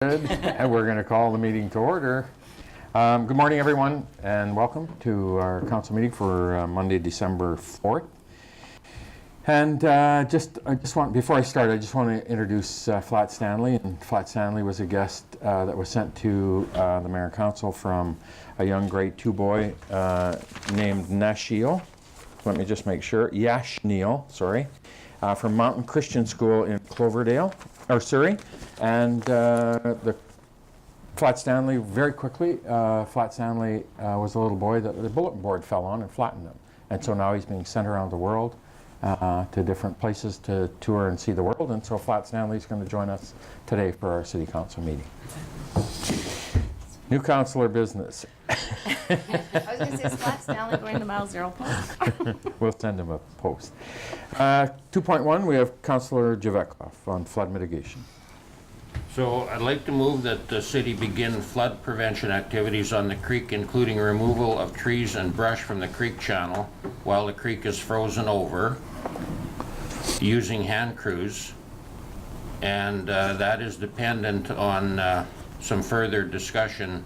And we're going to call the meeting to order. Good morning, everyone, and welcome to our council meeting for Monday, December 4th. And I just want, before I start, I just want to introduce Flat Stanley. And Flat Stanley was a guest that was sent to the Mayor and Council from a young grade 2 boy named Nashiel. Let me just make sure. Yashniel, sorry. From Mountain Christian School in Cloverdale, or Surrey. And the Flat Stanley, very quickly, Flat Stanley was a little boy that the bulletin board fell on and flattened him. And so now he's being sent around the world to different places to tour and see the world. And so Flat Stanley is going to join us today for our city council meeting. New councillor business. I was going to say, is Flat Stanley going to Mile Zero Post? We'll send him a post. 2.1, we have Councillor Javetkov on flood mitigation. So I'd like to move that the city begin flood prevention activities on the creek, including removal of trees and brush from the creek channel while the creek is frozen over, using hand crews, and that is dependent on some further discussion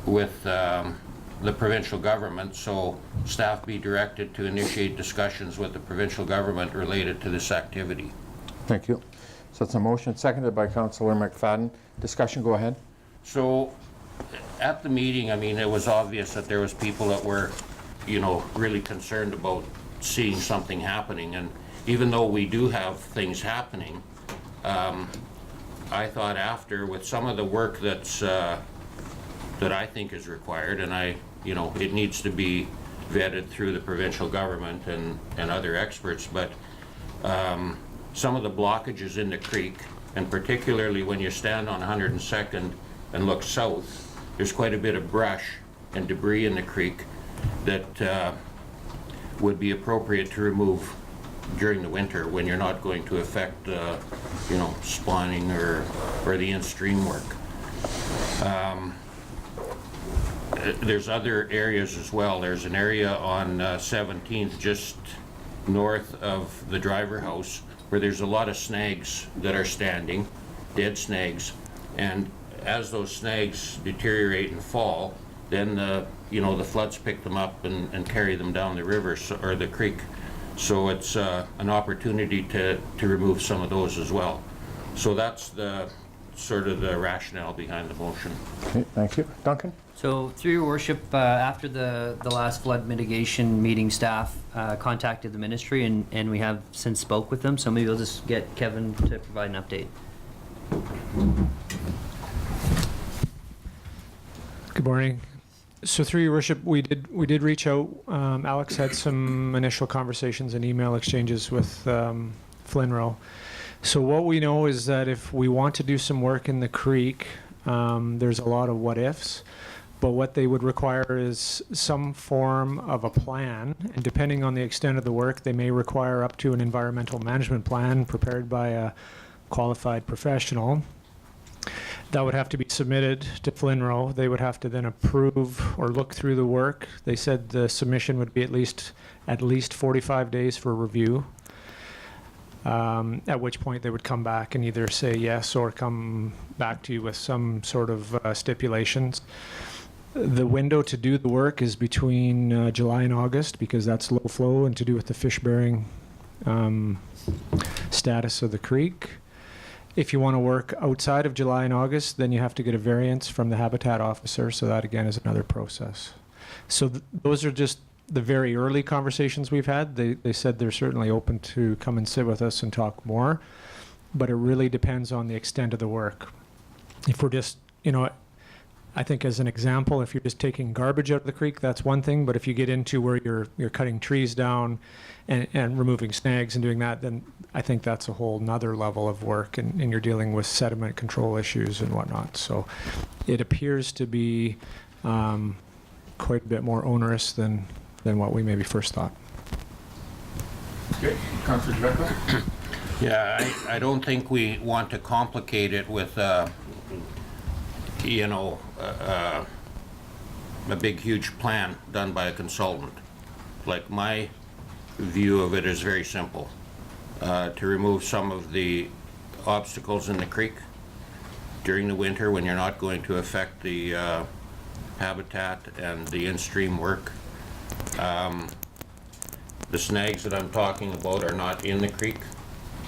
with the provincial government, so staff be directed to initiate discussions with the provincial government related to this activity. Thank you. So it's a motion seconded by Councillor McFadden. Discussion, go ahead. So at the meeting, I mean, it was obvious that there was people that were, you know, really concerned about seeing something happening. And even though we do have things happening, I thought after, with some of the work that's that I think is required, and it needs to be vetted through the provincial government and other experts, but some of the blockages in the creek, and particularly when you stand on 102nd and look south, there's quite a bit of brush and debris in the creek that would be appropriate to remove during the winter when you're not going to affect spawning or the in-stream work. There's other areas as well. There's an area on 17th just north of the driver house where there's a lot of snags that are standing, dead snags, and as those snags deteriorate and fall, then the floods pick them up and carry them down the river or the creek. So it's an opportunity to remove some of those as well. So that's the sort of the rationale behind the motion. Okay, thank you. Duncan? So through your worship, after the last flood mitigation meeting, staff contacted the ministry and we have since spoke with them. So maybe we'll just get Kevin to provide an update. Good morning. So through your worship, we did reach out. Alex had some initial conversations and email exchanges with Flinro. So what we know is that if we want to do some work in the creek, there's a lot of what ifs. But what they would require is some form of a plan, and depending on the extent of the work, they may require up to an environmental management plan prepared by a qualified professional. That would have to be submitted to Flinro. They would have to then approve or look through the work. They said the submission would be at least 45 days for review, at which point they would come back and either say yes or come back to you with some sort of stipulations. The window to do the work is between July and August because that's low flow and to do with the fish bearing status of the creek. If you want to work outside of July and August, then you have to get a variance from the habitat officer. So that again is another process. So those are just the very early conversations we've had. They said they're certainly open to come and sit with us and talk more, but it really depends on the extent of the work. If we're just, I think as an example, if you're just taking garbage out of the creek, that's one thing. But if you get into where you're cutting trees down and removing snags and doing that, then I think that's a whole nother level of work, and you're dealing with sediment control issues and whatnot. So it appears to be quite a bit more onerous than what we maybe first thought. Okay, Councillor Javetkov? Yeah, I don't think we want to complicate it with a big, huge plan done by a consultant. Like, my view of it is very simple. To remove some of the obstacles in the creek, during the winter when you're not going to affect the habitat and the in-stream work. The snags that I'm talking about are not in the creek,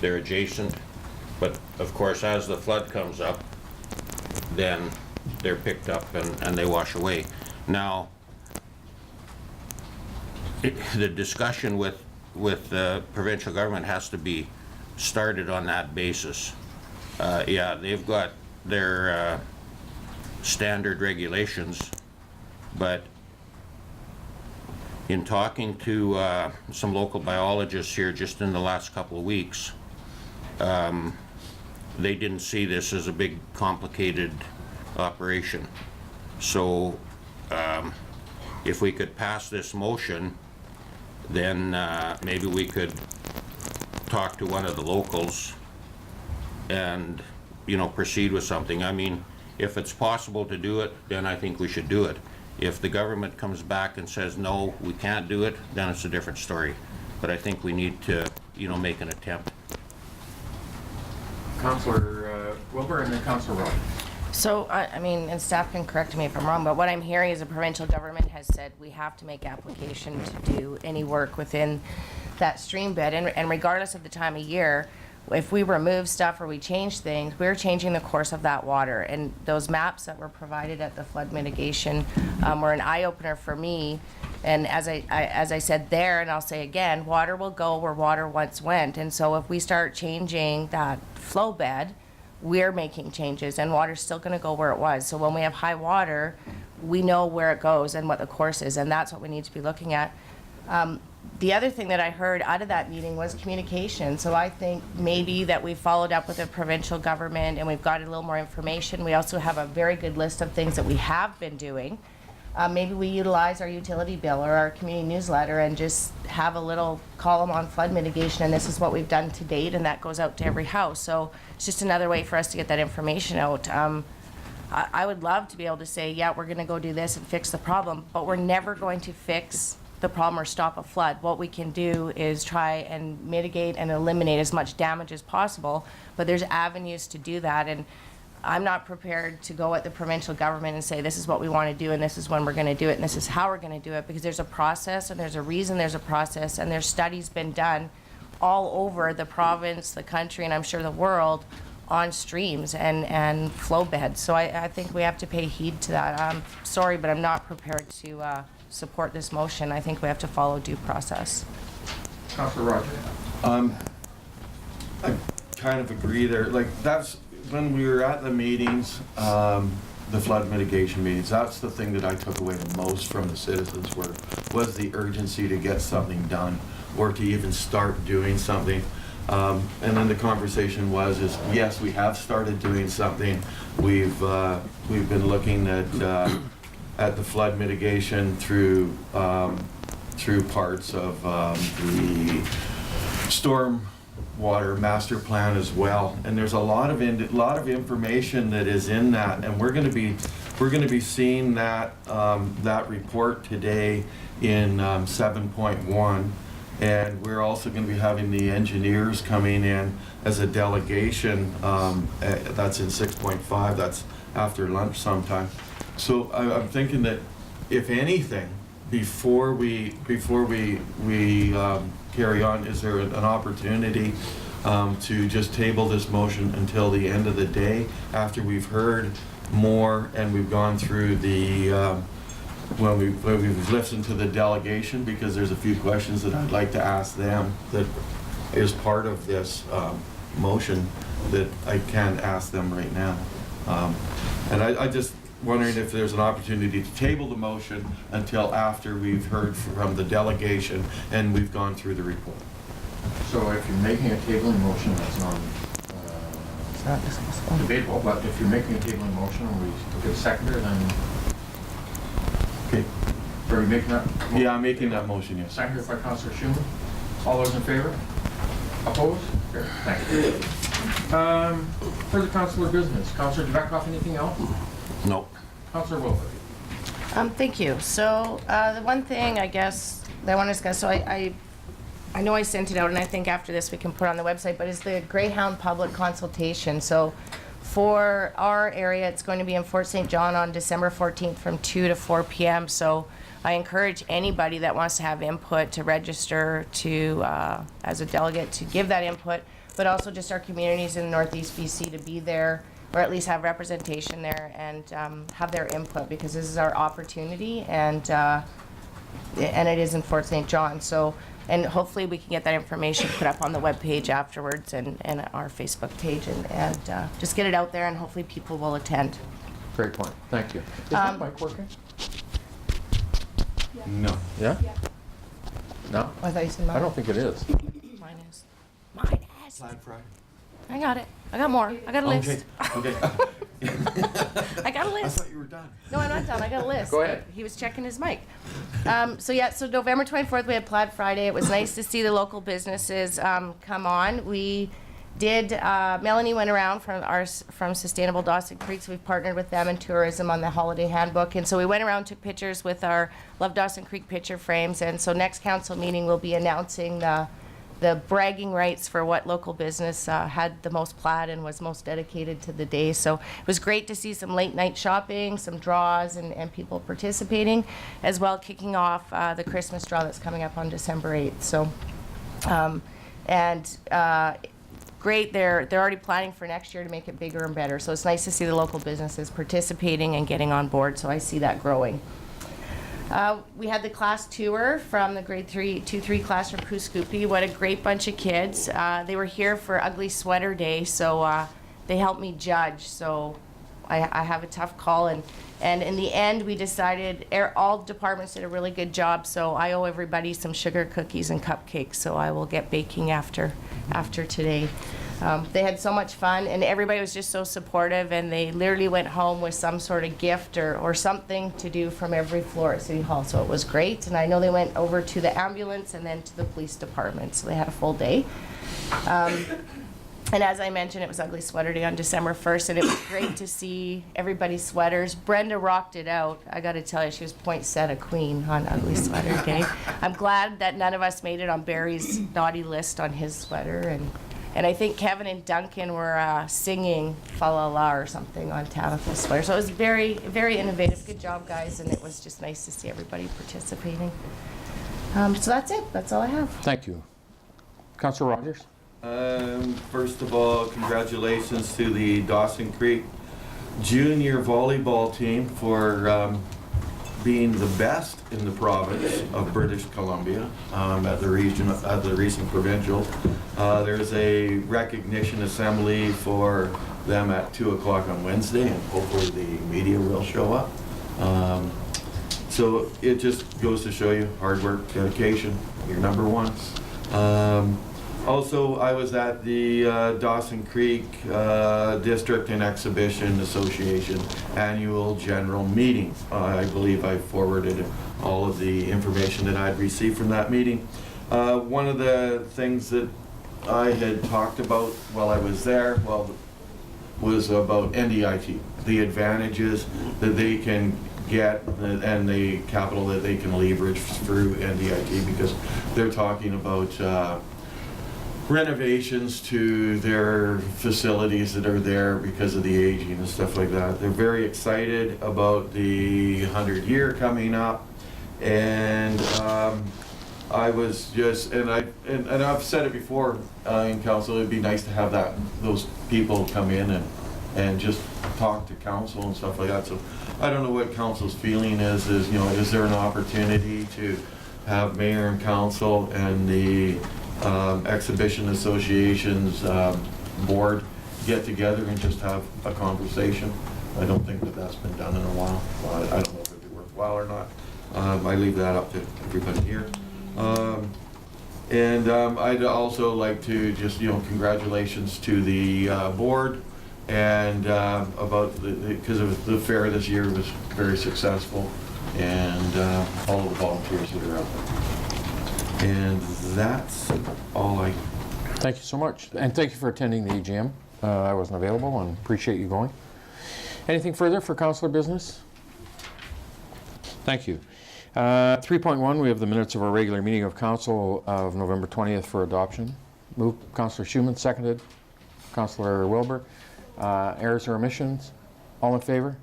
they're adjacent, but of course as the flood comes up, then they're picked up and they wash away. Now, the discussion with the provincial government has to be started on that basis. Yeah, they've got their standard regulations, but in talking to some local biologists here just in the last couple of weeks, they didn't see this as a big complicated operation. So if we could pass this motion, then maybe we could talk to one of the locals and, you know, proceed with something. I mean, if it's possible to do it, then I think we should do it. If the government comes back and says, no, we can't do it, then it's a different story. But I think we need to, you know, make an attempt. Councillor Wilbur and then Councillor Rowe. So, I mean, and staff can correct me if I'm wrong, but what I'm hearing is the provincial government has said we have to make application to do any work within that stream bed. And regardless of the time of year, if we remove stuff or we change things, we're changing the course of that water. And those maps that were provided at the flood mitigation were an eye-opener for me. And as I said there, and I'll say again, water will go where water once went. And so if we start changing that flow bed, we're making changes, and water's still going to go where it was. So when we have high water, we know where it goes and what the course is, and that's what we need to be looking at. The other thing that I heard out of that meeting was communication. So I think maybe that we followed up with the provincial government and we've got a little more information. We also have a very good list of things that we have been doing. Maybe we utilize our utility bill or our community newsletter and just have a little column on flood mitigation, and this is what we've done to date, and that goes out to every house. So it's just another way for us to get that information out. I would love to be able to say, yeah, we're going to go do this and fix the problem, but we're never going to fix the problem or stop a flood. What we can do is try and mitigate and eliminate as much damage as possible, but there's avenues to do that. And I'm not prepared to go at the provincial government and say this is what we want to do and this is when we're going to do it and this is how we're going to do it, because there's a process and there's a reason there's a process, and there's studies been done all over the province, the country, and I'm sure the world on streams and flow beds. So I think we have to pay heed to that. I'm sorry, but I'm not prepared to support this motion. I think we have to follow due process. Councillor Roger. I kind of agree there. Like, that's when we were at the meetings, the flood mitigation meetings, that's the thing that I took away the most from the citizens was the urgency to get something done or to even start doing something. And then the conversation is yes, we have started doing something. We've been looking at the flood mitigation through parts of the storm water master plan as well, and there's a lot of information that is in that, and we're going to be seeing that that report today in 7.1, and we're also going to be having the engineers coming in as a delegation. That's in 6.5. That's after lunch sometime. So I'm thinking that if anything, before we carry on, is there an opportunity to just table this motion until the end of the day after we've heard more and we've gone through the when we've listened to the delegation, because there's a few questions that I'd like to ask them that is part of this motion that I can't ask them right now, and I just wondering if there's an opportunity to table the motion until after we've heard from the delegation and we've gone through the report. So if you're making a tabling motion, that's not It's not discussable. debatable, but if you're making a tabling motion and we get a seconder, then Okay. are we making that? Yeah, I'm making that motion, yes. Seconded by Councillor Schumann. All those in favor? Opposed? Carried. Thank you. Further councillor business. Councillor Dvekoff, anything else? No. Councillor Wilbur. Thank you. So the one thing I guess that I want to discuss, so I know I sent it out, and I think after this we can put it on the website, but it's the Greyhound public consultation. So For our area, it's going to be in Fort St. John on December 14th from 2 to 4 p.m. So I encourage anybody that wants to have input to register to, as a delegate, to give that input, but also just our communities in Northeast BC to be there, or at least have representation there and have their input, because this is our opportunity, and it is in Fort St. John. So, and hopefully we can get that information put up on the webpage afterwards and our Facebook page, and just get it out there, and hopefully people will attend. Great point. Thank you. Is that mic working? No. Yeah? No? I thought you said mine. I don't think it is. Mine is. Mine is. Plan Friday. I got it. I got more. I got a list. Okay. I got a I list. thought you were done. No, I'm not done. I got a list. Go ahead. He was checking his mic. So November 24th, we had Plaid Friday. It was nice to see the local businesses come on. We did, Melanie went around from Sustainable Dawson Creek, so we've partnered with them in tourism on the holiday handbook. And so we went around, took pictures with our Love Dawson Creek picture frames. And so next council meeting, we'll be announcing the bragging rights for what local business had the most plaid and was most dedicated to the day. So it was great to see some late night shopping, some draws, and people participating, as well kicking off the Christmas draw that's coming up on December 8th. So, great, they're already planning for next year to make it bigger and better. So it's nice to see the local businesses participating and getting on board, so I see that growing. We had the class tour from the grade 2-3 class from Kooskoopy. What a great bunch of kids. They were here for Ugly Sweater Day, so they helped me judge. So I have a tough call, and in the end we decided all departments did a really good job, so I owe everybody some sugar cookies and cupcakes, so I will get baking after today. They had so much fun, and everybody was just so supportive, and they literally went home with some sort of gift or something to do from every floor at City Hall, so it was great. And I know they went over to the ambulance and then to the police department, so they had a full day. And as I mentioned, it was Ugly Sweater Day on December 1st, and it was great to see everybody's sweaters. Brenda rocked it out. I got to tell you, she was poinsettia queen on Ugly Sweater Day. I'm glad that none of us made it on Barry's naughty list on his sweater, and I think Kevin and Duncan were singing Fa La La or something on Tabitha's sweater. So it was very, very innovative. Good job, guys, and it was just nice to see everybody participating. So that's it. That's all I have. Thank you. Councillor Rogers? First of all, congratulations to the Dawson Creek junior volleyball team for being the best in the province of British Columbia at the recent provincial. There's a recognition assembly for them at 2 o'clock on Wednesday, and hopefully the media will show up. So it just goes to show you hard work, dedication, you're number one. Also, I was at the Dawson Creek District and Exhibition Association Annual General Meeting. I believe I forwarded all of the information that I'd received from that meeting. One of the things that I had talked about while I was there, was about NDIT, the advantages that they can get and the capital that they can leverage through NDIT, because they're talking about renovations to their facilities that are there because of the aging and stuff like that. They're very excited about the 100-year coming up, and I was just, and I've said it before in council, it'd be nice to have those people come in and just talk to council and stuff like that. So I don't know what council's feeling is there an opportunity to have mayor and council and the Exhibition Association's board get together and just have a conversation? I don't think that's been done in a while. I don't know if it'd be worthwhile or not. I leave that up to everybody here. I'd also like to just, congratulations to the board, and because of the fair this year was very successful, and all of the volunteers that are out there. And that's all I... Thank you so much. And thank you for attending the EGM. I wasn't available and appreciate you going. Anything further for councillor business? Thank you. 3.1, we have the minutes of our regular meeting of council of November 20th for adoption. Moved Councillor Schumann, seconded Councillor Wilbur. Errors or omissions? All in favor?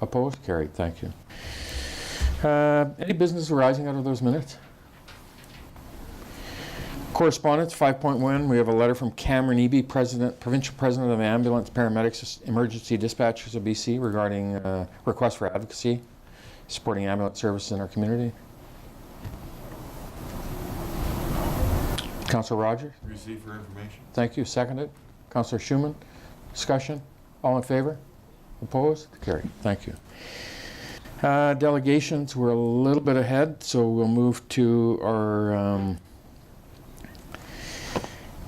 Opposed? Carried. Thank you. Any business arising out of those minutes? Correspondence 5.1, we have a letter from Cameron Eby, Provincial President of the Ambulance Paramedics Emergency Dispatchers of BC regarding request for advocacy supporting ambulance services in our community. Councillor Rogers? Receive for information. Thank you. Seconded. Councillor Schumann? Discussion? All in favor? Opposed? Carried. Thank you. Delegations, we're a little bit ahead, so we'll move to our...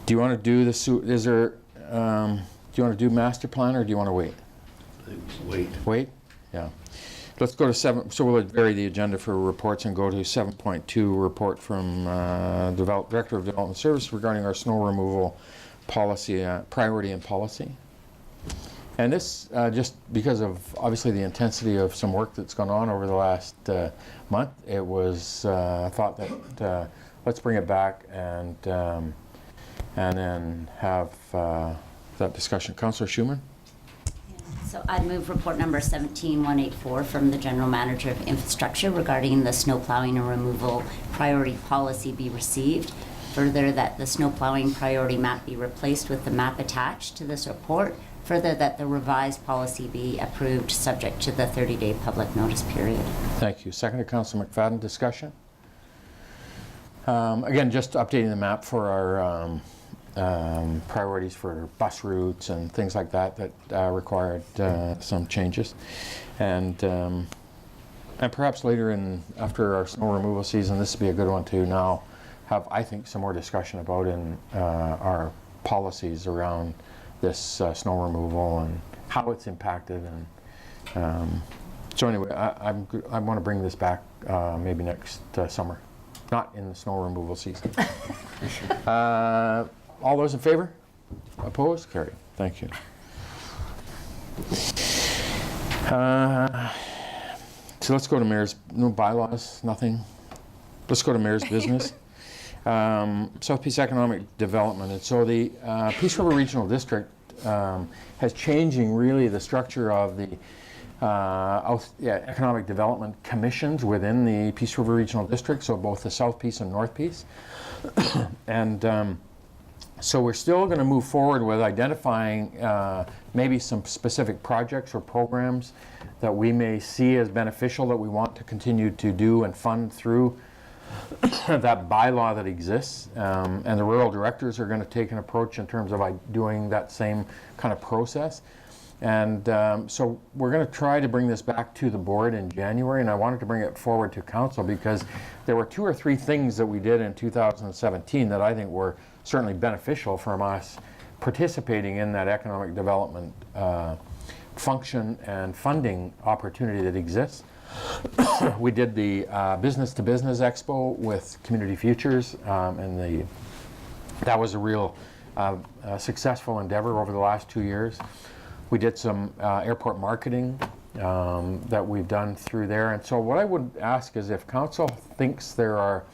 do you want to do this? Is there? Do you want to do master plan, or do you want to wait? Wait. Wait. Yeah. Let's go to 7. So we'll vary the agenda for reports and go to 7.2, report from Director of Development Services regarding our snow removal policy, priority and policy. And this just because of obviously the intensity of some work that's gone on over the last month. It was thought that let's bring it back and then have that discussion. Councillor Schumann? So I'd move report number 17184 from the General Manager of Infrastructure regarding the snow plowing and removal priority policy be received. Further, that the snow plowing priority map be replaced with the map attached to this report. Further, that the revised policy be approved subject to the 30-day public notice period. Thank you. Seconded, Councillor McFadden. Discussion? Again, just updating the map for our priorities for bus routes and things like that required some changes. And perhaps later after our snow removal season, this would be a good one to now have, I think, some more discussion about in our policies around this snow removal and how it's impacted. And so anyway, I want to bring this back maybe next summer, not in the snow removal season. All those in favor? Opposed? Carried. Thank you. So let's go to Mayor's, no bylaws, nothing. Let's go to Mayor's business. South Peace Economic Development. And so the Peace River Regional District has changing really the structure of the Economic Development Commissions within the Peace River Regional District, so both the South Peace and North Peace. And so we're still going to move forward with identifying maybe some specific projects or programs that we may see as beneficial that we want to continue to do and fund through that bylaw that exists. And the rural directors are going to take an approach in terms of doing that same kind of process. And so we're going to try to bring this back to the board in January, and I wanted to bring it forward to council because there were 2 or 3 things that we did in 2017 that I think were certainly beneficial from us participating in that economic development function and funding opportunity that exists. We did the Business to Business Expo with Community Futures, and that was a real successful endeavor over the last 2 years. We did some airport marketing that we've done through there. And so what I would ask is if council thinks there are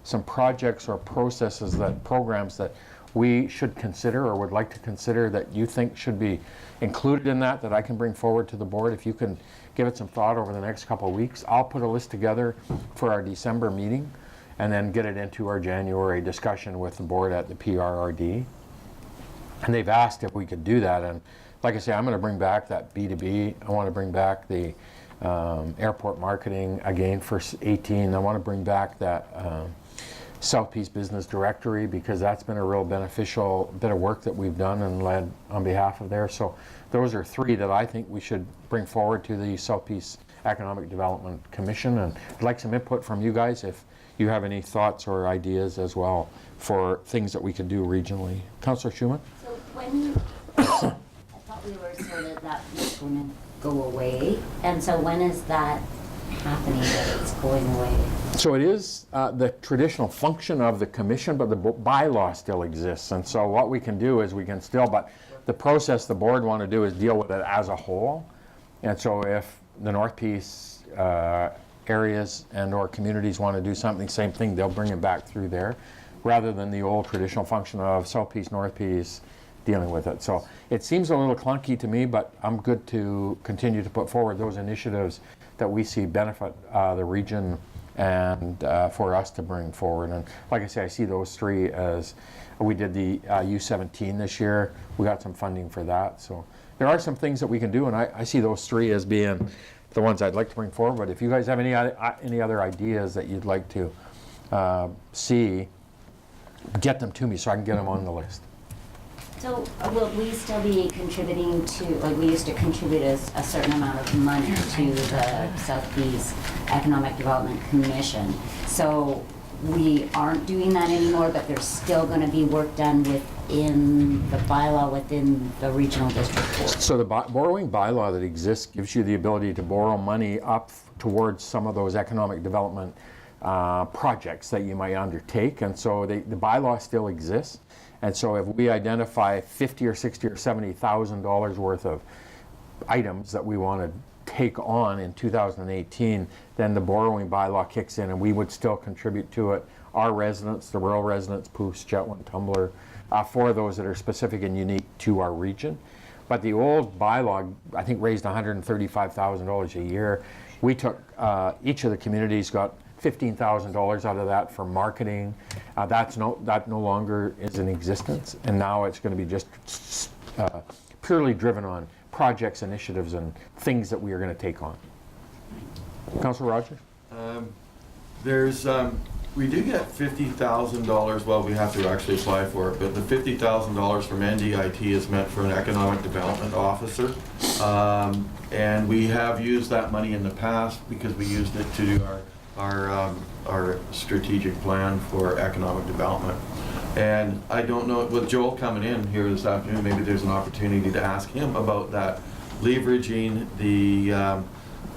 some projects or processes, programs that we should consider or would like to consider that you think should be included in that I can bring forward to the board, if you can give it some thought over the next couple of weeks. I'll put a list together for our December meeting and then get it into our January discussion with the board at the PRRD. And they've asked if we could do that. And like I say, I'm going to bring back that B2B. I want to bring back the airport marketing again for 18. I want to bring back that South Peace Business Directory because that's been a real beneficial bit of work that we've done and led on behalf of there. So those are 3 that I think we should bring forward to the South Peace Economic Development Commission. And I'd like some input from you guys if you have any thoughts or ideas as well for things that we could do regionally. Councillor Schumann? So when, I thought we were sort of that was going to go away, and so when is that happening, that it's going away? So it is the traditional function of the commission, but the bylaw still exists. And so what we can do is we can still, but the process the board want to do is deal with it as a whole. And so if the North Peace areas and or communities want to do something, same thing, they'll bring it back through there, rather than the old traditional function of South Peace, North Peace, dealing with it. So it seems a little clunky to me, but I'm good to continue to put forward those initiatives that we see benefit the region and for us to bring forward. And like I say, I see those three as, we did the U17 this year. We got some funding for that. So there are some things that we can do, and I see those three as being the ones I'd like to bring forward. But if you guys have any other ideas that you'd like to see, get them to me so I can get them on the list. So will we still be contributing to, like we used to contribute a certain amount of money to the Southeast Economic Development Commission. So we aren't doing that anymore, but there's still going to be work done within the bylaw within the regional district board. So the borrowing bylaw that exists gives you the ability to borrow money up towards some of those economic development projects that you might undertake. And so the bylaw still exists. And so if we identify $50,000 or $60,000 or $70,000 worth of items that we want to take on in 2018, then the borrowing bylaw kicks in and we would still contribute to it. Our residents, the rural residents, Poos, Chetwynd, Tumbler, for those that are specific and unique to our region. But the old bylaw, I think, raised $135,000 a year. We took, each of the communities got $15,000 out of that for marketing. That no longer is in existence, and now it's going to be just purely driven on projects, initiatives, and things that we are going to take on. Councillor Rogers? We do get $50,000, well, we have to actually apply for it, but the $50,000 from NDIT is meant for an economic development officer. And we have used that money in the past because we used it to do our strategic plan for economic development. And I don't know, with Joel coming in here this afternoon, maybe there's an opportunity to ask him about that, leveraging the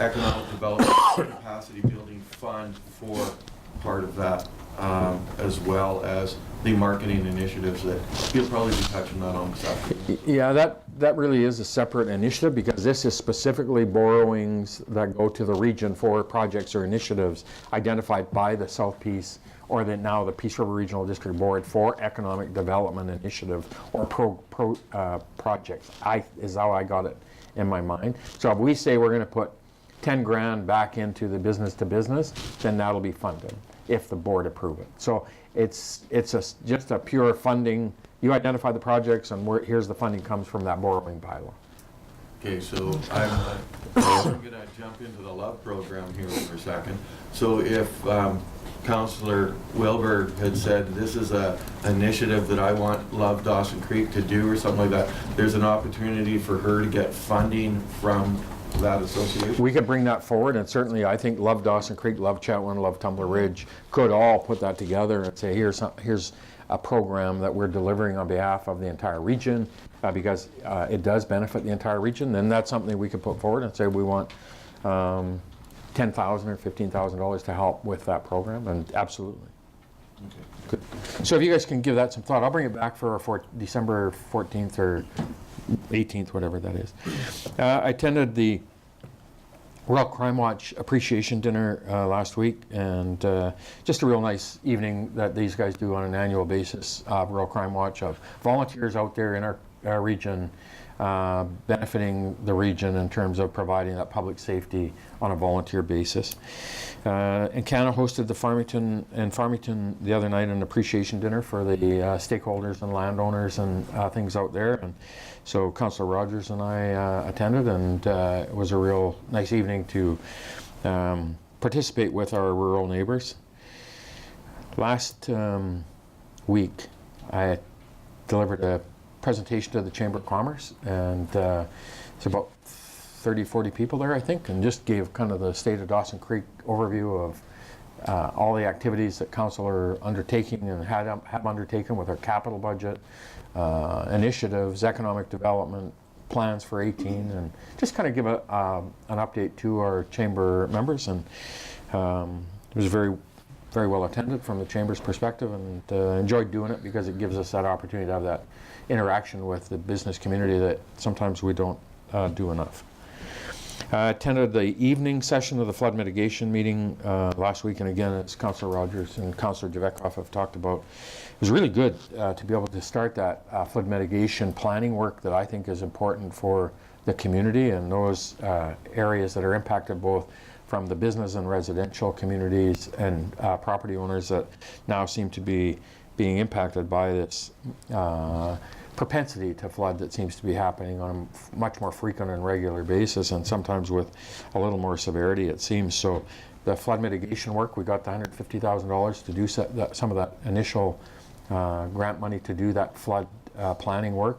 economic development capacity building fund for part of that, as well as the marketing initiatives that he'll probably be touching on this afternoon. Yeah, that really is a separate initiative, because this is specifically borrowings that go to the region for projects or initiatives identified by the South Peace, or now the Peace River Regional District Board, for economic development initiative or projects. Is how I got it in my mind. So if we say we're going to put 10 grand back into the business to business, then that'll be funded if the board approve it. So it's just a pure funding. You identify the projects, and here's the funding comes from that borrowing bylaw. Okay, so I'm going to jump into the LOVE program here for a second. So if Councillor Wilbur had said, this is an initiative that I want LOVE Dawson Creek to do or something like that, there's an opportunity for her to get funding from that association? We could bring that forward, and certainly I think LOVE Dawson Creek, LOVE Chetwynd, LOVE Tumbler Ridge could all put that together and say, here's a program that we're delivering on behalf of the entire region, because it does benefit the entire region. Then that's something we could put forward and say we want $10,000 or $15,000 to help with that program, and absolutely. Okay. Good. So if you guys can give that some thought, I'll bring it back for December 14th or 18th, whatever that is. I attended the Rural Crime Watch Appreciation Dinner last week, and just a real nice evening that these guys do on an annual basis. Rural Crime Watch, of volunteers out there in our region, benefiting the region in terms of providing that public safety on a volunteer basis. And Canada hosted the Farmington the other night, an appreciation dinner for the stakeholders and landowners and things out there. And so Councillor Rogers and I attended, and it was a real nice evening to participate with our rural neighbors. Last week, I delivered a presentation to the Chamber of Commerce, and it's about 30-40 people there, I think, and just gave kind of the state of Dawson Creek overview of all the activities that council are undertaking and have undertaken with our capital budget, initiatives, economic development plans for 18, and just kind of give an update to our chamber members. And it was very, very well attended from the chamber's perspective, and enjoyed doing it because it gives us that opportunity to have that interaction with the business community that sometimes we don't do enough. I attended the evening session of the flood mitigation meeting last week, and again, as Councillor Rogers and Councillor Javetkov have talked about, it was really good to be able to start that flood mitigation planning work that I think is important for the community and those areas that are impacted both from the business and residential communities and property owners that now seem to be being impacted by this propensity to flood that seems to be happening on a much more frequent and regular basis, and sometimes with a little more severity, it seems. So the flood mitigation work, we got the $150,000 to do some of that initial grant money to do that flood planning work,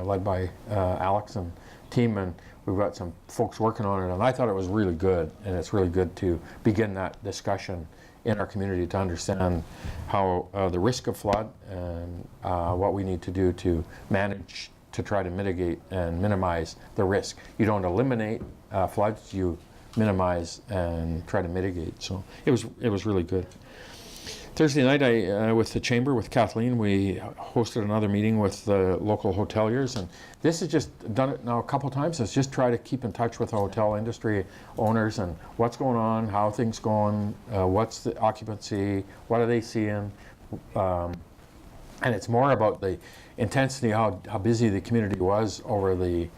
led by Alex and team, and we've got some folks working on it, and I thought it was really good, and it's really good to begin that discussion in our community to understand how the risk of flood and what we need to do to manage to try to mitigate and minimize the risk. You don't eliminate floods, you minimize and try to mitigate. So it was really good. Thursday night, with the Chamber, with Kathleen, we hosted another meeting with the local hoteliers, and this has just done it now a couple times. It's just try to keep in touch with the hotel industry owners and what's going on, how things going, what's the occupancy, what are they seeing, and it's more about the intensity, how busy the community was over the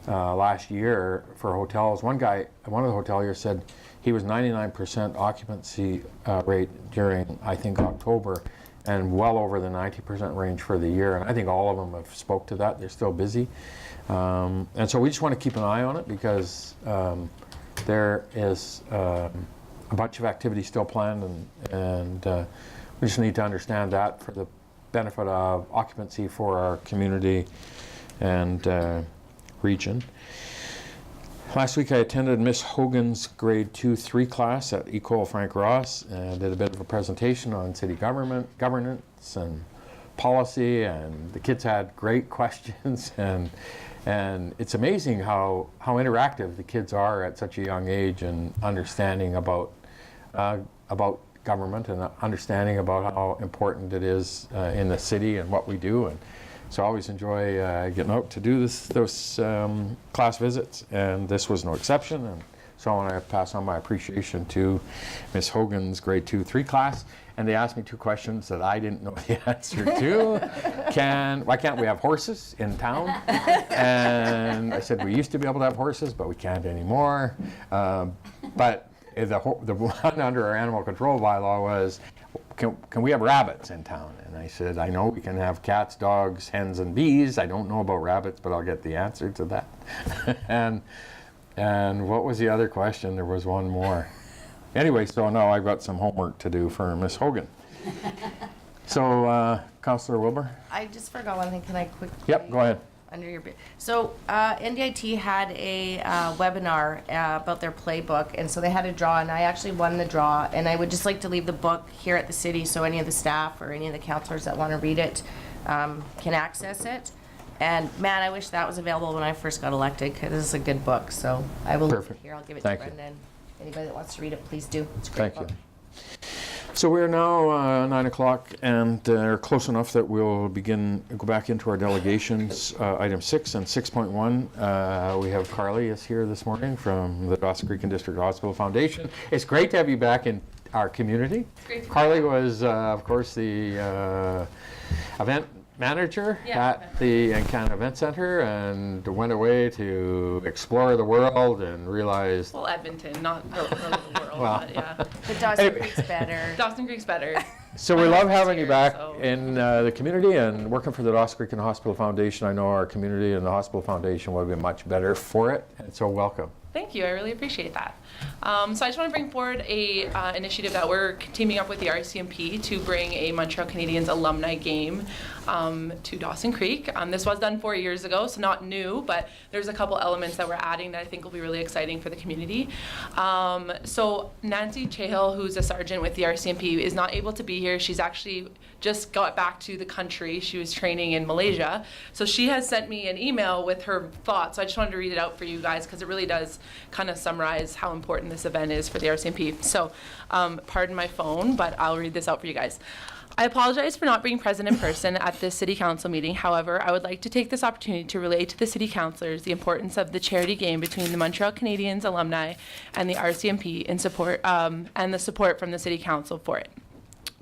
last year for hotels. One of the hoteliers said he was 99% occupancy rate during, I think, October, and well over the 90% range for the year. And I think all of them have spoke to that. They're still busy. And so we just want to keep an eye on it because there is a bunch of activity still planned, and we just need to understand that for the benefit of occupancy for our community and region. Last week I attended Miss Hogan's grade 2-3 class at Ecole Frank Ross and did a bit of a presentation on city governance and policy, and the kids had great questions, and it's amazing how interactive the kids are at such a young age and understanding about government and understanding about how important it is in the city and what we do. And so I always enjoy getting out to do those class visits, and this was no exception. And so I want to pass on my appreciation to Miss Hogan's grade 2-3 class. And they asked me 2 questions that I didn't know the answer to. Why can't we have horses in town? And I said, we used to be able to have horses, but we can't anymore. But the one under our animal control bylaw was, can we have rabbits in town? And I said, I know we can have cats, dogs, hens, and bees. I don't know about rabbits, but I'll get the answer to that. and what was the other question? There was one more. Anyway, so now I've got some homework to do for Miss Hogan. So, Councillor Wilbur? I just forgot one thing. Can I quickly? Yep, go ahead. Under your so NDIT had a webinar about their playbook, and so they had a draw, and I actually won the draw. And I would just like to leave the book here at the city so any of the staff or any of the councillors that want to read it can access it. And man, I wish that was available when I first got elected, because this is a good book. So I will leave it here. I'll give it to Brendan. Anybody that wants to read it, please do. It's a great book. Thank you. So we're now 9 o'clock, and are close enough that we'll go back into our delegations. Item 6 and 6.1. We have Carly is here this morning from the Dawson Creek and District Hospital Foundation. It's great to have you back in our community. Carly was, of course, the event manager at the Encana Event Center, and went away to explore the world and realized... Well, Edmonton, not the world, well, but yeah. But Dawson Creek's better. Dawson Creek's better. So we love having you here, back so. in the community and working for the Dawson Creek and Hospital Foundation. I know our community and the Hospital Foundation will be much better for it, and so welcome. Thank you, I really appreciate that. So I just want to bring forward a initiative that we're teaming up with the RCMP to bring a Montreal Canadiens alumni game to Dawson Creek. This was done 4 years ago, so not new, but there's a couple elements that we're adding that I think will be really exciting for the community. So Nancy Chahill, who's a sergeant with the RCMP, is not able to be here. She's actually just got back to the country. She was training in Malaysia. So she has sent me an email with her thoughts. So I just wanted to read it out for you guys, because it really does kind of summarize how important this event is for the RCMP. So pardon my phone, but I'll read this out for you guys. I apologize for not being present in person at this City Council meeting. However, I would like to take this opportunity to relate to the City Councillors the importance of the charity game between the Montreal Canadiens alumni and the RCMP in support, and the support from the City Council for it.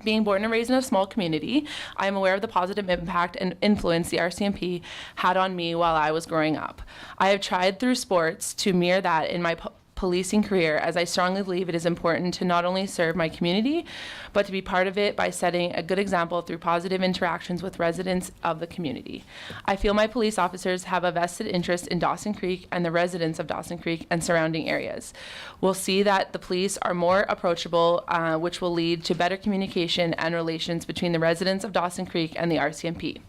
Being born and raised in a small community, I am aware of the positive impact and influence the RCMP had on me while I was growing up. I have tried through sports to mirror that in my policing career, as I strongly believe it is important to not only serve my community, but to be part of it by setting a good example through positive interactions with residents of the community. I feel my police officers have a vested interest in Dawson Creek and the residents of Dawson Creek and surrounding areas. We'll see that the police are more approachable, which will lead to better communication and relations between the residents of Dawson Creek and the RCMP.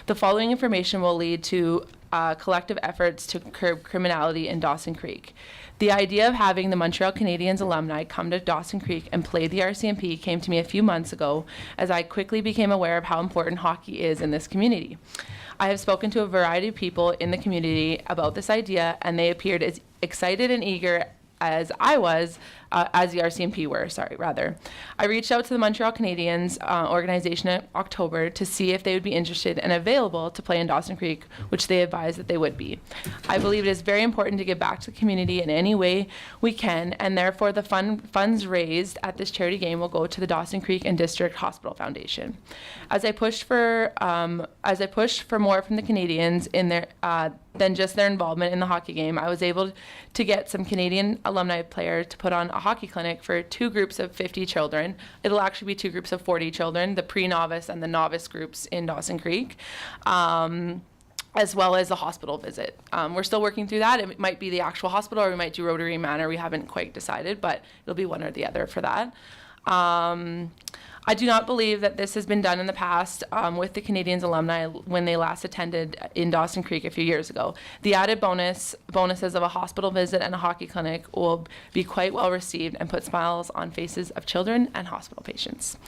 The following information will lead to collective efforts to curb criminality in Dawson Creek. The idea of having the Montreal Canadiens alumni come to Dawson Creek and play the RCMP came to me a few months ago, as I quickly became aware of how important hockey is in this community. I have spoken to a variety of people in the community about this idea, and they appeared as excited and eager as I was, as the RCMP were, rather. I reached out to the Montreal Canadiens organization in October to see if they would be interested and available to play in Dawson Creek, which they advised that they would be. I believe it is very important to give back to the community in any way we can, and therefore the funds raised at this charity game will go to the Dawson Creek and District Hospital Foundation. As I pushed for more from the Canadiens in their than just their involvement in the hockey game, I was able to get some Canadian alumni players to put on a hockey clinic for 2 groups of 50 children. It'll actually be 2 groups of 40 children, the pre-novice and the novice groups in Dawson Creek, as well as the hospital visit. We're still working through that. It might be the actual hospital, or we might do Rotary Manor. We haven't quite decided, but it'll be one or the other for that. I do not believe that this has been done in the past with the Canadiens alumni when they last attended in Dawson Creek a few years ago. The added bonuses of a hospital visit and a hockey clinic will be quite well received and put smiles on faces of children and hospital patients.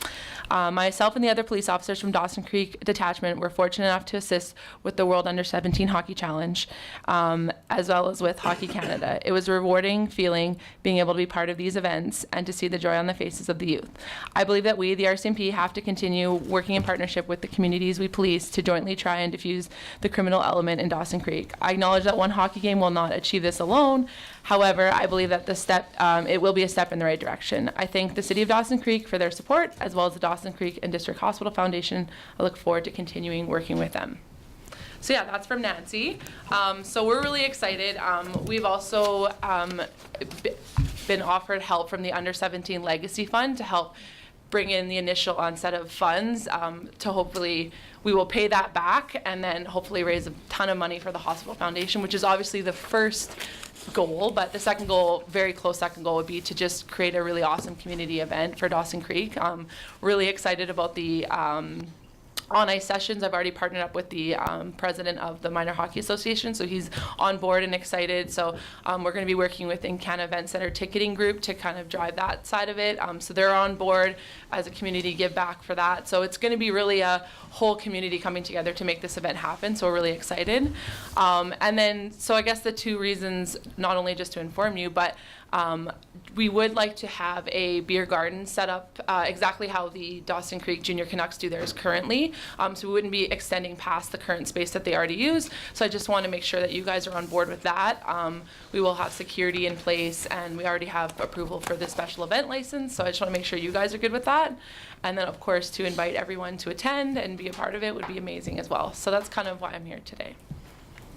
Myself and the other police officers from Dawson Creek Detachment were fortunate enough to assist with the World Under-17 Hockey Challenge, as well as with Hockey Canada. It was a rewarding feeling being able to be part of these events and to see the joy on the faces of the youth. I believe that we, the RCMP, have to continue working in partnership with the communities we police to jointly try and diffuse the criminal element in Dawson Creek. I acknowledge that one hockey game will not achieve this alone. However, I believe that it will be a step in the right direction. I thank the City of Dawson Creek for their support, as well as the Dawson Creek and District Hospital Foundation. I look forward to continuing working with them. So yeah, that's from Nancy. So we're really excited. We've also been offered help from the Under-17 Legacy Fund to help bring in the initial onset of funds to hopefully we will pay that back and then hopefully raise a ton of money for the hospital foundation, which is obviously the first goal, but the second goal, very close second goal, would be to just create a really awesome community event for Dawson Creek. Really excited about the on-ice sessions. I've already partnered up with the president of the Minor Hockey Association, so he's on board and excited. So we're going to be working with In-Can Event Center ticketing group to kind of drive that side of it. So they're on board as a community give back for that. So it's going to be really a whole community coming together to make this event happen. So we're really excited. And then, so I guess the 2 reasons, not only just to inform you, but we would like to have a beer garden set up exactly how the Dawson Creek Junior Canucks do theirs currently. So we wouldn't be extending past the current space that they already use. So I just want to make sure that you guys are on board with that. We will have security in place, and we already have approval for the special event license. So I just want to make sure you guys are good with that. And then, of course, to invite everyone to attend and be a part of it would be amazing as well. So that's kind of why I'm here today.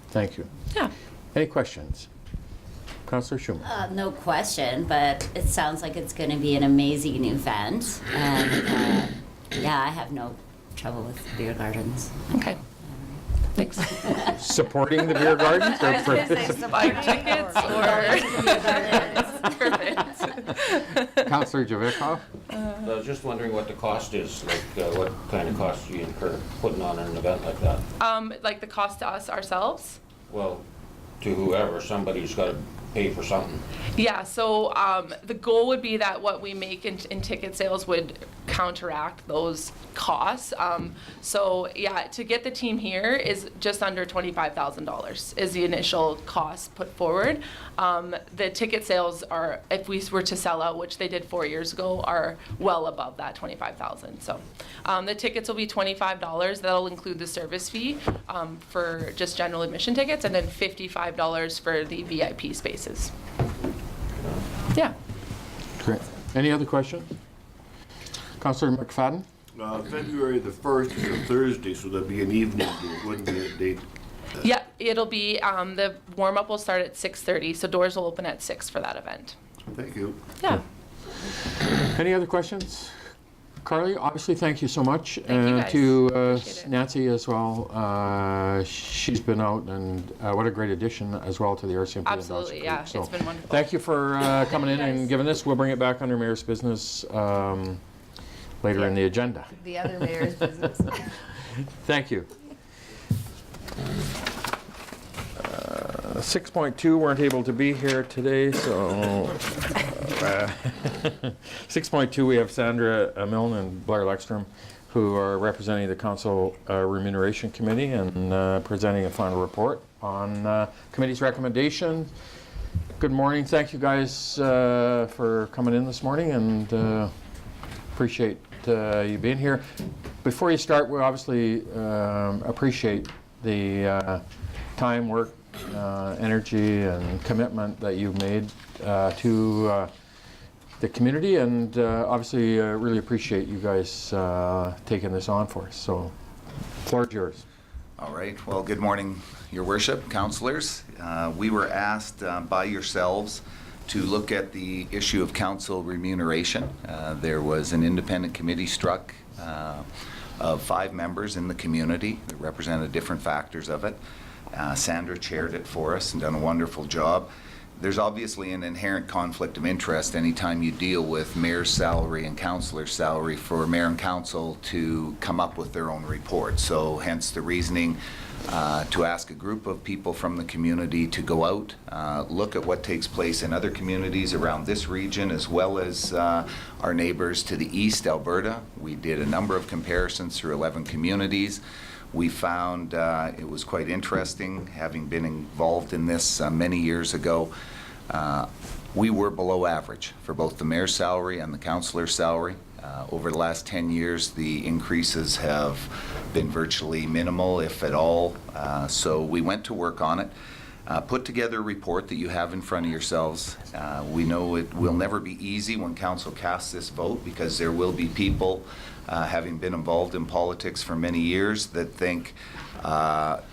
Thank you. Yeah. Any questions? Councillor Schumer. No question, but it sounds like it's going to be an amazing event. And yeah, I have no trouble with beer gardens. Okay. Thanks. Supporting the beer gardens? Buy tickets or perfect. Councillor Javikov? I was just wondering what the cost is, like what kind of cost do you incur putting on an event like that? Like the cost to us ourselves? Well, to whoever, somebody's got to pay for something. Yeah, so the goal would be that what we make in ticket sales would counteract those costs. So yeah, to get the team here is just under $25,000 is the initial cost put forward. The ticket sales are, if we were to sell out, which they did 4 years ago, are well above that $25,000. So the tickets will be $25. That'll include the service fee for just general admission tickets, and then $55 for the VIP spaces. Yeah. Great. Any other questions? Councillor McFadden? February the 1st is a Thursday, so that'd be an evening date, wouldn't be a date. Yeah, it'll be, the warm-up will start at 6:30, so doors will open at 6 for that event. Thank you. Yeah. Any other questions? Carly, obviously, thank you so much. Thank you, guys. To Appreciate it. Nancy as well. She's been out, and what a great addition as well to the RCMP. in Dawson Absolutely, Creek. yeah. So It's been wonderful. thank you for coming in and giving this. We'll bring it back under Mayor's business later in the agenda. The other mayor's business. Thank you. 6.2 weren't able to be here today, so 6.2 we have Sandra Milne and Blair Leckstrom, who are representing the Council Remuneration Committee and presenting a final report on committee's recommendation. Good morning. Thank you guys for coming in this morning, and appreciate you being here. Before you start, we obviously appreciate the time, work, energy and commitment that you've made to the community, and obviously really appreciate you guys taking this on for us. So, floor is yours. All right. Well, good morning, Your Worship, councillors. We were asked by yourselves to look at the issue of council remuneration. There was an independent committee struck of 5 members in the community that represented different factors of it. Sandra chaired it for us and done a wonderful job. There's obviously an inherent conflict of interest anytime you deal with mayor's salary and councillor's salary for mayor and council to come up with their own report. So hence the reasoning to ask a group of people from the community to go out, look at what takes place in other communities around this region, as well as our neighbors to the east, Alberta. We did a number of comparisons through 11 communities. We found it was quite interesting, having been involved in this many years ago. We were below average for both the mayor's salary and the councillor's salary. Over the last 10 years, the increases have been virtually minimal, if at all. So we went to work on it, put together a report that you have in front of yourselves. We know it will never be easy when council casts this vote, because there will be people having been involved in politics for many years that think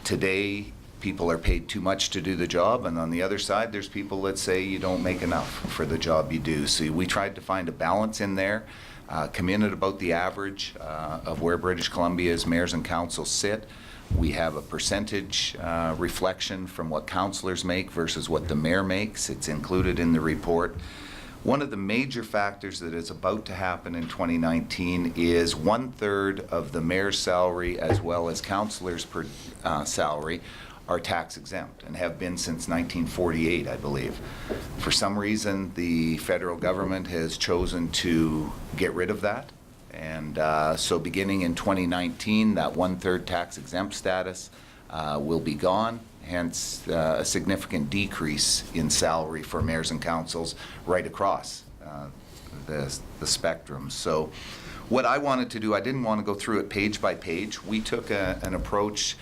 today people are paid too much to do the job, and on the other side there's people that say you don't make enough for the job you do. So we tried to find a balance in there, come in at about the average of where British Columbia's mayors and councils sit. We have a percentage reflection from what councillors make versus what the mayor makes. It's included in the report. One of the major factors that is about to happen in 2019 is 1/3 of the mayor's salary as well as councillors' salary are tax exempt and have been since 1948, I believe. For some reason, the federal government has chosen to get rid of that. And so beginning in 2019, that 1/3 tax exempt status will be gone. Hence a significant decrease in salary for mayors and councils right across the spectrum. So what I wanted to do, I didn't want to go through it page by page. We took an approach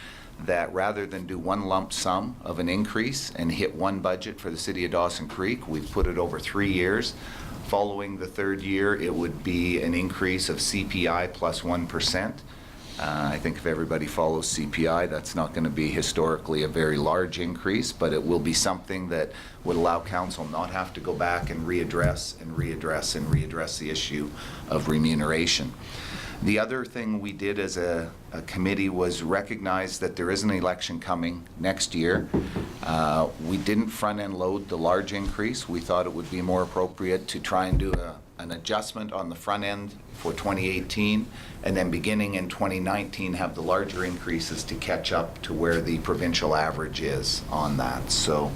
that rather than do one lump sum of an increase and hit one budget for the city of Dawson Creek, we've put it over 3 years. Following the 3rd year, it would be an increase of CPI plus 1%. I think if everybody follows CPI, that's not going to be historically a very large increase, but it will be something that would allow council not have to go back and readdress the issue of remuneration. The other thing we did as a committee was recognize that there is an election coming next year. We didn't front-end load the large increase. We thought it would be more appropriate to try and do an adjustment on the front end for 2018, and then beginning in 2019 have the larger increases to catch up to where the provincial average is on that. So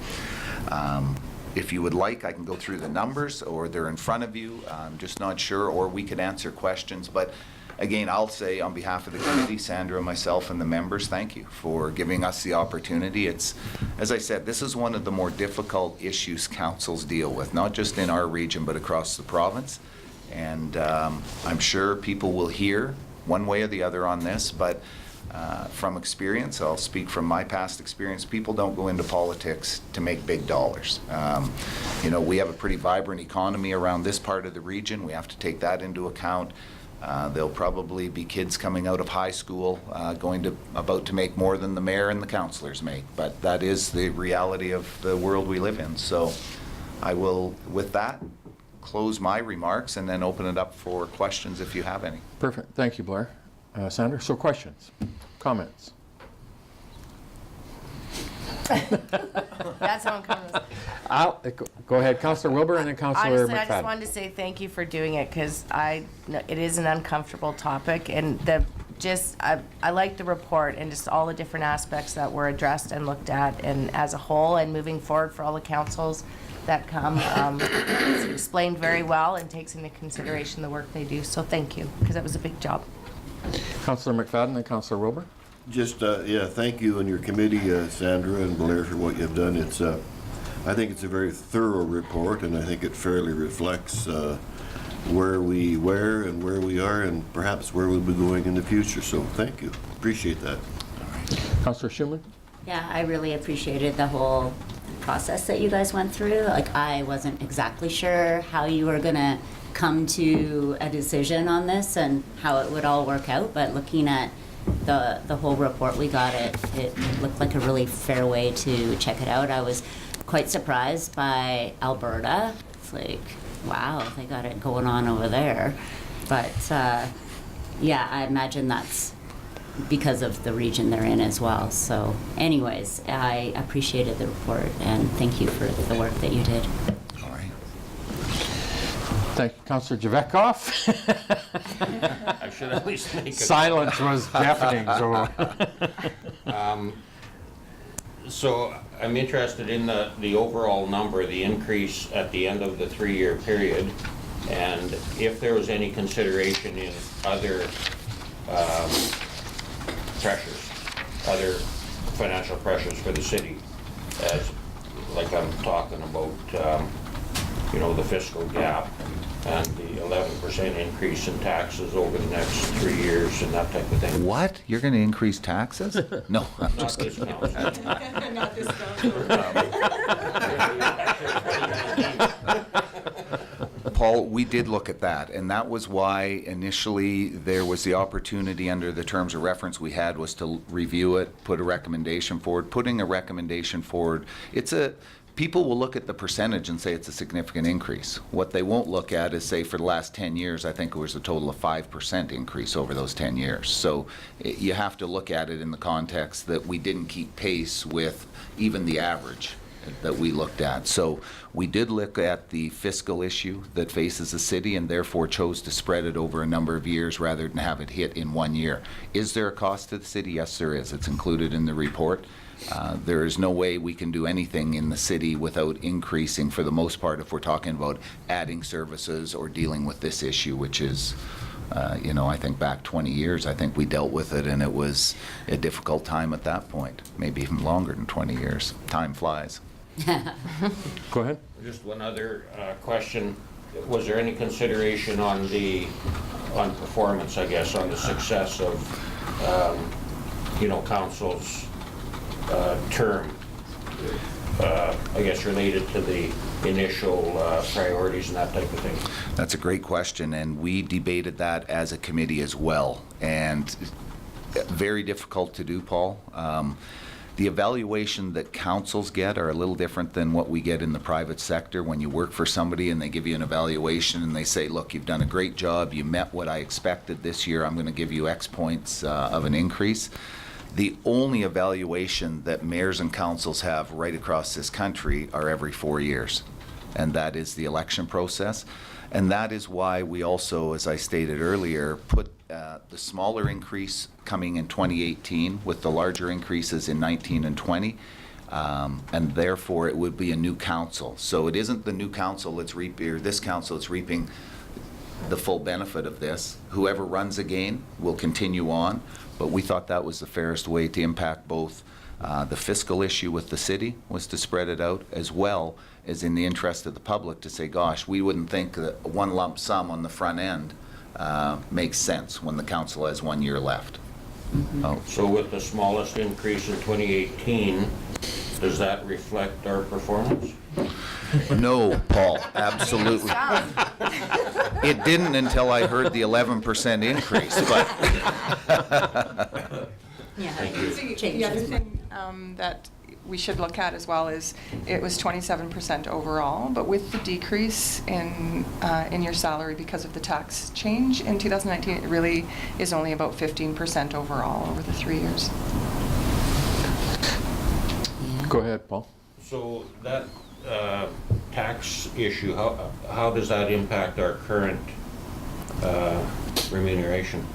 if you would like, I can go through the numbers, or they're in front of you. I'm just not sure, or we could answer questions. But again, I'll say on behalf of the committee, Sandra, myself, and the members, thank you for giving us the opportunity. It's, as I said, this is one of the more difficult issues councils deal with, not just in our region, but across the province. And I'm sure people will hear one way or the other on this, but from experience, I'll speak from my past experience, people don't go into politics to make big dollars. You know, we have a pretty vibrant economy around this part of the region. We have to take that into account. There'll probably be kids coming out of high school about to make more than the mayor and the councillors make, but that is the reality of the world we live in. So I will, with that, close my remarks and then open it up for questions if you have any. Perfect. Thank you, Blair. Sandra, so questions, comments? That's how I'm coming. Go ahead, Councillor Wilbur, and then Councillor Honestly, I just McFadden. wanted to say thank you for doing it, because it is an uncomfortable topic, and I like the report and just all the different aspects that were addressed and looked at, and as a whole, and moving forward for all the councils that come. It's explained very well and takes into consideration the work they do. So thank you, because that was a big job. Councillor McFadden and Councillor Wilbur. Just, thank you and your committee, Sandra and Blair, for what you've done. I think it's a very thorough report, and I think it fairly reflects where we were and where we are, and perhaps where we'll be going in the future. So thank you. Appreciate that. Councillor Schumann. Yeah, I really appreciated the whole process that you guys went through. Like, I wasn't exactly sure how you were gonna come to a decision on this and how it would all work out, but looking at the whole report we got, it looked like a really fair way to check it out. I was quite surprised by Alberta. It's like, wow, they got it going on over there. But yeah, I imagine that's because of the region they're in as well. So anyways, I appreciated the report, and thank you for the work that you did. All right. Thank you, Councillor Javetkov. I should at least make it. Silence was deafening, so. So I'm interested in the overall number, the increase at the end of the 3-year period, and if there was any consideration in other pressures, other financial pressures for the city, as like I'm talking about, the fiscal gap and the 11% increase in taxes over the next 3 years and that type of thing. What? You're going to increase taxes? No, I'm Not just this kidding. council. Not this council. Paul, we did look at that, and that was why initially there was the opportunity under the terms of reference we had was to review it, put a recommendation forward. Putting a recommendation forward, people will look at the percentage and say it's a significant increase. What they won't look at is, say, for the last 10 years, I think it was a total of 5% increase over those 10 years. So you have to look at it in the context that we didn't keep pace with even the average that we looked at. So we did look at the fiscal issue that faces the city, and therefore chose to spread it over a number of years rather than have it hit in 1 year. Is there a cost to the city? Yes, there is. It's included in the report. There is no way we can do anything in the city without increasing, for the most part, if we're talking about adding services or dealing with this issue, which is, I think back 20 years, I think we dealt with it, and it was a difficult time at that point, maybe even longer than 20 years. Time flies. Go ahead. Just one other question. Was there any consideration on performance, I guess, on the success of, council's term, I guess related to the initial priorities and that type of thing? That's a great question, and we debated that as a committee as well, and very difficult to do, Paul. The evaluation that councils get are a little different than what we get in the private sector. When you work for somebody and they give you an evaluation and they say, look, you've done a great job, you met what I expected this year, I'm going to give you X points of an increase. The only evaluation that mayors and councils have right across this country are every 4 years, and that is the election process. And that is why we also, as I stated earlier, put the smaller increase coming in 2018 with the larger increases in 19 and 20, and therefore it would be a new council. So it isn't the new council that's reaping, or this council that's reaping the full benefit of this. Whoever runs again will continue on, but we thought that was the fairest way to impact both the fiscal issue with the city, was to spread it out, as well as in the interest of the public to say, gosh, we wouldn't think that one lump sum on the front end makes sense when the council has 1 year left. Oh. So with the smallest increase in 2018, does that reflect our performance? No, Paul, absolutely. It didn't until I heard the 11% increase, but The other thing that we should look at as well is it was 27% overall, but with the decrease in your salary because of the tax change in 2019, it really is only about 15% overall over the 3 years. Go ahead, Paul. So that tax issue, how does that impact our current remuneration?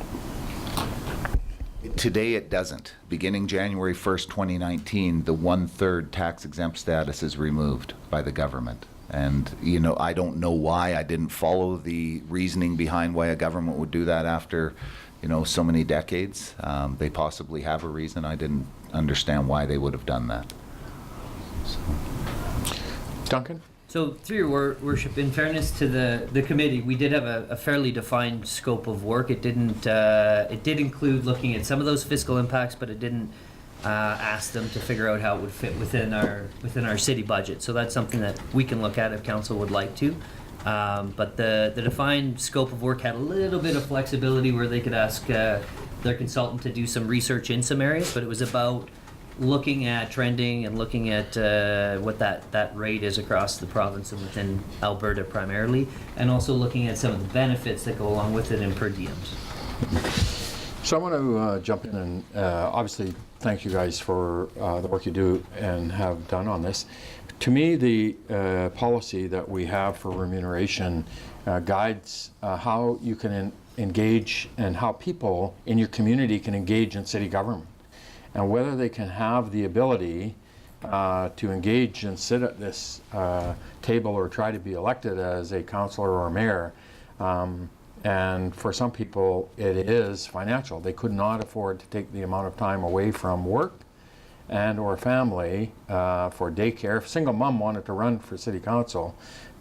today it doesn't. Beginning January 1st, 2019, the 1/3 tax exempt status is removed by the government. And, you know, I don't know why. I didn't follow the reasoning behind why a government would do that after, you know, so many decades. They possibly have a reason. I didn't understand why they would have done that. So. Duncan? So through your worship, in fairness to the committee, we did have a fairly defined scope of work. It didn't. It did include looking at some of those fiscal impacts, but it didn't ask them to figure out how it would fit within our city budget. So that's something that we can look at if council would like to. But the defined scope of work had a little bit of flexibility where they could ask their consultant to do some research in some areas, but it was about looking at trending and looking at what that rate is across the province and within Alberta primarily, and also looking at some of the benefits that go along with it in per diems. So I want to jump in and obviously thank you guys for the work you do and have done on this. To me, the policy that we have for remuneration guides how you can engage and how people in your community can engage in city government. And whether they can have the ability to engage and sit at this table or try to be elected as a councillor or a mayor. And for some people, it is financial. They could not afford to take the amount of time away from work and or family for daycare. If a single mom wanted to run for city council,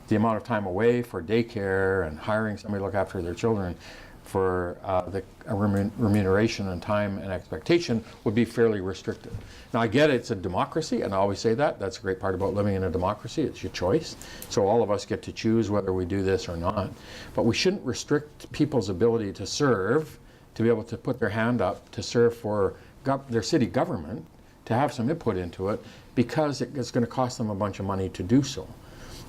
the amount of time away for daycare and hiring somebody to look after their children for the remuneration and time and expectation would be fairly restricted. Now I get it's a democracy, and I always say that. That's a great part about living in a democracy. It's your choice. So all of us get to choose whether we do this or not. But we shouldn't restrict people's ability to serve, to be able to put their hand up to serve for their city government, to have some input into it, because it's going to cost them a bunch of money to do so.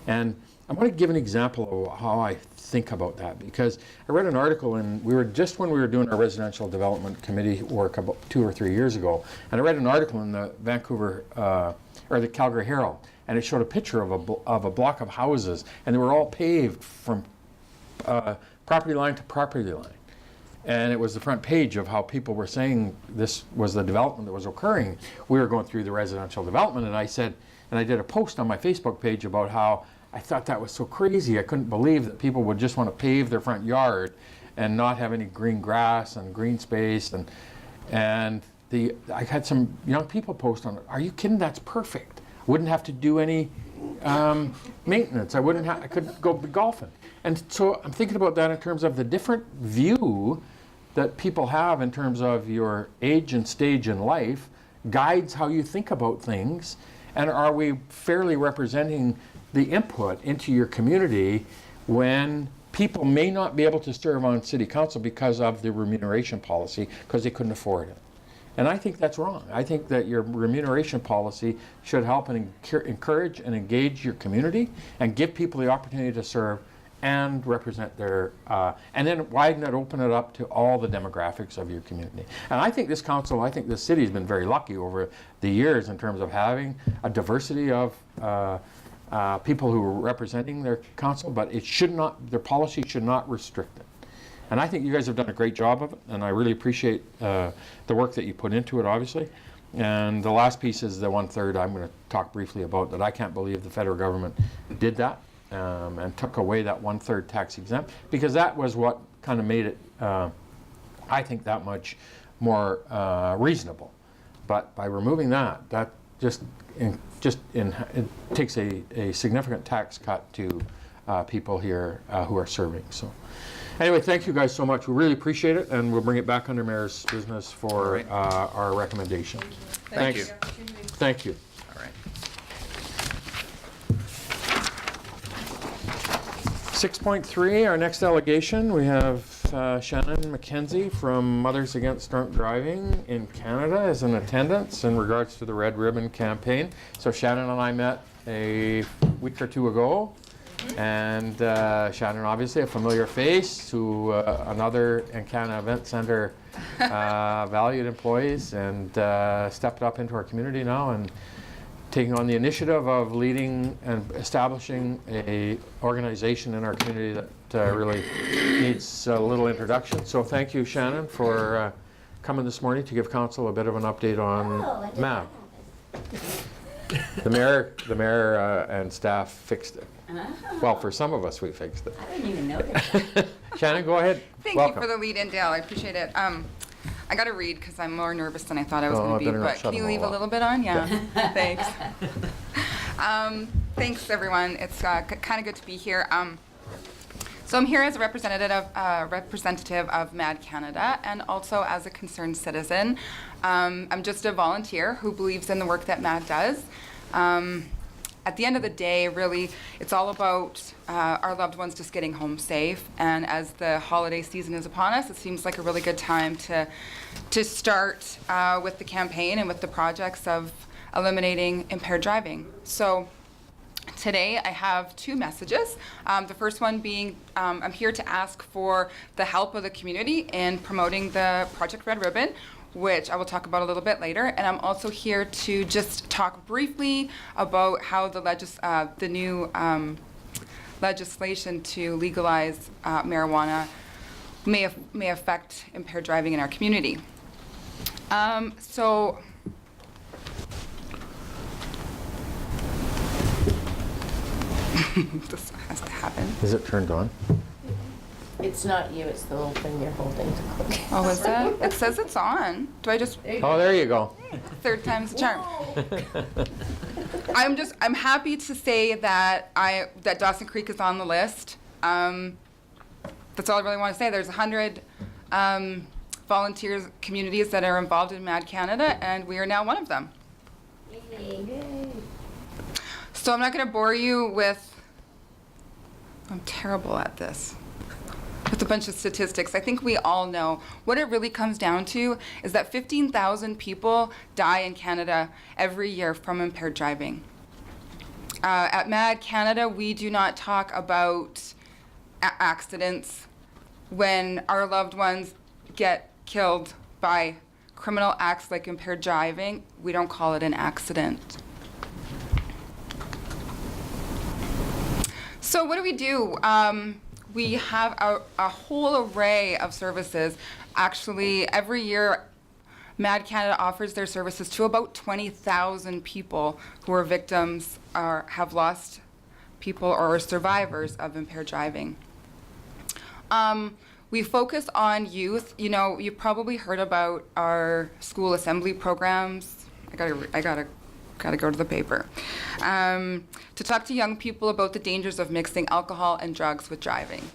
And I want to give an example of how I think about that, because I read an article, and when we were doing our residential development committee work about 2 or 3 years ago, and I read an article in the the Calgary Herald, and it showed a picture of a block of houses, and they were all paved from property line to property line. And it was the front page of how people were saying this was the development that was occurring. We were going through the residential development, and I did a post on my Facebook page about how I thought that was so crazy. I couldn't believe that people would just want to pave their front yard and not have any green grass and green space. I had some young people post on it. Are you kidding? That's perfect. I wouldn't have to do any maintenance. I could go golfing. And so I'm thinking about that in terms of the different view that people have in terms of your age and stage in life guides how you think about things. And are we fairly representing the input into your community when people may not be able to serve on city council because of the remuneration policy, because they couldn't afford it? And I think that's wrong. I think that your remuneration policy should help and encourage and engage your community and give people the opportunity to serve and represent their, and then widen it, open it up to all the demographics of your community. And I think this council, I think this city has been very lucky over the years in terms of having a diversity of people who are representing their council, but their policy should not restrict it. And I think you guys have done a great job of it, and I really appreciate the work that you put into it, obviously. And the last piece is the 1/3 I'm going to talk briefly about, that I can't believe the federal government did that and took away that 1/3 tax exempt, because that was what kind of made it, I think, that much more reasonable. But by removing that it takes a significant tax cut to people here who are serving. So anyway, thank you guys so much. We really appreciate it, and we'll bring it back under Mayor's business for our recommendation. Thank you. Thank you. All right. 6.3, our next delegation, we have Shannon McKenzie from Mothers Against Drunk Driving in Canada is in attendance in regards to the Red Ribbon campaign. So Shannon and I met a week or two ago, and Shannon, obviously a familiar face to another Encana Event Center valued employees, and stepped up into our community now and taking on the initiative of leading and establishing a organization in our community that really needs a little introduction. So thank you, Shannon, for coming this morning to give council a bit of an update on MAV. The mayor and staff fixed it. Well, for some of us, we fixed it. I didn't even notice. Shannon, go ahead. Thank Welcome. you for the lead in, Dale. I appreciate it. I got to read because I'm more nervous than I thought I was going to be. better not But shut can you them leave all a up. little bit on? Yeah. Thanks. Thanks, everyone. It's kind of good to be here. So I'm here as a representative of MAD Canada and also as a concerned citizen. I'm just a volunteer who believes in the work that MAD does. At the end of the day, really, it's all about our loved ones just getting home safe. And as the holiday season is upon us, it seems like a really good time to start with the campaign and with the projects of eliminating impaired driving. So today I have two messages. The first one being I'm here to ask for the help of the community in promoting the Project Red Ribbon, which I will talk about a little bit later. And I'm also here to just talk briefly about how the new legislation to legalize marijuana may affect impaired driving in our community. So this has to happen. Is it turned on? It's not you, it's the little thing you're holding to click. Oh, is that? It says it's on. Do I just? Oh, there you go. Third time's the charm. I'm happy to say that that Dawson Creek is on the list. That's all I really want to say. There's 100 volunteers, communities that are involved in MAD Canada, and we are now one of them. Yay. So I'm not going to bore you with, I'm terrible at this, with a bunch of statistics. I think we all know what it really comes down to is that 15,000 people die in Canada every year from impaired driving. At MAD Canada, we do not talk about accidents when our loved ones get killed by criminal acts like impaired driving. We don't call it an accident. So what do? We have a whole array of services. Actually, every year, MAD Canada offers their services to about 20,000 people who are victims or have lost people or are survivors of impaired driving. We focus on youth. You know, you've probably heard about our school assembly programs. I gotta go to the paper. To talk to young people about the dangers of mixing alcohol and drugs with driving.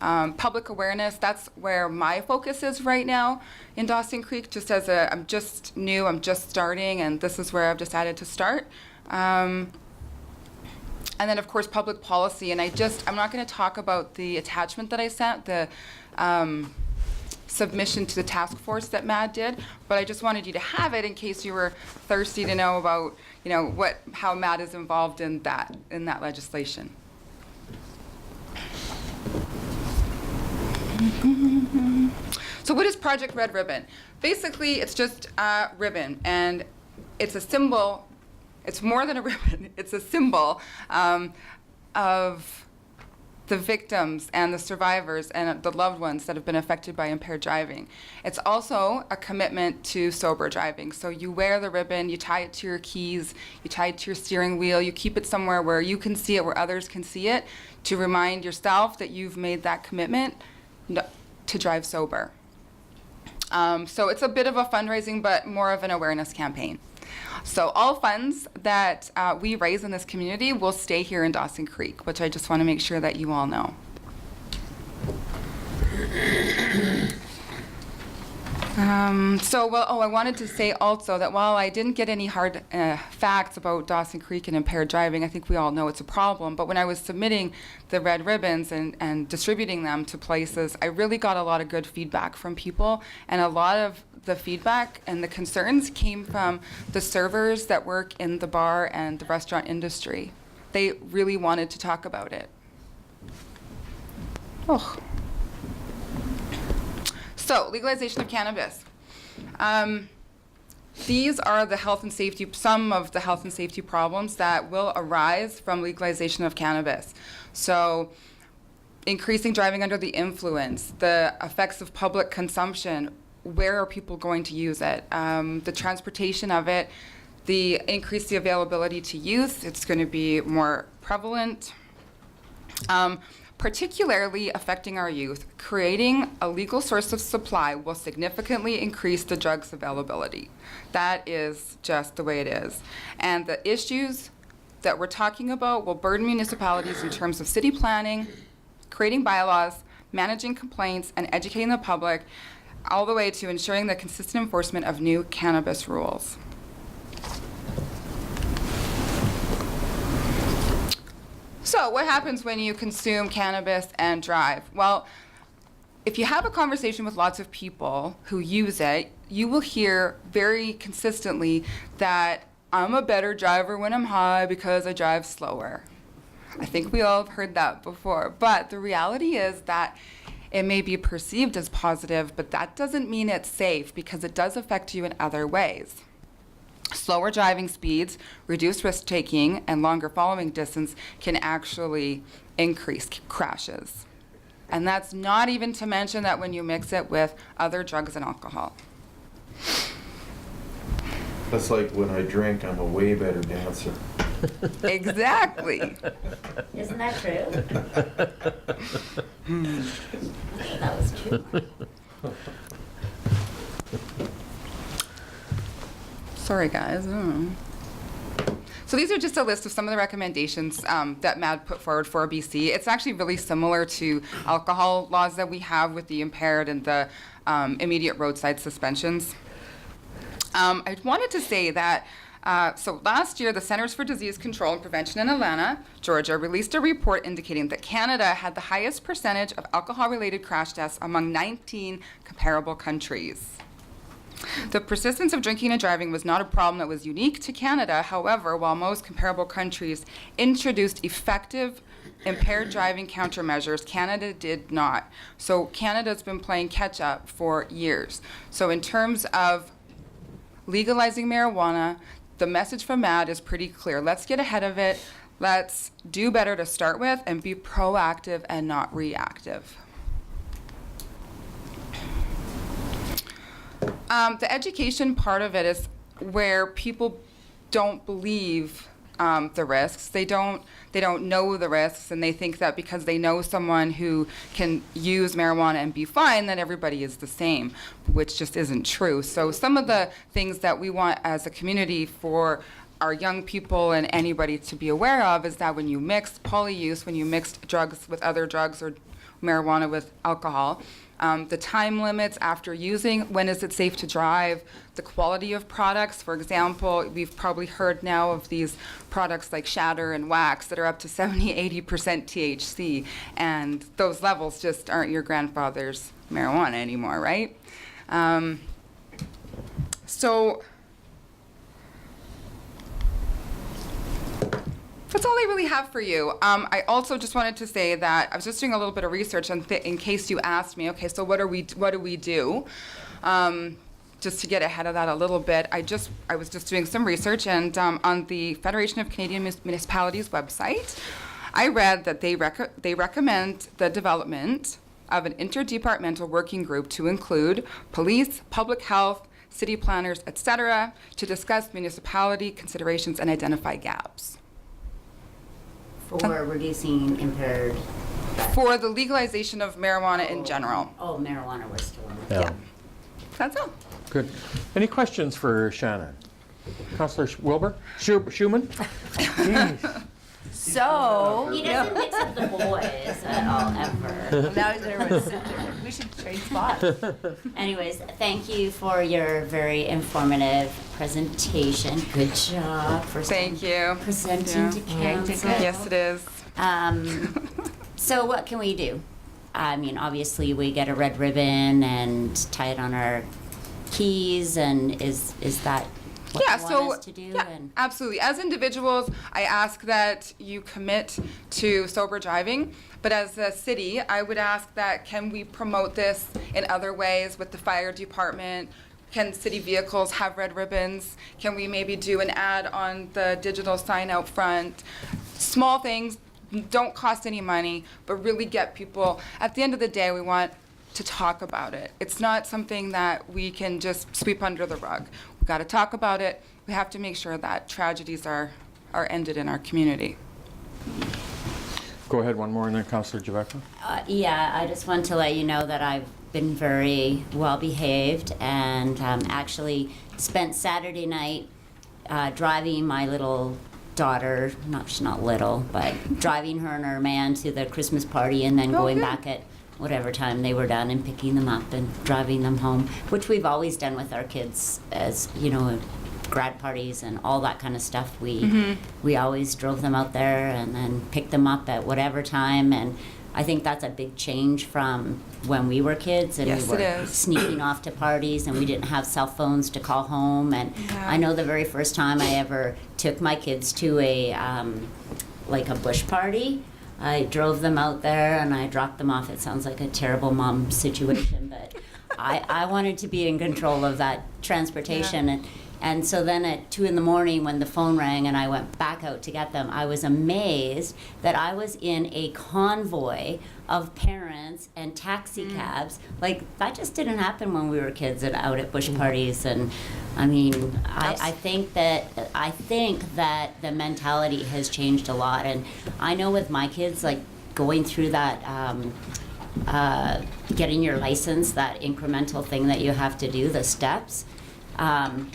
Public awareness, that's where my focus is right now in Dawson Creek, just as I'm just new, I'm just starting, and this is where I've decided to start. And then, of course, public policy, and I'm not gonna talk about the attachment that I sent, the submission to the task force that MAD did, but I just wanted you to have it in case you were thirsty to know about, how MAD is involved in that legislation. So what is Project Red Ribbon? Basically, it's just a ribbon, and it's a symbol. It's more than a ribbon. It's a symbol of the victims and the survivors and the loved ones that have been affected by impaired driving. It's also a commitment to sober driving. So you wear the ribbon, you tie it to your keys, you tie it to your steering wheel, you keep it somewhere where you can see it, where others can see it, to remind yourself that you've made that commitment to drive sober. So it's a bit of a fundraising, but more of an awareness campaign. So all funds that we raise in this community will stay here in Dawson Creek, which I just want to make sure that you all know. I wanted to say also that while I didn't get any hard facts about Dawson Creek and impaired driving, I think we all know it's a problem. But when I was submitting the red ribbons and distributing them to places, I really got a lot of good feedback from people. And a lot of the feedback and the concerns came from the servers that work in the bar and the restaurant industry. They really wanted to talk about it. Oh. So, legalization of cannabis. These are the health and safety, some of the health and safety problems that will arise from legalization of cannabis. So, increasing driving under the influence, the effects of public consumption, where are people going to use it, the transportation of it, the increase the availability to youth, it's going to be more prevalent. Particularly affecting our youth, creating a legal source of supply will significantly increase the drug's availability. That is just the way it is. And the issues that we're talking about will burden municipalities in terms of city planning, creating bylaws, managing complaints, and educating the public, all the way to ensuring the consistent enforcement of new cannabis rules. So what happens when you consume cannabis and drive? Well, if you have a conversation with lots of people who use it, you will hear very consistently that I'm a better driver when I'm high because I drive slower. I think we all have heard that before. But the reality is that it may be perceived as positive, but that doesn't mean it's safe because it does affect you in other ways. Slower driving speeds, reduced risk-taking, and longer following distance can actually increase crashes. And that's not even to mention that when you mix it with other drugs and alcohol. That's like when I drink, I'm a way better dancer. Exactly. Isn't that true? That was true. Sorry, guys. So these are just a list of some of the recommendations that MAD put forward for BC. It's actually really similar to alcohol laws that we have with the impaired and the immediate roadside suspensions. I wanted to say that so last year, the Centers for Disease Control and Prevention in Atlanta, Georgia, released a report indicating that Canada had the highest percentage of alcohol-related crash deaths among 19 comparable countries. The persistence of drinking and driving was not a problem that was unique to Canada. However, while most comparable countries introduced effective impaired driving countermeasures, Canada did not. So Canada's been playing catch-up for years. So in terms of legalizing marijuana, the message from MAD is pretty clear. Let's get ahead of it. Let's do better to start with and be proactive and not reactive. The education part of it is where people don't believe the risks. They don't know the risks, and they think that because they know someone who can use marijuana and be fine, that everybody is the same, which just isn't true. So some of the things that we want as a community for our young people and anybody to be aware of is that when you mix polyuse, when you mix drugs with other drugs or marijuana with alcohol, the time limits after using, when is it safe to drive, the quality of products. For example, we've probably heard now of these products like shatter and wax that are up to 70-80% THC, and those levels just aren't your grandfather's marijuana anymore, right? So that's all I really have for you. I also just wanted to say that I was just doing a little bit of research in case you asked me, okay, so what do we do? Just to get ahead of that a little bit, I was just doing some research, and on the Federation of Canadian Municipalities website, I read that they recommend the development of an interdepartmental working group to include police, public health, city planners, etc., to discuss municipality considerations and identify gaps. For reducing impaired. For the legalization of marijuana in general. Oh, marijuana, we're still on. Yeah. That's all. Good. Any questions for Shannon? Councillor Wilbur? Schumann? Jeez. So, He doesn't mix up the boys at all, ever. now he's there with we should trade spot. Anyways, thank you for your very informative presentation. Good job for Thank you. presenting to council. Yes, it is. So what can we do? I mean, obviously, we get a red ribbon and tie it on our keys, and is that what Yeah, you so want us to do? yeah, And absolutely. As individuals, I ask that you commit to sober driving. But as a city, I would ask that can we promote this in other ways with the fire department? Can city vehicles have red ribbons? Can we maybe do an ad on the digital sign out front? Small things, don't cost any money, but really get people. At the end of the day, we want to talk about it. It's not something that we can just sweep under the rug. We've got to talk about it. We have to make sure that tragedies are ended in our community. Go ahead, one more, and then Councillor Javeka. yeah, I just want to let you know that I've been very well behaved and actually spent Saturday night driving my little daughter, she's not little, but driving her and her man to the Christmas party and then going back at whatever time they were done and picking them up and driving them home, which we've always done with our kids as, you know, grad parties and all that kind of stuff. We always drove them out there and then picked them up at whatever time, and I think that's a big change from when we were kids and Yes, we it were is. sneaking off to parties and we didn't have cell phones to call home. And Yeah. I know the very first time I ever took my kids to a like a bush party, I drove them out there and I dropped them off. It sounds like a terrible mom situation, but I wanted to be in control of that transportation. And so then at 2 a.m. when the phone rang and I went back out to get them, I was amazed that I was in a convoy of parents and taxi cabs. Like, that just didn't happen when we were kids and out at bush parties. And I mean, I think that the mentality has changed a lot. And I know with my kids, like going through that getting your license, that incremental thing that you have to do, the steps,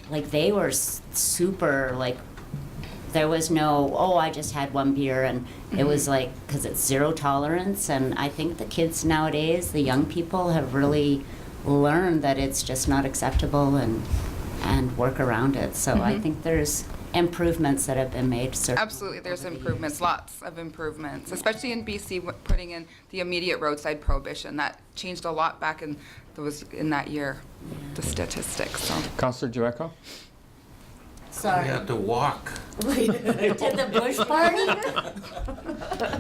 like they were super, like there was no, oh, I just had one beer, and it was like, because it's zero tolerance. And I think the kids nowadays, the young people, have really learned that it's just not acceptable and work around it. So I think there's improvements that have been made. Absolutely, there's improvements, lots of improvements, especially in BC, putting in the immediate roadside prohibition. That changed a lot back in that year, the statistics. So. Councillor Javeka? Sorry. We had to walk. To the bush party?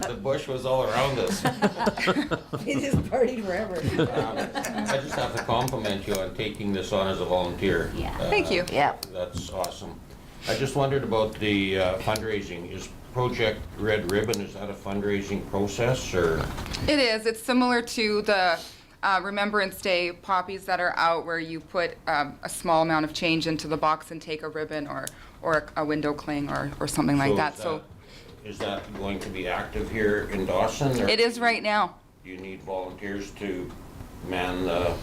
The bush was all around us. We just partied forever. I just have to compliment you on taking this on as a volunteer. Yeah. Thank you. Yeah. That's awesome. I just wondered about the fundraising. Is Project Red Ribbon, is that a fundraising process, or? It is. It's similar to the Remembrance Day poppies that are out, where you put a small amount of change into the box and take a ribbon or a window cling or something like that. So Is that going to be active here in Dawson? Or it is right now. do you need volunteers to man the?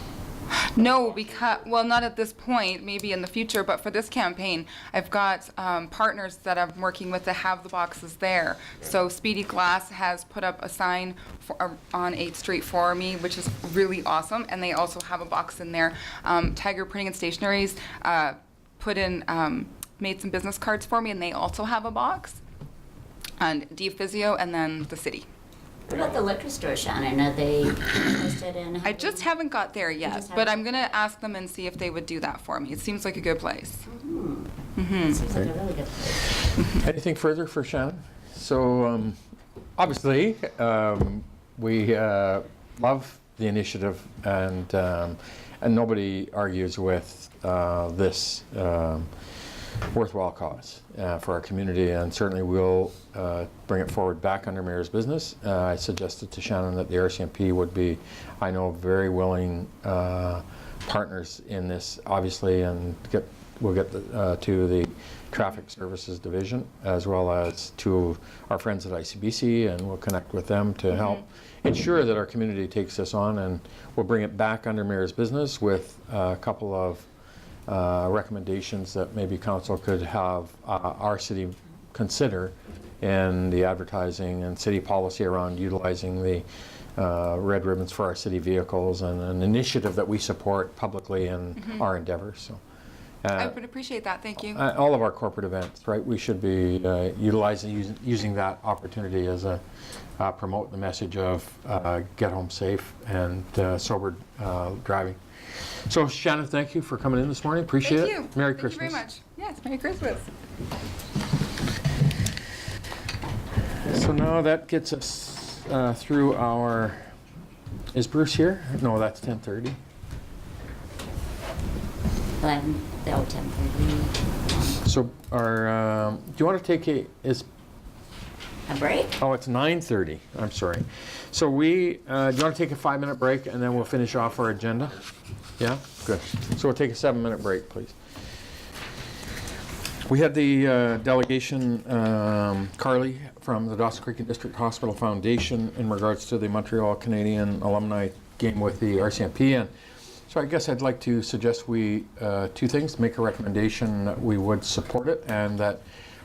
No, because, well, not at this point, maybe in the future, but for this campaign, I've got partners that I'm working with to have the boxes there. So Speedy Glass has put up a sign on 8th Street for me, which is really awesome, and they also have a box in there. Tiger Printing and Stationery's made some business cards for me, and they also have a box. And D-Physio, and then the city. What about the liquor store, Shannon? Are they interested in? I just haven't got there yet, just but haven't? I'm going to ask them and see if they would do that for me. It seems like a good place. Seems like a really good place. Anything further for Shannon? So, obviously, we love the initiative, and nobody argues with this worthwhile cause for our community, and certainly we'll bring it forward back under Mayor's business. I suggested to Shannon that the RCMP would be, I know, very willing partners in this, obviously, and we'll get to the Traffic Services Division, as well as to our friends at ICBC, and we'll connect with them to help ensure that our community takes this on, and we'll bring it back under Mayor's business with a couple of recommendations that maybe council could have our city consider in the advertising and city policy around utilizing the red ribbons for our city vehicles, and an initiative that we support publicly in our endeavors. So, I would appreciate that. Thank you. all of our corporate events, right? We should be using that opportunity as a promote the message of get home safe and sober driving. So Shannon, thank you for coming in this morning. Appreciate Thank it. you. Merry Thank Christmas. you very much. Yes, Merry Christmas. So now that gets us through our. Is Bruce here? No, that's 10:30. 11, 10:30. So our, do you want to take A break? Oh, it's 9:30. I'm sorry. So do you want to take a 5-minute break and then we'll finish off our agenda? Yeah? Good. So we'll take a 7-minute break, please. We had the delegation, Carly, from the Dawson Creek and District Hospital Foundation in regards to the Montreal Canadian alumni game with the RCMP. And so I guess I'd like to suggest we, two things, make a recommendation that we would support it, and that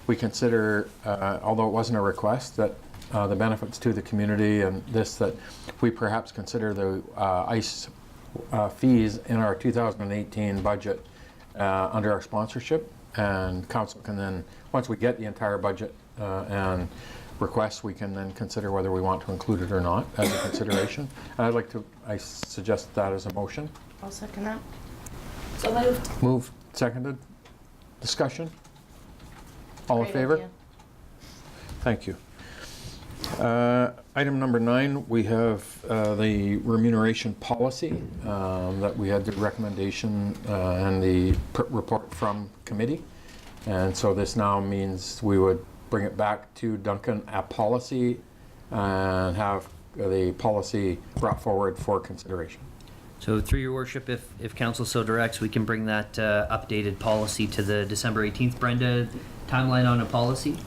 we consider, although it wasn't a request, that the benefits to the community and this, that we perhaps consider the ICE fees in our 2018 budget under our sponsorship. And council can then, once we get the entire budget and requests, we can then consider whether we want to include it or not as a consideration. And I suggest that as a motion. I'll second that. So moved. Moved, seconded. Discussion? All in Great favor? idea. Thank you. Item number 9, we have the remuneration policy that we had the recommendation and the report from committee. And so this now means we would bring it back to Duncan at policy and have the policy brought forward for consideration. So through your worship, if council so directs, we can bring that updated policy to the December 18th. Brenda, timeline on a policy?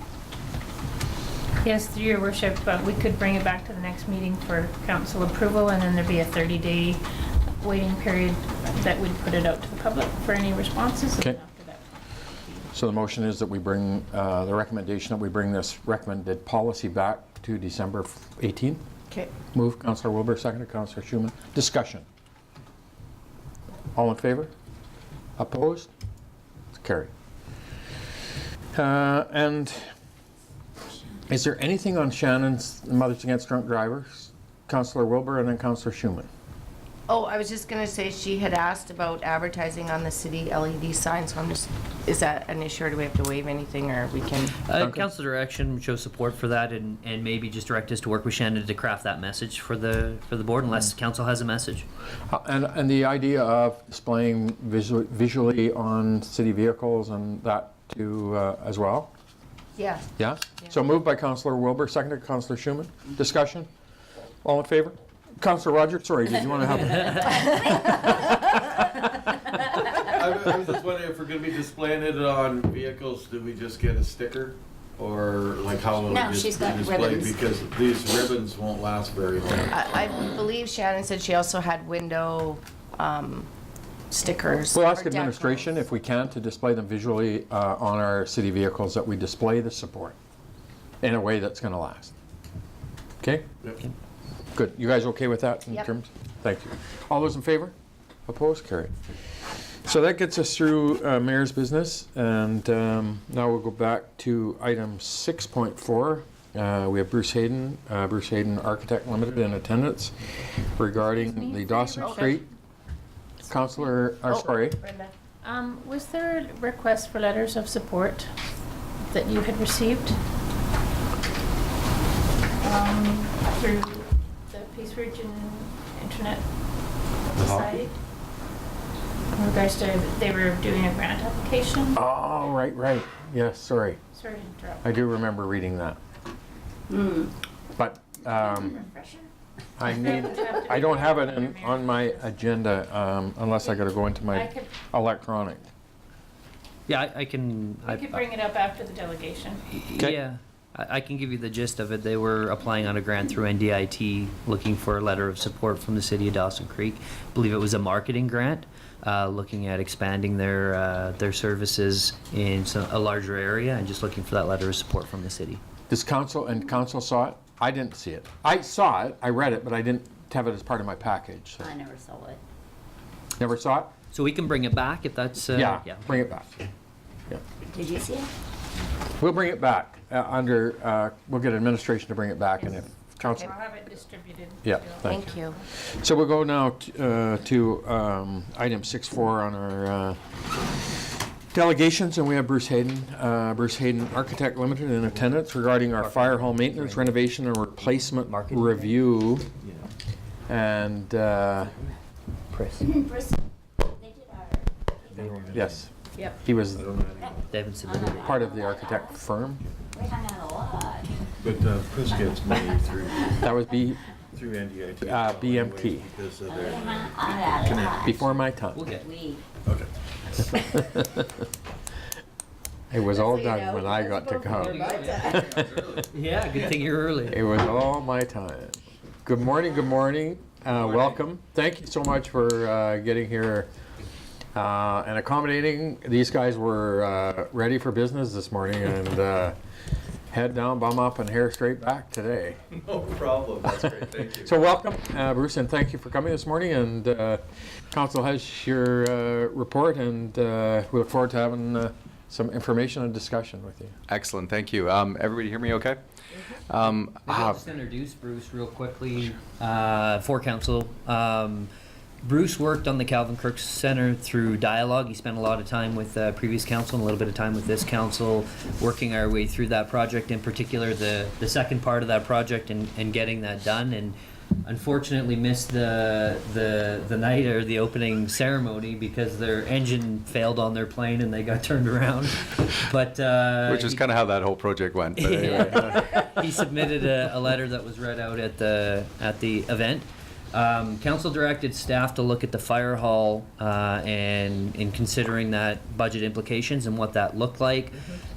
Yes, through your worship, we could bring it back to the next meeting for council approval, and then there'd be a 30-day waiting period that would put it out to the public for any responses. Okay. And after that, So the motion is that we bring, the recommendation that we bring this recommended policy back to December 18th. Okay. Move, Councillor Wilbur, seconded, Councillor Schumann. Discussion. All in favor? Opposed? It's carried. And is there anything on Shannon's Mothers Against Drunk Drivers? Councillor Wilbur and then Councillor Schumann. Oh, I was just gonna say, she had asked about advertising on the city LED sign, so I'm just, is that an issue, or do we have to waive anything, or we can? Council direction, show support for that, and maybe just direct us to work with Shannon to craft that message for the board, unless council has a message. And the idea of displaying visually on city vehicles and that too as well? Yeah. Yeah? So moved by Councillor Wilbur, seconded Councillor Schumann. Discussion? All in favor? Councillor Rogers, sorry, did you want to have? I was just wondering if we're going to be displaying it on vehicles, do we just get a sticker? Or like how will No, it she's be got displayed? ribbons. Because these ribbons won't last very long. I believe Shannon said she also had window stickers. We'll ask or administration decals. if we can to display them visually on our city vehicles, that we display the support in a way that's going to last. Okay? Yep. Good. You guys okay with that in Yep. terms? Thank you. All those in favor? Opposed? Carried. So that gets us through mayor's business, and now we'll go back to item 6.4. We have Bruce Hayden, Architect Limited, in attendance regarding the Dawson Creek. Councillor, sorry. Brenda. was there a request for letters of support that you had received through the Peace Region Internet Society? In regards to, they were doing a grant application? Oh, right. Yes, sorry. Sorry to interrupt. I do remember reading that. But Refresher? I don't have it on my agenda unless I got to go into I my could, electronic. Yeah, I can. I could bring it up after the delegation. Okay. Yeah, I can give you the gist of it. They were applying on a grant through NDIT, looking for a letter of support from the city of Dawson Creek. I believe it was a marketing grant, looking at expanding their services in a larger area, and just looking for that letter of support from the city. Does council saw it? I didn't see it. I saw it, I read it, but I didn't have it as part of my package. So. I never saw it. Never saw it? So we can bring it back if that's, Yeah, bring it back. Yeah. Did you see it? We'll bring it back we'll get administration to bring it back, and if council. I'll have it distributed. Yeah, Thank you. So we'll go now to item 6.4 on our delegations, and we have Bruce Hayden, Architect Limited, in attendance regarding our fire hall maintenance, renovation, and replacement review. And Chris, they did our. yes, Yep. he was they haven't submitted it. part of the architect firm. We hung out a lot. But Chris gets money through That was NDIT. BMT. Because of I their had a lot. Before my time. We'll get We. Okay. It was all So you done know, when I got to go. Yeah, good thing you're early. It was all my time. Good morning, good morning. Welcome. Thank you so much for getting here and accommodating. These guys were ready for business this morning, and head down, bum up, and hair straight back today. No problem. That's great. Thank you. So welcome, Bruce, and thank you for coming this morning. And council has your report, and we look forward to having some information and discussion with you. Excellent, thank you. Everybody hear me okay? Maybe I'll just introduce Bruce real quickly for council. Bruce worked on the Calvin Kirk Center through dialogue. He spent a lot of time with previous council and a little bit of time with this council, working our way through that project, in particular the second part of that project and getting that done. And unfortunately missed the night or the opening ceremony because their engine failed on their plane and they got turned around. But which is kind of how that whole project went. But anyway. He submitted a letter that was read out at the event. Council directed staff to look at the fire hall and in considering that budget implications and what that looked like.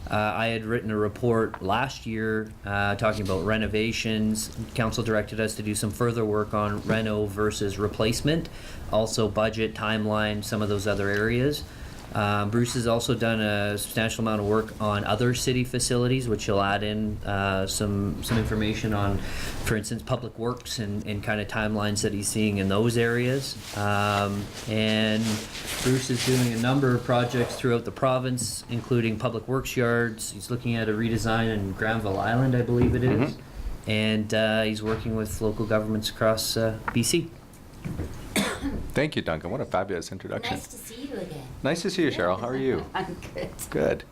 I had written a report last year talking about renovations. Council directed us to do some further work on reno versus replacement, also budget, timeline, some of those other areas. Bruce has also done a substantial amount of work on other city facilities, which he'll add in some information on, for instance, public works and kind of timelines that he's seeing in those areas. And Bruce is doing a number of projects throughout the province, including public works yards. He's looking at a redesign in Granville Island, I believe it is. Mm-hmm. And he's working with local governments across BC. Thank you, Duncan. What a fabulous introduction. Nice to see you again. Nice to see you, Cheryl. How are you? I'm good. Good.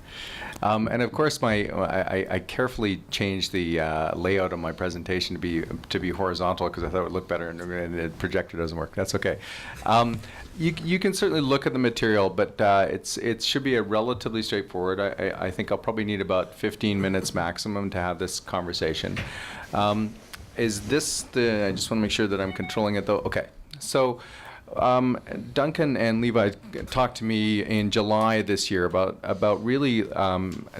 And of course, I carefully changed the layout of my presentation to be horizontal because I thought it would look better, and the projector doesn't work. That's okay. You can certainly look at the material, but it should be a relatively straightforward. I think I'll probably need about 15 minutes maximum to have this conversation. Is this I just want to make sure that I'm controlling it though. Okay. So Duncan and Levi talked to me in July this year about really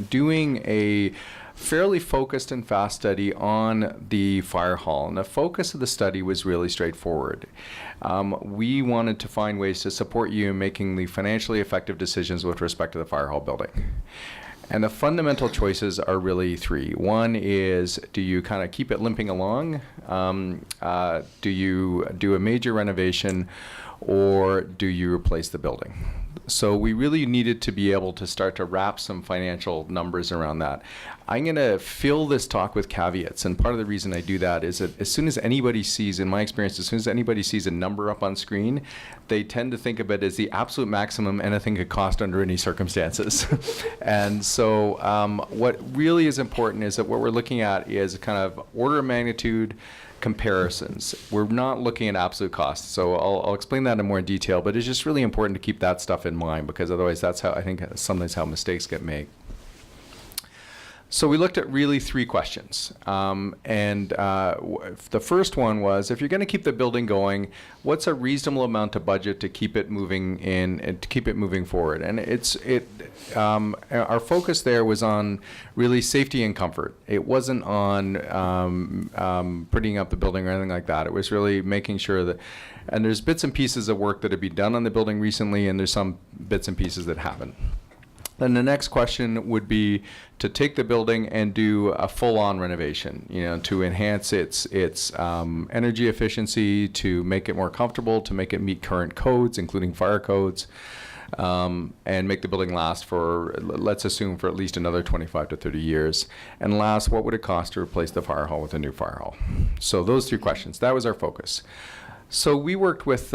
doing a fairly focused and fast study on the fire hall. And the focus of the study was really straightforward. We wanted to find ways to support you in making the financially effective decisions with respect to the fire hall building. And the fundamental choices are really three. One is, do you kind of keep it limping along? Do you do a major renovation, or do you replace the building? So we really needed to be able to start to wrap some financial numbers around that. I'm going to fill this talk with caveats, and part of the reason I do that is that as soon as anybody sees, in my experience, as soon as anybody sees a number up on screen, they tend to think of it as the absolute maximum anything could cost under any circumstances. And so what really is important is that what we're looking at is kind of order of magnitude comparisons. We're not looking at absolute costs, so I'll explain that in more detail, but it's just really important to keep that stuff in mind, because otherwise that's how I think sometimes how mistakes get made. So we looked at really three questions, the first one was, if you're going to keep the building going, what's a reasonable amount to budget to keep it moving forward? And our focus there was on really safety and comfort. It wasn't on prettying up the building or anything like that. It was really making sure that, and there's bits and pieces of work that have been done on the building recently, and there's some bits and pieces that haven't. Then the next question would be to take the building and do a full-on renovation, to enhance its energy efficiency, to make it more comfortable, to make it meet current codes, including fire codes, and make the building last for, let's assume, for at least another 25 to 30 years. And last, what would it cost to replace the fire hall with a new fire hall? So those 3 questions, that was our focus. So we worked with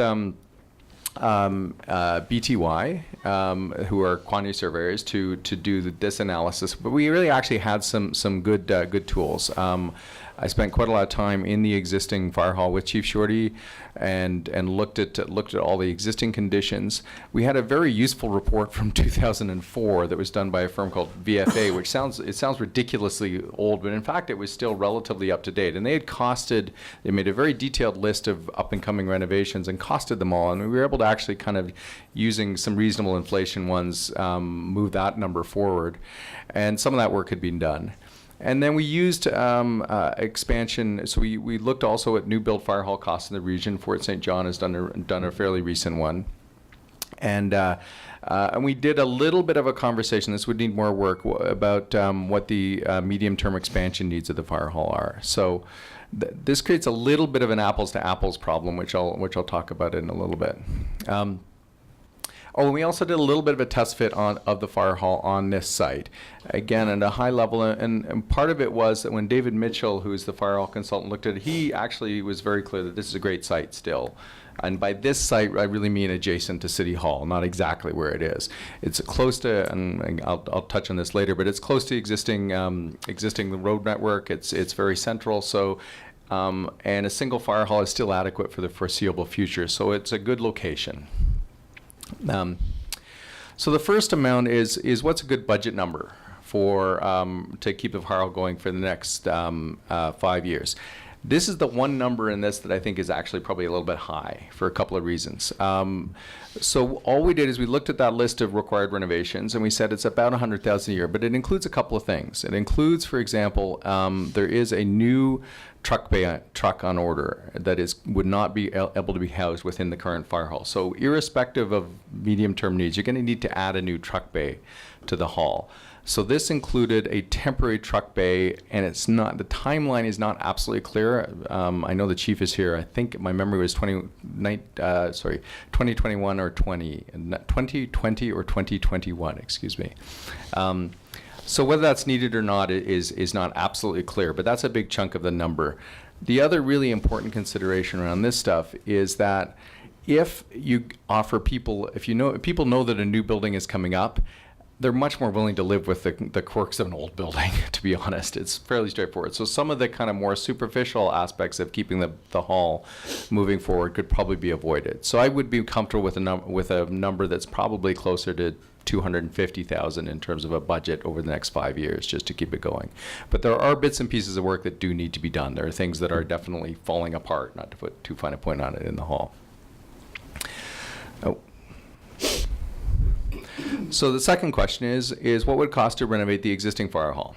BTY, who are quantity surveyors, to do this analysis. But we really actually had some good tools. I spent quite a lot of time in the existing fire hall with Chief Shorty, and looked at all the existing conditions. We had a very useful report from 2004 that was done by a firm called VFA, which sounds ridiculously old, but in fact it was still relatively up to date. And they made a very detailed list of up and coming renovations and costed them all. And we were able to actually kind of, using some reasonable inflation ones, move that number forward. And some of that work had been done. And then we used expansion. So we looked also at new build fire hall costs in the region. Fort St. John has done a fairly recent one. And we did a little bit of a conversation, this would need more work, about what the medium-term expansion needs of the fire hall are. So this creates a little bit of an apples to apples problem, which I'll talk about in a little bit. And we also did a little bit of a test fit of the fire hall on this site. Again, at a high level, and part of it was that when David Mitchell, who is the fire hall consultant, looked at it, he actually was very clear that this is a great site still. And by this site, I really mean adjacent to City Hall, not exactly where it is. It's close to, and I'll touch on this later, but it's close to existing road network. It's very central, so, and a single fire hall is still adequate for the foreseeable future, so it's a good location. So the first amount is what's a good budget number for to keep the fire hall going for the next 5 years. This is the one number in this that I think is actually probably a little bit high for a couple of reasons. So all we did is we looked at that list of required renovations and we said it's about $100,000 a year, but it includes a couple of things. It includes, for example, there is a new truck on order that would not be able to be housed within the current fire hall. So irrespective of medium-term needs, you're going to need to add a new truck bay to the hall. So this included a temporary truck bay, and the timeline is not absolutely clear. I know the chief is here. I think my memory was 2021 or 2020 or 2021, excuse me. So whether that's needed or not is not absolutely clear, but that's a big chunk of the number. The other really important consideration around this stuff is that if you offer people, if people know that a new building is coming up, they're much more willing to live with the quirks of an old building, to be honest. It's fairly straightforward. So some of the kind of more superficial aspects of keeping the hall moving forward could probably be avoided. So I would be comfortable with a number that's probably closer to $250,000 in terms of a budget over the next 5 years, just to keep it going. But there are bits and pieces of work that do need to be done. There are things that are definitely falling apart, not to put too fine a point on it, in the hall. So the second question is what would it cost to renovate the existing fire hall?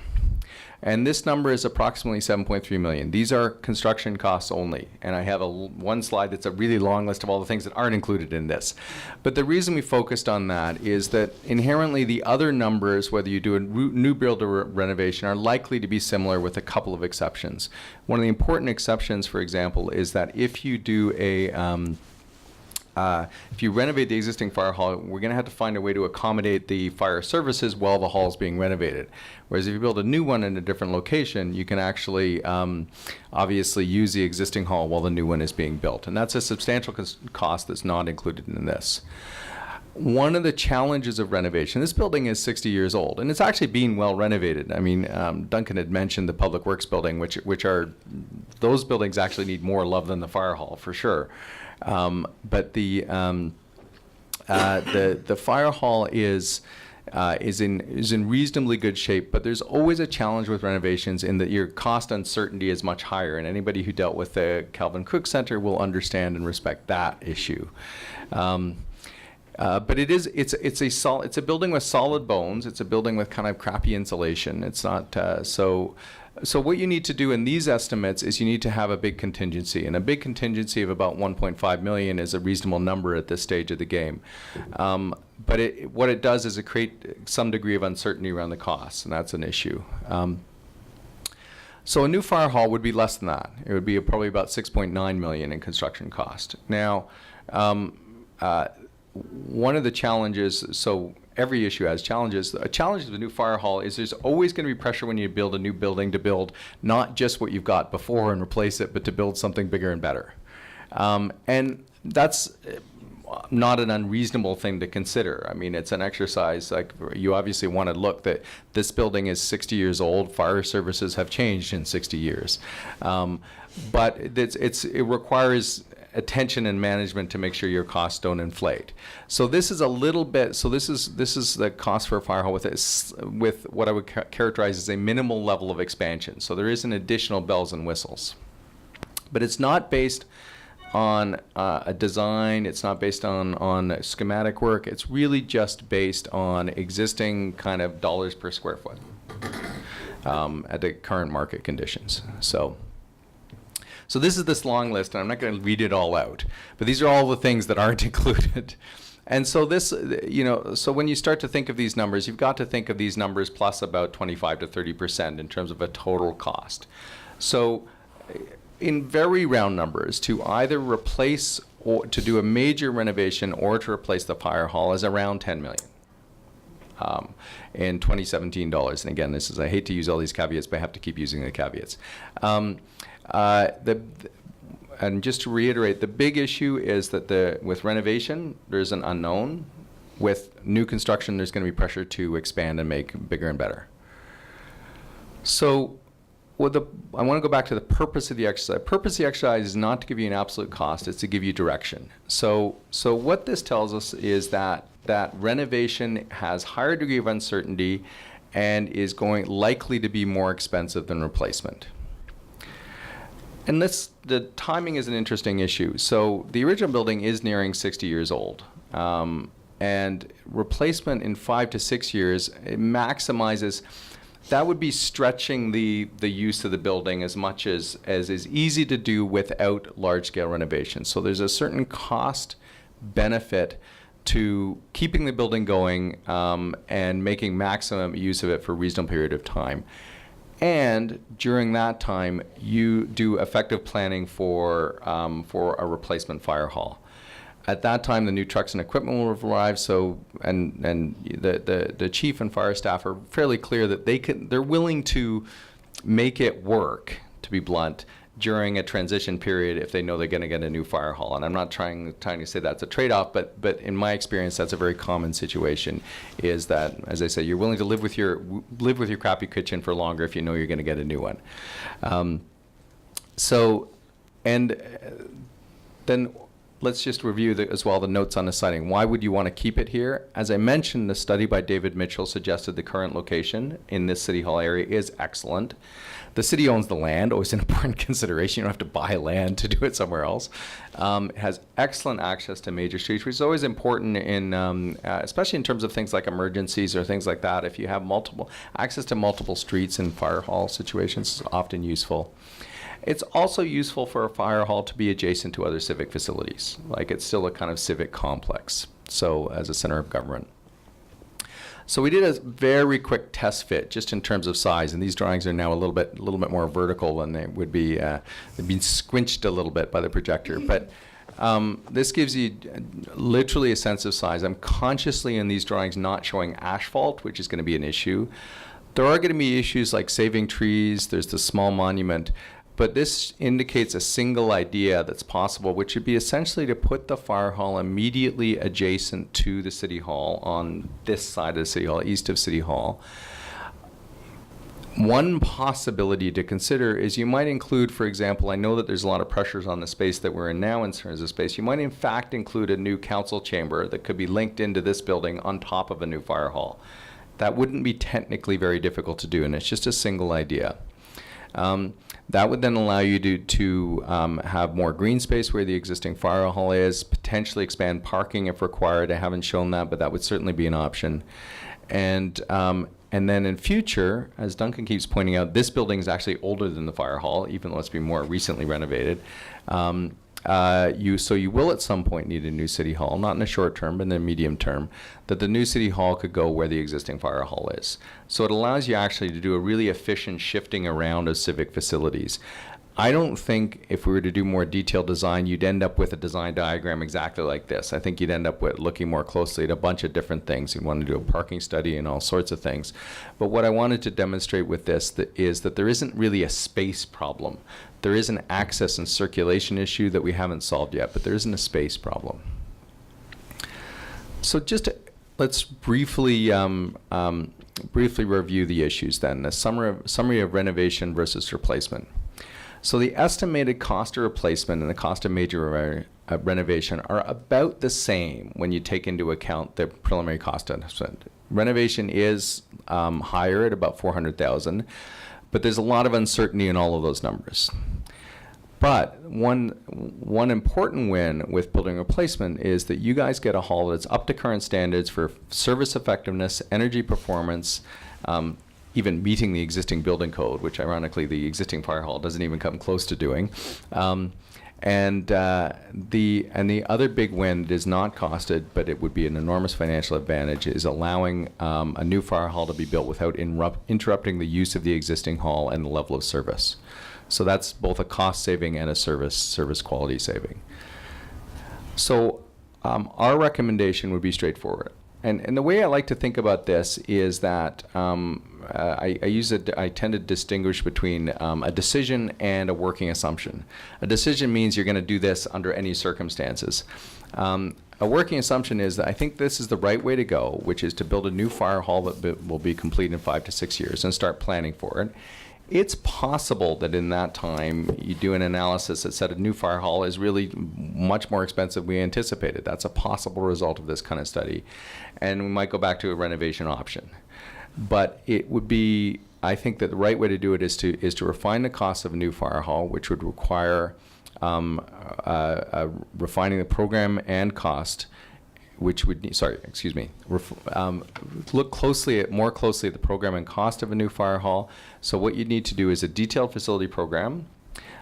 And this number is approximately $7.3 million. These are construction costs only. And I have one slide that's a really long list of all the things that aren't included in this. But the reason we focused on that is that inherently the other numbers, whether you do a new build or renovation, are likely to be similar with a couple of exceptions. One of the important exceptions, for example, is that if you do if you renovate the existing fire hall, we're going to have to find a way to accommodate the fire services while the hall is being renovated. Whereas if you build a new one in a different location, you can actually obviously use the existing hall while the new one is being built. And that's a substantial cost that's not included in this. One of the challenges of renovation, this building is 60 years old, and it's actually being well renovated. I mean, Duncan had mentioned the Public Works building, which are, those buildings actually need more love than the fire hall, for sure. But the fire hall is in reasonably good shape, but there's always a challenge with renovations in that your cost uncertainty is much higher, and anybody who dealt with the Calvin Cook Center will understand and respect that issue. But it's a building with solid bones. It's a building with kind of crappy insulation. It's not So what you need to do in these estimates is you need to have a big contingency, and a big contingency of about 1.5 million is a reasonable number at this stage of the game. But what it does is it create some degree of uncertainty around the costs, and that's an issue. So a new fire hall would be less than that. It would be probably about 6.9 million in construction cost. Now, one of the challenges, so every issue has challenges. A challenge of a new fire hall is there's always going to be pressure when you build a new building to build not just what you've got before and replace it, but to build something bigger and better. And that's not an unreasonable thing to consider. I mean, it's an exercise, like, you obviously want to look that this building is 60 years old, fire services have changed in 60 years. But it requires attention and management to make sure your costs don't inflate. So this is a little bit, so this is the cost for a fire hall with what I would characterize as a minimal level of expansion. So there is an additional bells and whistles. But it's not based on a design, it's not based on schematic work, it's really just based on existing kind of dollars per square foot at the current market conditions. So this is this long list, and I'm not going to read it all out, but these are all the things that aren't included. And so this, so when you start to think of these numbers, you've got to think of these numbers plus about 25 to 30% in terms of a total cost. So in very round numbers, to either replace or to do a major renovation or to replace the fire hall is around 10 million. In 2017 dollars. And again, I hate to use all these caveats, but I have to keep using the caveats. And just to reiterate, the big issue is that with renovation, there's an unknown. With new construction, there's going to be pressure to expand and make bigger and better. So I want to go back to the purpose of the exercise. The purpose of the exercise is not to give you an absolute cost, it's to give you direction. So what this tells us is that renovation has higher degree of uncertainty and is likely to be more expensive than replacement. And the timing is an interesting issue. So the original building is nearing 60 years old. And replacement in 5 to 6 years, it maximizes, that would be stretching the use of the building as much as is easy to do without large-scale renovation. So there's a certain cost benefit to keeping the building going and making maximum use of it for a reasonable period of time. And during that time, you do effective planning for a replacement fire hall. At that time, the new trucks and equipment will have arrived. So, and the chief and fire staff are fairly clear that they're willing to make it work, to be blunt, during a transition period if they know they're going to get a new fire hall. And I'm not trying to say that's a trade-off, but in my experience, that's a very common situation. Is that, as I say, you're willing to live with your crappy kitchen for longer if you know you're going to get a new one. Then let's just review as well the notes on the siting. Why would you want to keep it here? As I mentioned, the study by David Mitchell suggested the current location in this City Hall area is excellent. The city owns the land, always an important consideration. You don't have to buy land to do it somewhere else. It has excellent access to major streets, which is always important especially in terms of things like emergencies or things like that. If you have access to multiple streets in fire hall situations, it's often useful. It's also useful for a fire hall to be adjacent to other civic facilities. Like, it's still a kind of civic complex, so as a center of government. So we did a very quick test fit just in terms of size, and these drawings are now a little bit more vertical than they would be. They've been squinched a little bit by the projector, but this gives you literally a sense of size. I'm consciously in these drawings not showing asphalt, which is going to be an issue. There are going to be issues like saving trees. There's the small monument. But this indicates a single idea that's possible, which would be essentially to put the fire hall immediately adjacent to the City Hall on this side of the City Hall, east of City Hall. One possibility to consider is you might include, for example, I know that there's a lot of pressures on the space that we're in now in terms of space. You might in fact include a new council chamber that could be linked into this building on top of a new fire hall. That wouldn't be technically very difficult to do, and it's just a single idea. That would then allow you to have more green space where the existing fire hall is, potentially expand parking if required. I haven't shown that, but that would certainly be an option. And And then in future, as Duncan keeps pointing out, this building is actually older than the fire hall, even though it's been more recently renovated. So you will at some point need a new city hall, not in the short term, but in the medium term, that the new city hall could go where the existing fire hall is. So it allows you actually to do a really efficient shifting around of civic facilities. I don't think if we were to do more detailed design, you'd end up with a design diagram exactly like this. I think you'd end up with looking more closely at a bunch of different things. You'd want to do a parking study and all sorts of things. But what I wanted to demonstrate with this is that there isn't really a space problem. There is an access and circulation issue that we haven't solved yet, but there isn't a space problem. So let's briefly review the issues then. A summary of renovation versus replacement. So the estimated cost of replacement and the cost of major renovation are about the same when you take into account the preliminary cost estimate. Renovation is higher at about $400,000, but there's a lot of uncertainty in all of those numbers. But one important win with building replacement is that you guys get a hall that's up to current standards for service effectiveness, energy performance, even meeting the existing building code, which ironically the existing fire hall doesn't even come close to doing. And the other big win that is not costed, but it would be an enormous financial advantage, is allowing a new fire hall to be built without interrupting the use of the existing hall and the level of service. So that's both a cost saving and a service quality saving. So our recommendation would be straightforward. And the way I like to think about this is that I tend to distinguish between a decision and a working assumption. A decision means you're going to do this under any circumstances. A working assumption is that I think this is the right way to go, which is to build a new fire hall that will be complete in 5 to 6 years and start planning for it. It's possible that in that time you do an analysis that said a new fire hall is really much more expensive than we anticipated. That's a possible result of this kind of study. And we might go back to a renovation option. But it would be, I think that the right way to do it is to refine the cost of a new fire hall, which would require refining the program and cost, which would need, look more closely at the program and cost of a new fire hall. So what you need to do is a detailed facility program,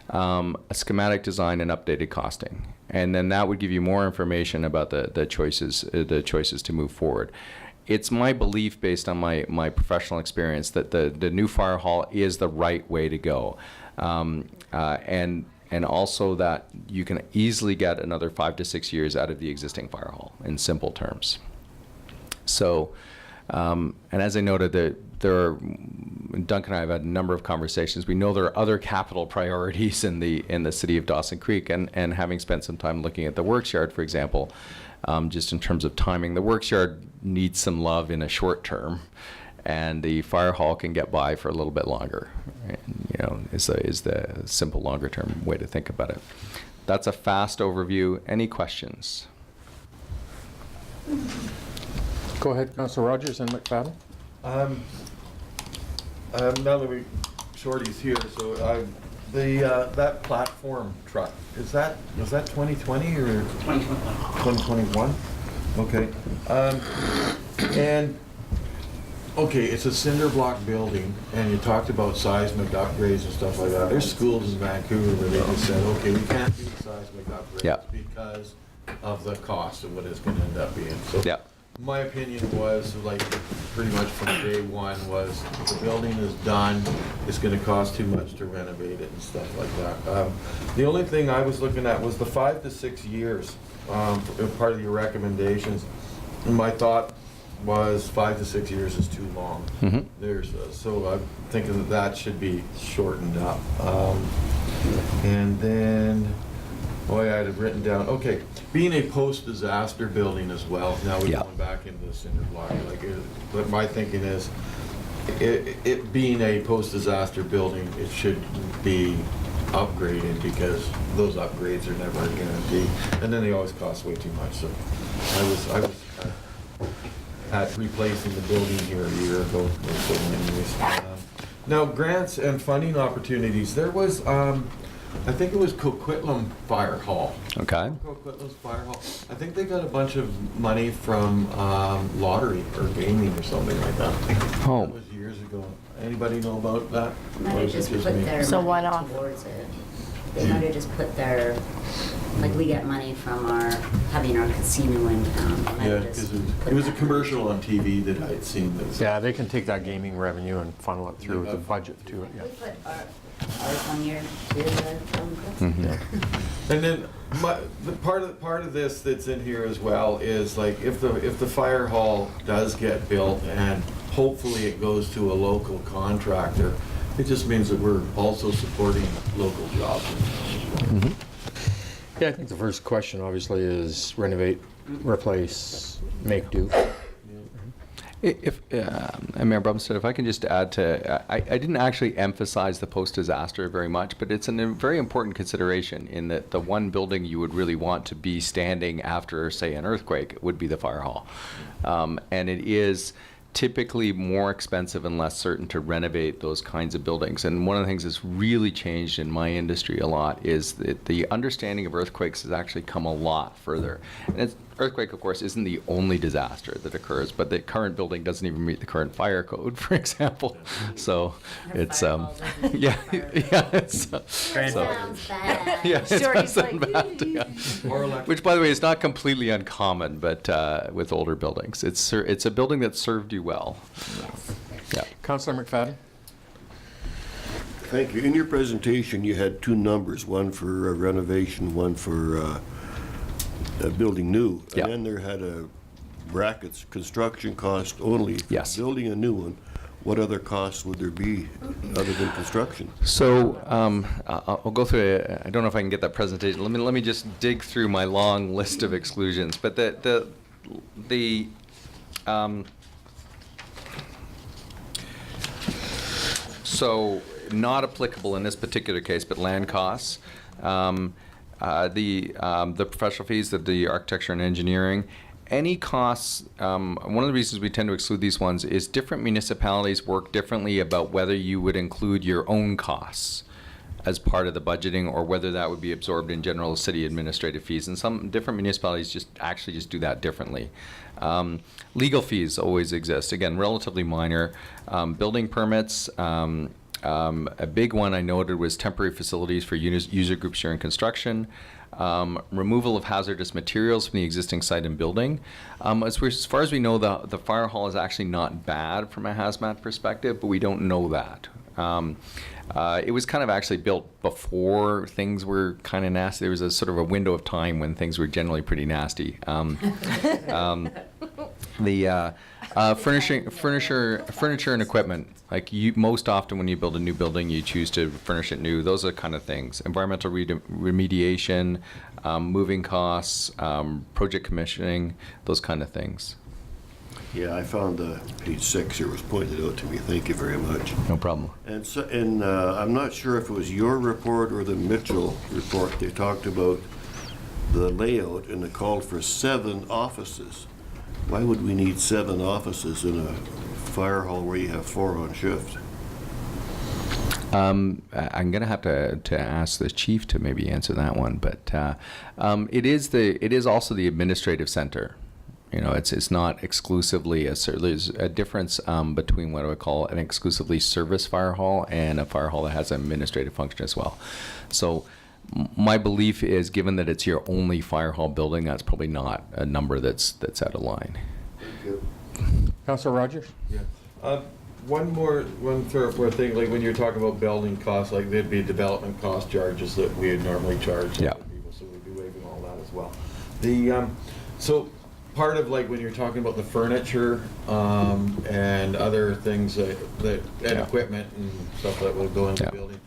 a schematic design, and updated costing. And then that would give you more information about the choices to move forward. It's my belief, based on my professional experience, that the new fire hall is the right way to go. And also that you can easily get another 5 to 6 years out of the existing fire hall, in simple terms. So, and as I noted, Duncan and I have had a number of conversations. We know there are other capital priorities in the city of Dawson Creek, and having spent some time looking at the works yard, for example, just in terms of timing, the works yard needs some love in a short term, and the fire hall can get by for a little bit longer. And, is the simple longer term way to think about it. That's a fast overview. Any questions? Go ahead, Councillor Rogers and McFadden. Now that Shorty's here, so that platform truck, was that 2020 or 2021? Okay. And okay, it's a cinder block building, and you talked about seismic upgrades and stuff like that. There's schools in Vancouver where they just said, okay, we can't do seismic upgrades because of the cost of what it's going to end up being. So my opinion was, like, pretty much from day one, was the building is done, it's going to cost too much to renovate it and stuff like that. The only thing I was looking at was the 5 to 6 years, part of your recommendations. And my thought was 5 to 6 years is too long. Mm-hmm. So I'm thinking that should be shortened up. And then, I had it written down. Okay, being a post-disaster building as well. Now we're going back into the cinder block. But my thinking is, it being a post-disaster building, it should be upgraded, because those upgrades are never a guarantee, and then they always cost way too much. So I was at replacing the building here a year ago. Now, grants and funding opportunities. There was I think it was Coquitlam Fire Hall. Okay. Coquitlam's Fire Hall. I think they got a bunch of money from lottery or gaming or something like that. Oh. That was years ago. Anybody know about that? Might Or have is it just just put me? their So money one-off. towards it. They might have just put their, like we get money from having our casino in town. They might Yeah, have just because put it was a that commercial on TV that I'd seen. That was- Yeah, they can take that gaming revenue and funnel it through the budget to it, yeah. We put ours 1 year to the And then the part of this that's in here as well is like if the fire hall does get built and hopefully it goes to a local contractor, it just means that we're also supporting local jobs. Yeah, I think the first question obviously is renovate, replace, make do. If Mayor Brumstead, if I can just add to, I didn't actually emphasize the post-disaster very much, but it's a very important consideration in that the one building you would really want to be standing after, say, an earthquake would be the fire hall. And it is typically more expensive and less certain to renovate those kinds of buildings. And one of the things that's really changed in my industry a lot is that the understanding of earthquakes has actually come a lot further. And earthquake, of course, isn't the only disaster that occurs, but the current building doesn't even meet the current fire code, for example. So it's, yeah, it's, Sounds bad. yeah, it Sure, he's sounds like, bad, yeah. Which, by the way, is not completely uncommon, but with older buildings. It's a building that served you well. Yeah. Councillor McFadden? Thank you. In your presentation, you had two numbers, one for renovation, one for building new. Yeah. And then there had brackets, construction cost only. Yes. Building a new one, what other costs would there be other than construction? So I'll go through it. I don't know if I can get that presentation. Let me just dig through my long list of exclusions. But so not applicable in this particular case, but land costs. The professional fees of the architecture and engineering, any costs, one of the reasons we tend to exclude these ones is different municipalities work differently about whether you would include your own costs as part of the budgeting or whether that would be absorbed in general city administrative fees. And some different municipalities just do that differently. Legal fees always exist, again, relatively minor. Building permits, a big one I noted was temporary facilities for user groups during construction, removal of hazardous materials from the existing site and building. As far as we know, the fire hall is actually not bad from a hazmat perspective, but we don't know that. It was kind of actually built before things were kind of nasty. There was a sort of a window of time when things were generally pretty nasty. Furniture and equipment. Like most often when you build a new building, you choose to furnish it new. Those are kind of things. Environmental remediation, moving costs, project commissioning, those kind of things. Yeah, I found page 6 here was pointed out to me. Thank you very much. No problem. And so, I'm not sure if it was your report or the Mitchell report. They talked about the layout and it called for 7 offices. Why would we need 7 offices in a fire hall where you have 4 on shift? I'm going to have to ask the chief to maybe answer that one, but it is also the administrative center. You know, it's not exclusively there's a difference between what I would call an exclusively service fire hall and a fire hall that has an administrative function as well. So my belief is, given that it's your only fire hall building, that's probably not a number that's out of line. Thank you. Councillor Rogers? Yeah. One thing, like when you're talking about building costs, like there'd be development cost charges that we would normally charge Yeah. people, so we'd be waiving all that as well. So part of like when you're talking about the furniture and other things and equipment and stuff that will go into the building.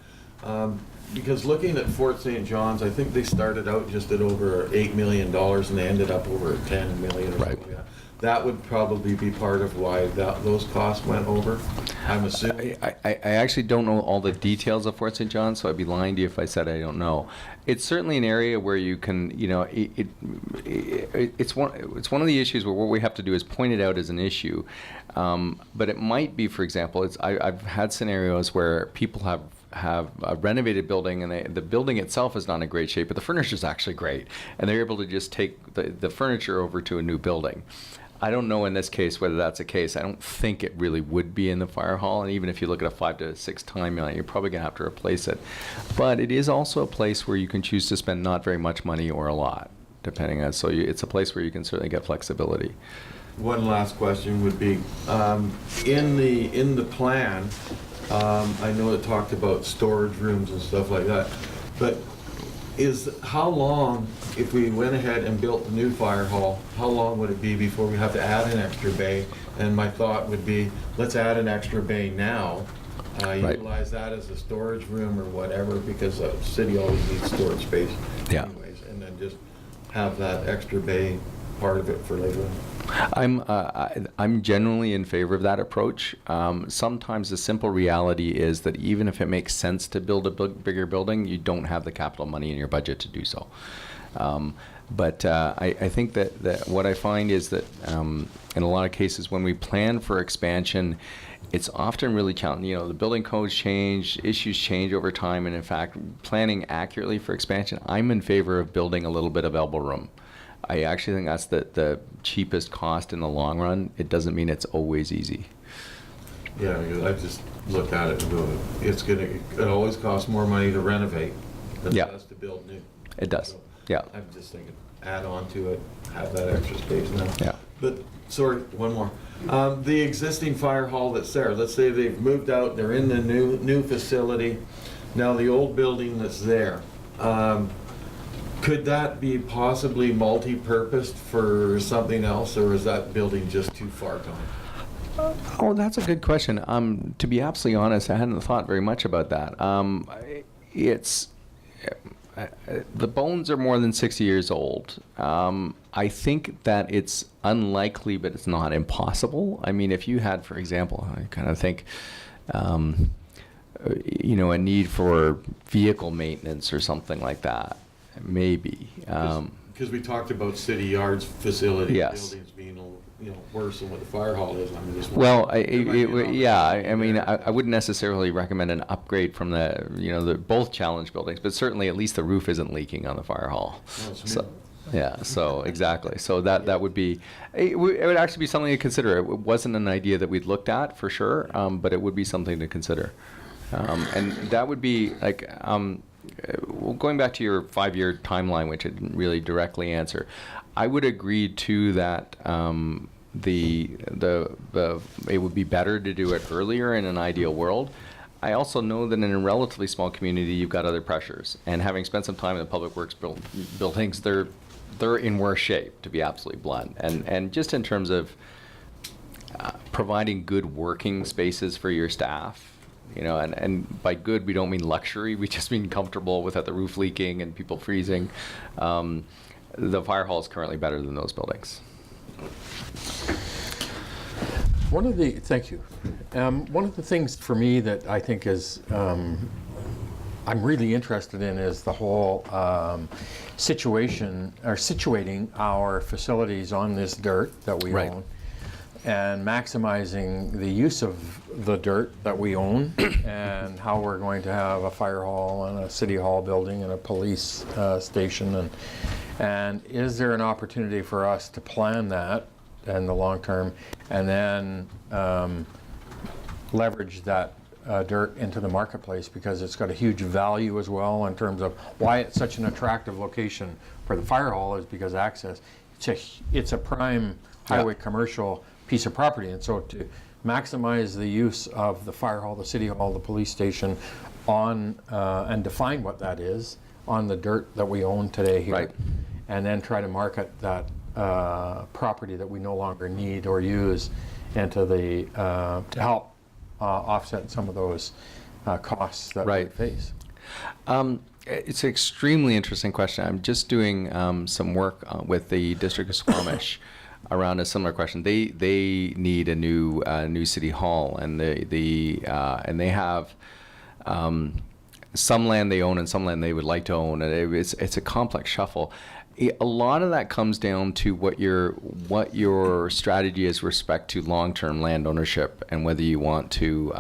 Because looking at Fort St. John's, I think they started out just at over $8 million and they ended up over $10 million or something like that. That would probably be part of why those costs went over, I'm assuming. I actually don't know all the details of Fort St. John, so I'd be lying to you if I said I don't know. It's certainly an area where you can, you know, it's one of the issues where what we have to do is point it out as an issue. But it might be, for example, I've had scenarios where people have have a renovated building, and the building itself is not in great shape, but the furniture is actually great, and they're able to just take the furniture over to a new building. I don't know in this case whether that's the case. I don't think it really would be in the fire hall, and even if you look at a 5 to 6 timeline, you're probably gonna have to replace it. But it is also a place where you can choose to spend not very much money or a lot, depending on, so it's a place where you can certainly get flexibility. One last question would be, in the plan, I know it talked about storage rooms and stuff like that, but how long, if we went ahead and built the new fire hall, how long would it be before we have to add an extra bay? And my thought would be, let's add an extra bay now, utilize that as a storage room or whatever, because the city always needs storage space anyways, and then just have that extra bay part of it for later on. I'm generally in favor of that approach. Sometimes the simple reality is that even if it makes sense to build a bigger building, you don't have the capital money in your budget to do so. But I think that what I find is that in a lot of cases when we plan for expansion, it's often really challenging. You know, the building codes change, issues change over time, and in fact, planning accurately for expansion, I'm in favor of building a little bit of elbow room. I actually think that's the cheapest cost in the long run. It doesn't mean it's always easy. Yeah, because I just looked at it and go, it always costs more money to renovate than it does to build new. It does, so yeah. I'm just thinking, add on to it, have that extra space now. Yeah. But, sorry, one more. The existing fire hall that's there, let's say they've moved out, they're in the new facility. Now the old building that's there, could that be possibly multi-purposed for something else, or is that building just too far gone? Oh, that's a good question. To be absolutely honest, I hadn't thought very much about that. The bones are more than 60 years old. I think that it's unlikely, but it's not impossible. I mean, if you had, for example, I kind of think, you know, a need for vehicle maintenance or something like that. Maybe. Because we talked about city yards facility buildings being worse than what the fire hall is. I mean, I wouldn't necessarily recommend an upgrade from the both challenge buildings, but certainly at least the roof isn't leaking on the fire hall. So exactly. So that would be, it would actually be something to consider. It wasn't an idea that we'd looked at for sure, but it would be something to consider. And that would be like, well, going back to your 5-year timeline, which I didn't really directly answer, I would agree too that it would be better to do it earlier in an ideal world. I also know that in a relatively small community, you've got other pressures, and having spent some time in the public works buildings, they're in worse shape, to be absolutely blunt, and just in terms of providing good working spaces for your staff. You know, and by good, we don't mean luxury. We just mean comfortable without the roof leaking and people freezing. The fire hall is currently better than those buildings. Thank you. One of the things for me that I think is I'm really interested in is the whole situation, or situating our facilities on this dirt that we own, and maximizing the use of the dirt that we own, and how we're going to have a fire hall and a city hall building and a police station, and is there an opportunity for us to plan that in the long term, and then leverage that dirt into the marketplace, because it's got a huge value as well in terms of why it's such an attractive location for the fire hall, is because access. It's a prime highway commercial piece of property, and so to maximize the use of the fire hall, the city hall, the police station on and define what that is on the dirt that we own today here, and then try to market that property that we no longer need or use into the to help offset some of those costs that we face. It's an extremely interesting question. I'm just doing some work with the District of Squamish around a similar question. They need a new city hall, and they have some land they own and some land they would like to own, and it's a complex shuffle. A lot of that comes down to what your strategy is with respect to long-term land ownership, and whether you want to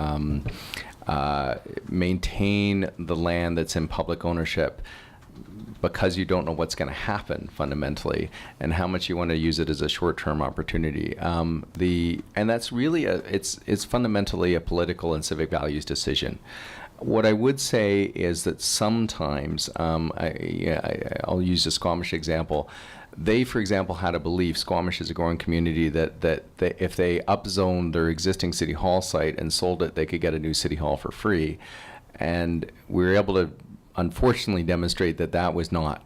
maintain the land that's in public ownership because you don't know what's going to happen fundamentally, and how much you want to use it as a short-term opportunity. And that's really it's fundamentally a political and civic values decision. What I would say is that sometimes, I'll use a Squamish example. They, for example, had a belief, Squamish is a growing community, that if they upzoned their existing city hall site and sold it, they could get a new city hall for free. And we were able to, unfortunately, demonstrate that that was not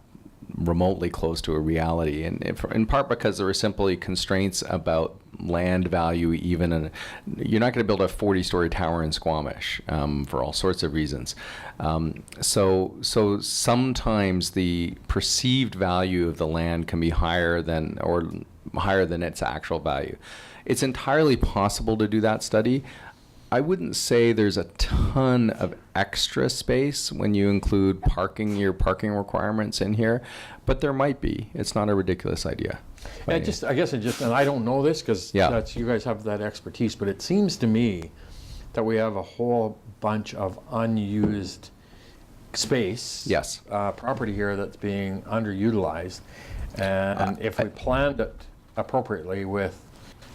remotely close to a reality, and in part because there were simply constraints about land value. Even you're not going to build a 40-story tower in Squamish for all sorts of reasons. So sometimes the perceived value of the land can be higher than its actual value. It's entirely possible to do that study. I wouldn't say there's a ton of extra space when you include your parking requirements in here, but there might be. It's not a ridiculous idea. I guess and I don't know this because you guys have that expertise, but it seems to me that we have a whole bunch of unused space, property here that's being underutilized, and if we planned it appropriately with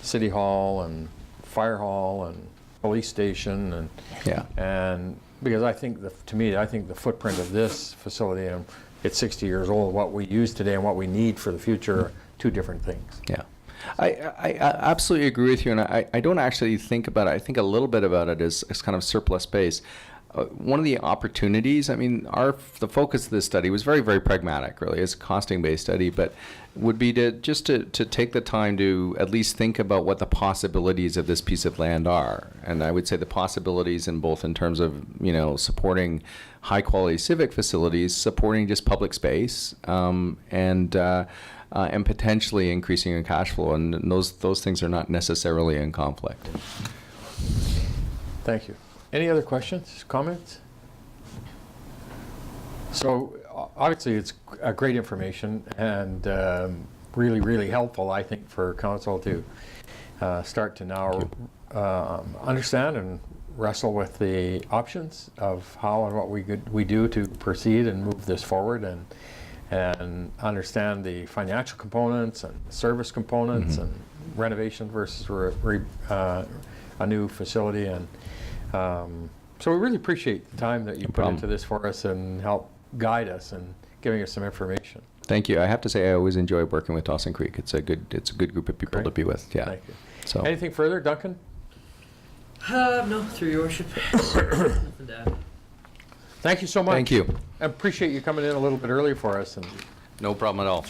City Hall and Fire Hall and police station and because I think the footprint of this facility, and it's 60 years old, what we use today and what we need for the future are two different things. Yeah. I absolutely agree with you, and I don't actually think about it. I think a little bit about it as kind of surplus space. One of the opportunities, the focus of this study was very, very pragmatic, really. It's a costing-based study, but would be to take the time to at least think about what the possibilities of this piece of land are. And I would say the possibilities in terms of, supporting high-quality civic facilities, supporting just public space, and potentially increasing your cash flow. And those things are not necessarily in conflict. Thank you. Any other questions, comments? So obviously it's great information and really, really helpful, I think, for council to start to now understand and wrestle with the options of how and what we do to proceed and move this forward, and understand the financial components and service components and renovation versus a new facility. And so we really appreciate the time that you put into this for us and help guide us and giving us some information. Thank you. I have to say I always enjoy working with Dawson Creek. It's a good group of people to be with. Yeah. Thank you. So anything further, Duncan? No, through your worship. Nothing to add. Thank you so much. Thank you. I appreciate you coming in a little bit early for us. And no problem at all.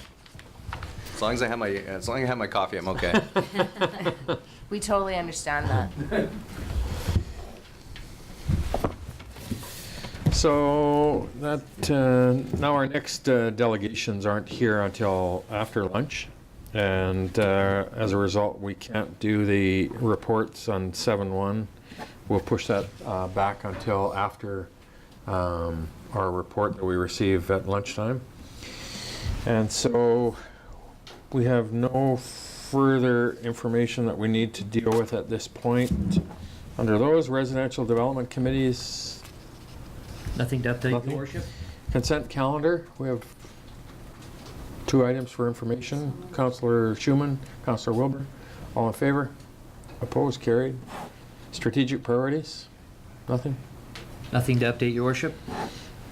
As long as I have my coffee, I'm okay. We totally understand that. So that now our next delegations aren't here until after lunch, and as a result we can't do the reports on 7-1. We'll push that back until after our report that we receive at lunchtime. And so we have no further information that we need to deal with at this point. Under those residential development committees, nothing to update, Your Worship. Consent calendar, we have 2 items for information. Councillor Schumann, Councillor Wilbur, all in favor? Opposed? Carried. Strategic priorities? Nothing? Nothing to update, Your Worship.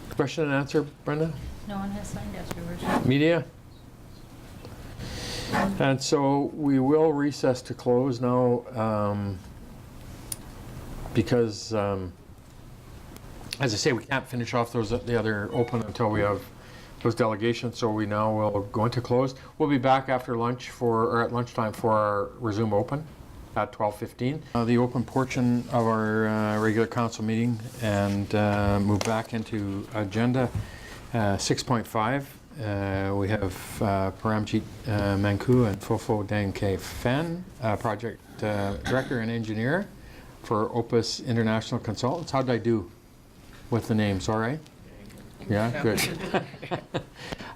Question and answer, Brenda? No one has signed us, Your Worship. Media? And so we will recess to close now because as I say, we can't finish off the other open until we have those delegations, so we now will go into close. We'll be back after lunch or at lunchtime for our resume open at 12:15. The open portion of our regular council meeting, and move back into agenda 6.5. We have Paramjit Manku and Fofo Dangke Fan, project director and engineer for Opus International Consultants. How'd I do with the names? All right? Yeah, good.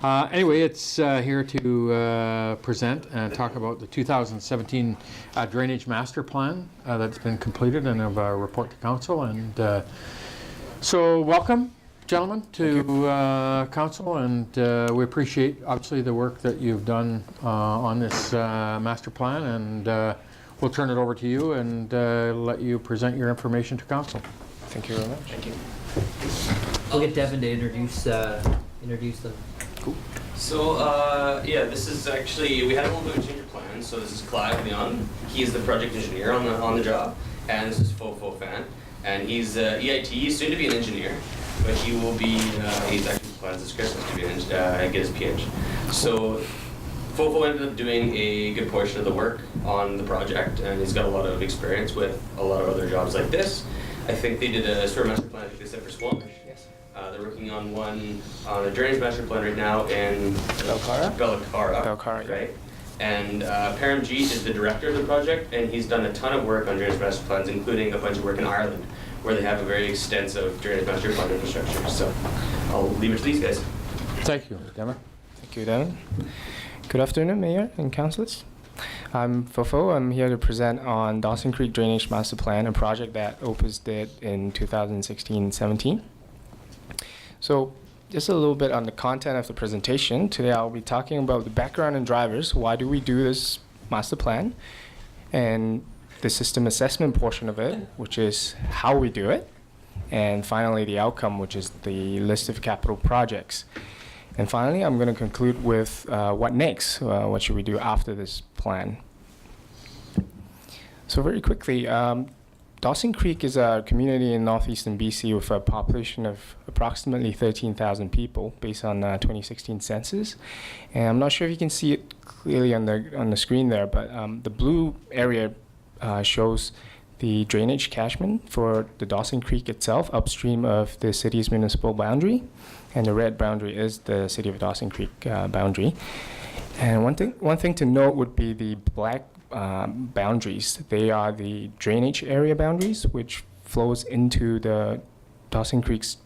Anyway, it's here to present and talk about the 2017 Drainage Master Plan that's been completed and of a report to council. And so welcome, gentlemen, to council, and we appreciate obviously the work that you've done on this master plan, and we'll turn it over to you and let you present your information to council. Thank you very much. Thank you. I'll get Devin to introduce them. Cool. So, yeah, this is actually, we had a little bit of a change of plans. So this is Clive Leon. He's the project engineer on the job. And this is Fofo Fan. And he's EIT, soon to be an engineer. But he will be, he's actually plans this Christmas to be get his PhD. So Fofo ended up doing a good portion of the work on the project. And he's got a lot of experience with a lot of other jobs like this. I think they did a sewer master plan, I think they said for Squamish. Yes. They're working on a drainage master plan right now in Belcara, right? And Paramjeet is the director of the project, and he's done a ton of work on drainage master plans, including a bunch of work in Ireland, where they have a very extensive drainage master plan infrastructure. So I'll leave it to these guys. Thank you, Devin. Thank you, Devin. Good afternoon, Mayor and councillors. I'm Fofo. I'm here to present on Dawson Creek Drainage Master Plan, a project that Opus did in 2016-17. So just a little bit on the content of the presentation. Today I'll be talking about the background and drivers. Why do we do this master plan? And the system assessment portion of it, which is how we do it. And finally, the outcome, which is the list of capital projects. And finally, I'm going to conclude with what next? What should we do after this plan? So very quickly, Dawson Creek is a community in northeastern BC with a population of approximately 13,000 people based on 2016 census. And I'm not sure if you can see it clearly on the screen there, but the blue area shows the drainage catchment for the Dawson Creek itself upstream of the city's municipal boundary. And the red boundary is the City of Dawson Creek boundary. And one thing to note would be the black boundaries. They are the drainage area boundaries, which flows into the Dawson Creek's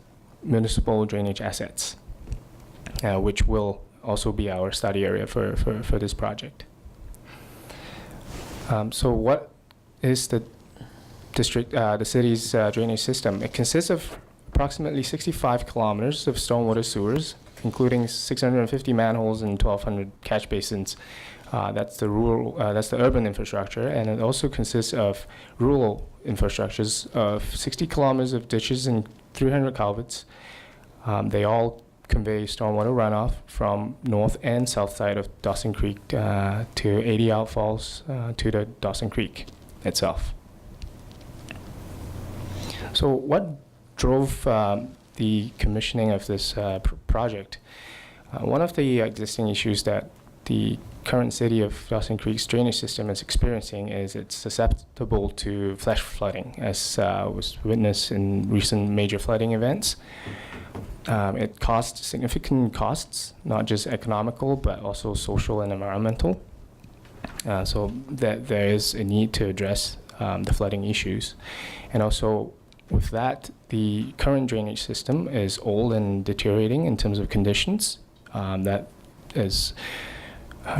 municipal drainage assets, which will also be our study area for this project. So what is the city's drainage system? It consists of approximately 65 kilometers of stormwater sewers, including 650 manholes and 1,200 catch basins. That's the urban infrastructure, and it also consists of rural infrastructures of 60 kilometers of ditches and 300 culverts. They all convey stormwater runoff from north and south side of Dawson Creek to 80 outfalls to the Dawson Creek itself. So what drove the commissioning of this project? One of the existing issues that the current City of Dawson Creek's drainage system is experiencing is it's susceptible to flash flooding, as was witnessed in recent major flooding events. It caused significant costs, not just economical, but also social and environmental. So that there is a need to address the flooding issues. And also, with that, the current drainage system is old and deteriorating in terms of conditions. That is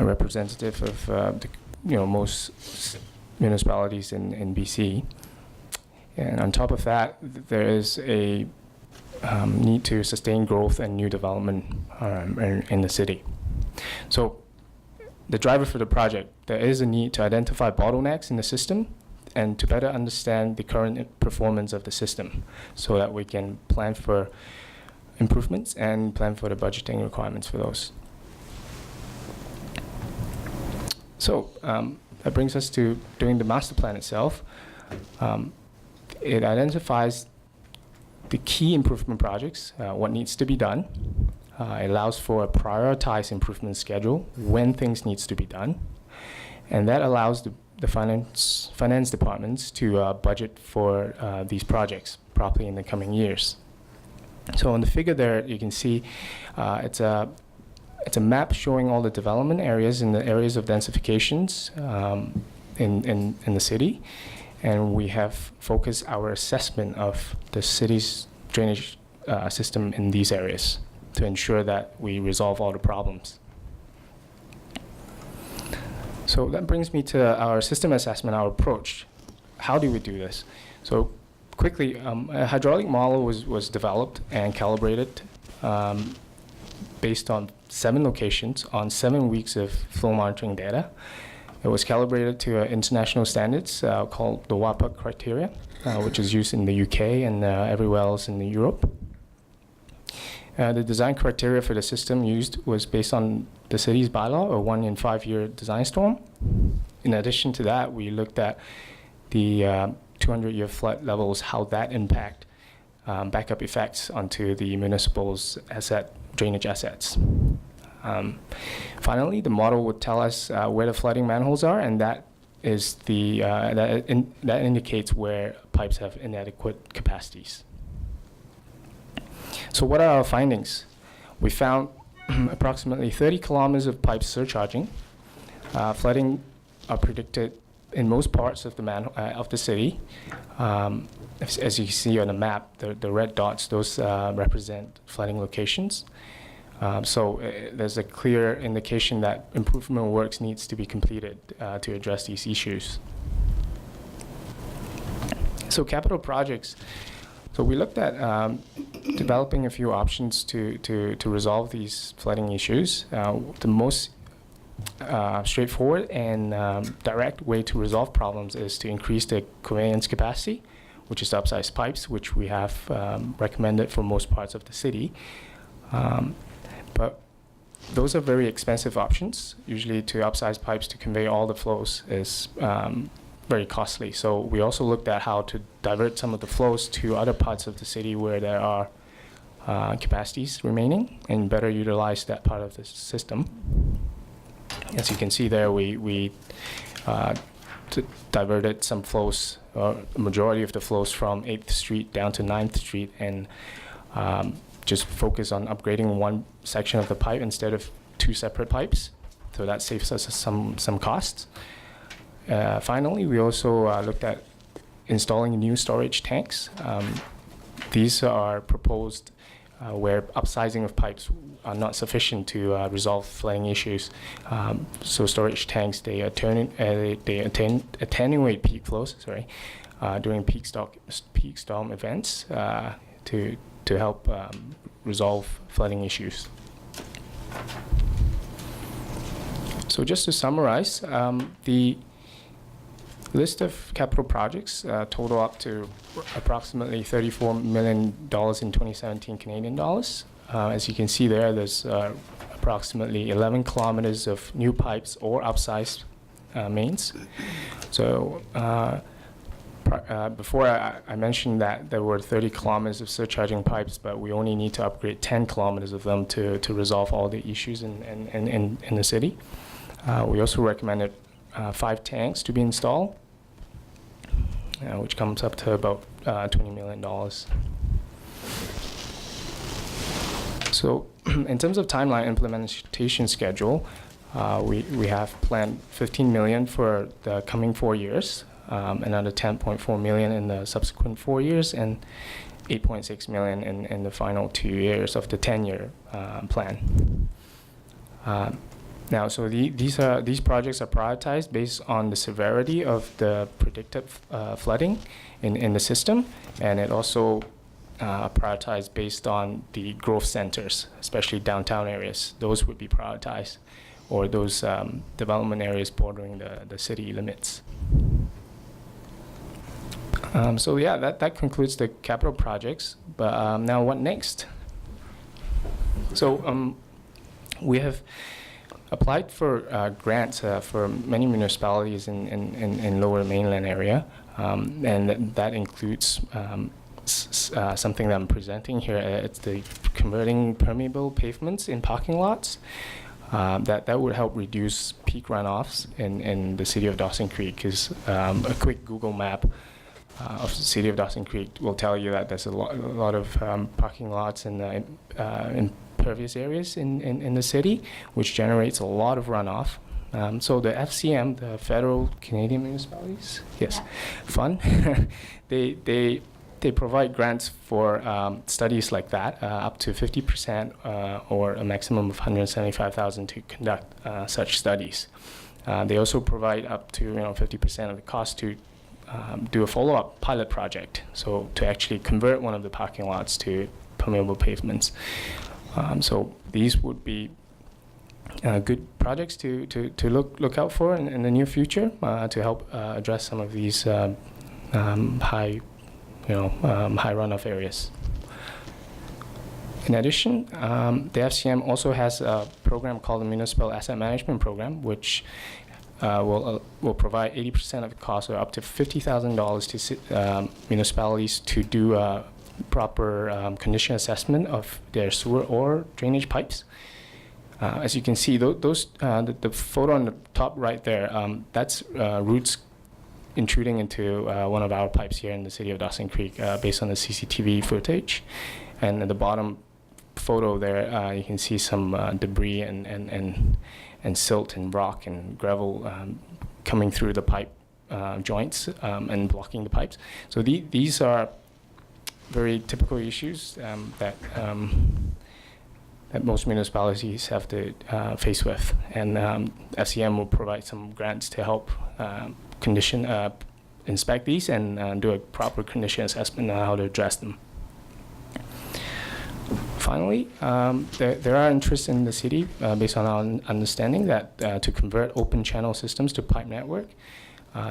representative of most municipalities in BC. And on top of that, there is a need to sustain growth and new development in the city. So the driver for the project, there is a need to identify bottlenecks in the system and to better understand the current performance of the system so that we can plan for improvements and plan for the budgeting requirements for those. So that brings us to doing the master plan itself. It identifies the key improvement projects, what needs to be done. It allows for a prioritized improvement schedule when things needs to be done. And that allows the finance departments to budget for these projects properly in the coming years. So on the figure there, you can see it's a map showing all the development areas in the areas of densifications in the city. And we have focused our assessment of the city's drainage system in these areas. to ensure that we resolve all the problems. So that brings me to our system assessment, our approach. How do we do this? So quickly, a hydraulic model was developed and calibrated based on 7 locations on 7 weeks of flow monitoring data. It was calibrated to international standards called the WAPA criteria, which is used in the UK and everywhere else in Europe. The design criteria for the system used was based on the city's bylaw, a 1 in 5 year design storm. In addition to that, we looked at the 200-year flood levels, how that impact backup effects onto the municipal's drainage assets. Finally, the model would tell us where the flooding manholes are, and that is that indicates where pipes have inadequate capacities. So what are our findings? We found approximately 30 kilometers of pipes surcharging. Flooding are predicted in most parts of the city. As you can see on the map, the red dots, those represent flooding locations. So there's a clear indication that improvement works needs to be completed to address these issues. So capital projects. So we looked at developing a few options to resolve these flooding issues. The most straightforward and direct way to resolve problems is to increase the conveyance capacity, which is to upsize pipes, which we have recommended for most parts of the city. But those are very expensive options. Usually to upsize pipes to convey all the flows is very costly. So we also looked at how to divert some of the flows to other parts of the city where there are capacities remaining and better utilize that part of the system. As you can see there, we diverted some flows, or a majority of the flows from 8th Street down to 9th Street and just focus on upgrading one section of the pipe instead of 2 separate pipes. So that saves us some costs. Finally, we also looked at installing new storage tanks. These are proposed where upsizing of pipes are not sufficient to resolve flooding issues. So storage tanks, they attenuate peak flows, during peak storm events to help resolve flooding issues. So just to summarize, the list of capital projects total up to approximately $34 million in 2017 Canadian dollars. As you can see there, there's approximately 11 kilometers of new pipes or upsized mains. So before I mentioned that there were 30 kilometers of surcharging pipes, but we only need to upgrade 10 kilometers of them to resolve all the issues in the city. We also recommended 5 tanks to be installed, which comes up to about $20 million. So in terms of timeline implementation schedule, we have planned $15 million for the coming 4 years, another $10.4 million in the subsequent 4 years, and $8.6 million in the final 2 years of the 10-year plan. Now, so these projects are prioritized based on the severity of the predicted flooding in the system, and it also prioritized based on the growth centers, especially downtown areas. Those would be prioritized, or those development areas bordering the city limits. So yeah, that concludes the capital projects. But now what next? So we have applied for grants for many municipalities in Lower Mainland area, and that includes something that I'm presenting here. It's the converting permeable pavements in parking lots. That would help reduce peak runoffs in the city of Dawson Creek, because a quick Google map of the city of Dawson Creek will tell you that there's a lot of parking lots in impervious areas in the city, which generates a lot of runoff. So the FCM, the Federal Canadian Municipalities, yes, Fund, they they provide grants for studies like that, up to 50% or a maximum of $175,000 to conduct such studies. They also provide up to 50% of the cost to do a follow-up pilot project, so to actually convert one of the parking lots to permeable pavements. So these would be good projects to look out for in the near future to help address some of these high runoff areas. In addition, the FCM also has a program called the Municipal Asset Management Program, which will provide 80% of the cost, or up to $50,000 to municipalities to do a proper condition assessment of their sewer or drainage pipes. As you can see, the photo on the top right there, that's roots intruding into one of our pipes here in the city of Dawson Creek based on the CCTV footage. And at the bottom photo there, you can see some debris and silt and rock and gravel coming through the pipe joints and blocking the pipes. So these are very typical issues that most municipalities have to face with. And FCM will provide some grants to help inspect these and do a proper condition assessment on how to address them. Finally, there are interests in the city, based on our understanding, that to convert open channel systems to pipe network.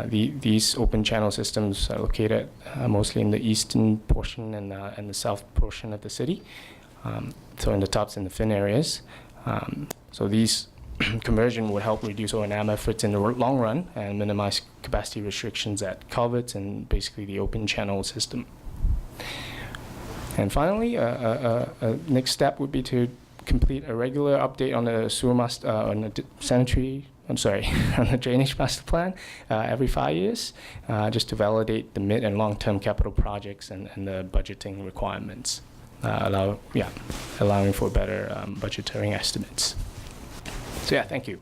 These open channel systems are located mostly in the eastern portion and the south portion of the city, so in the tops and the fin areas. So these conversion would help reduce O&M efforts in the long run and minimize capacity restrictions at culverts and basically the open channel system. And finally, next step would be to complete a regular update on the sewer master, on the on the drainage master plan every 5 years, just to validate the mid and long-term capital projects and the budgeting requirements, allowing for better budgeting estimates. So yeah, thank you.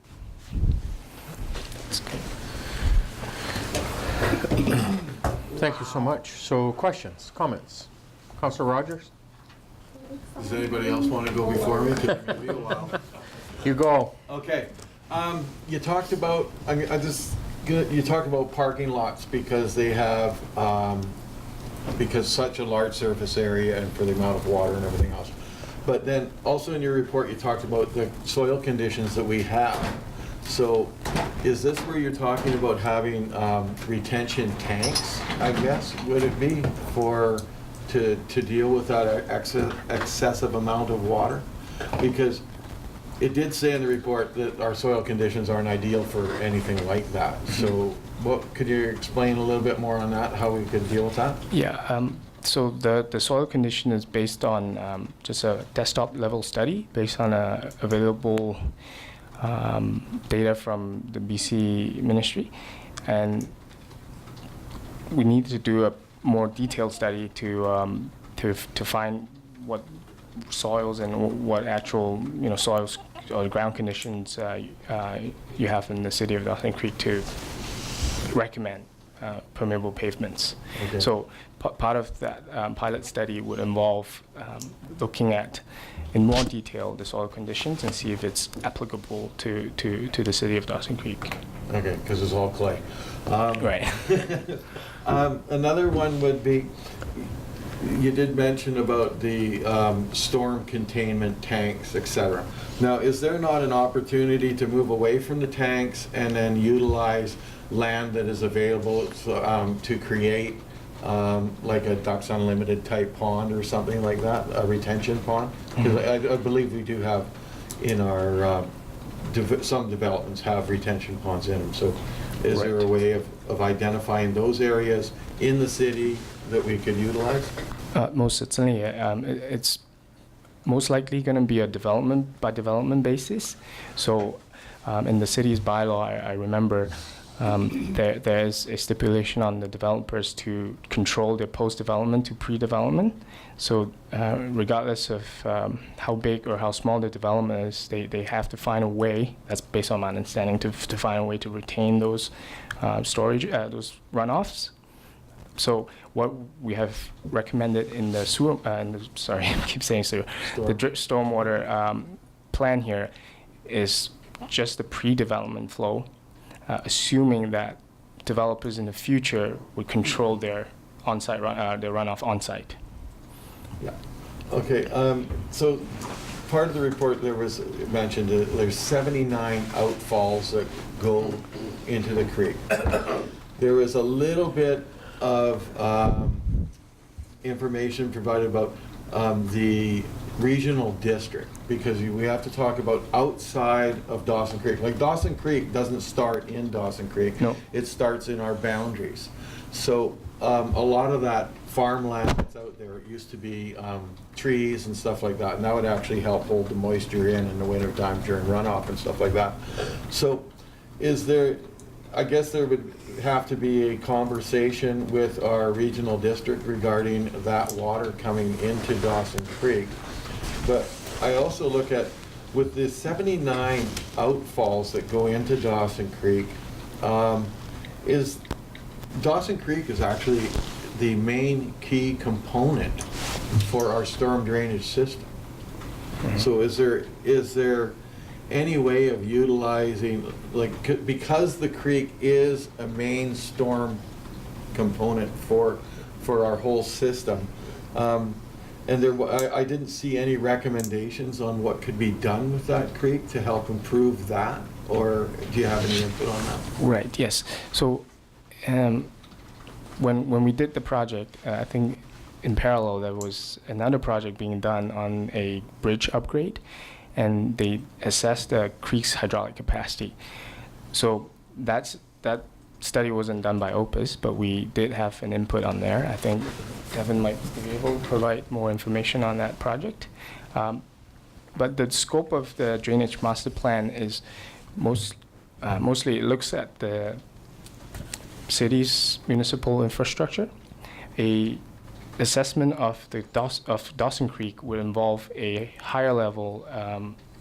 Thank you so much. So questions, comments? Councillor Rogers? Does anybody else want to go before me? 'Cause it's gonna be a while. You go. Okay. You talked about, you talked about parking lots because they have, because such a large surface area and for the amount of water and everything else. But then also in your report, you talked about the soil conditions that we have. So is this where you're talking about having retention tanks, I guess, would it be, to deal with that excessive amount of water? Because it did say in the report that our soil conditions aren't ideal for anything like that. So could you explain a little bit more on that, how we could deal with that? Yeah. So the soil condition is based on just a desktop level study based on available data from the BC ministry, and we need to do a more detailed study to find what soils and what actual soils or ground conditions you have in the city of Dawson Creek to recommend permeable pavements. Okay. So part of that pilot study would involve looking at in more detail the soil conditions and see if it's applicable to the city of Dawson Creek. Okay, because it's all clay. Right. Another one would be, you did mention about the storm containment tanks, etc. Now, is there not an opportunity to move away from the tanks and then utilize land that is available to create like a Ducks Unlimited type pond or something like that, a retention pond? Because I believe we do have in our, some developments have retention ponds in them. So is there a way of identifying those areas in the city that we could utilize? Most certainly. It's most likely going to be a development by development basis. So in the city's bylaw, I remember there's a stipulation on the developers to control their post-development to pre-development. So regardless of how big or how small the development is, they have to find a way, that's based on my understanding, to find a way to retain those storage, those runoffs So what we have recommended in the sewer, sorry, I keep saying sewer, the stormwater plan here is just the pre-development flow, assuming that developers in the future would control their on-site their runoff on-site. Yeah. Okay. So part of the report there was mentioned that there's 79 outfalls that go into the creek. There was a little bit of information provided about the regional district, because we have to talk about outside of Dawson Creek. Like Dawson Creek doesn't start in Dawson Creek. No. It starts in our boundaries. So a lot of that farmland that's out there, it used to be trees and stuff like that, and that would actually help hold the moisture in the winter time during runoff and stuff like that. So is there, I guess there would have to be a conversation with our regional district regarding that water coming into Dawson Creek. But I also look at, with the 79 outfalls that go into Dawson Creek, is Dawson Creek is actually the main key component for our storm drainage system. Mm-hmm. So is there any way of utilizing, like, because the creek is a main storm component for our whole system, and I didn't see any recommendations on what could be done with that creek to help improve that, or do you have any input on that? Right, yes. So when we did the project, I think in parallel there was another project being done on a bridge upgrade, and they assessed the creek's hydraulic capacity. So that study wasn't done by Opus, but we did have an input on there. I think Devin might be able to provide more information on that project. But the scope of the drainage master plan is mostly it looks at the city's municipal infrastructure. A assessment of the Dawson Creek would involve a higher level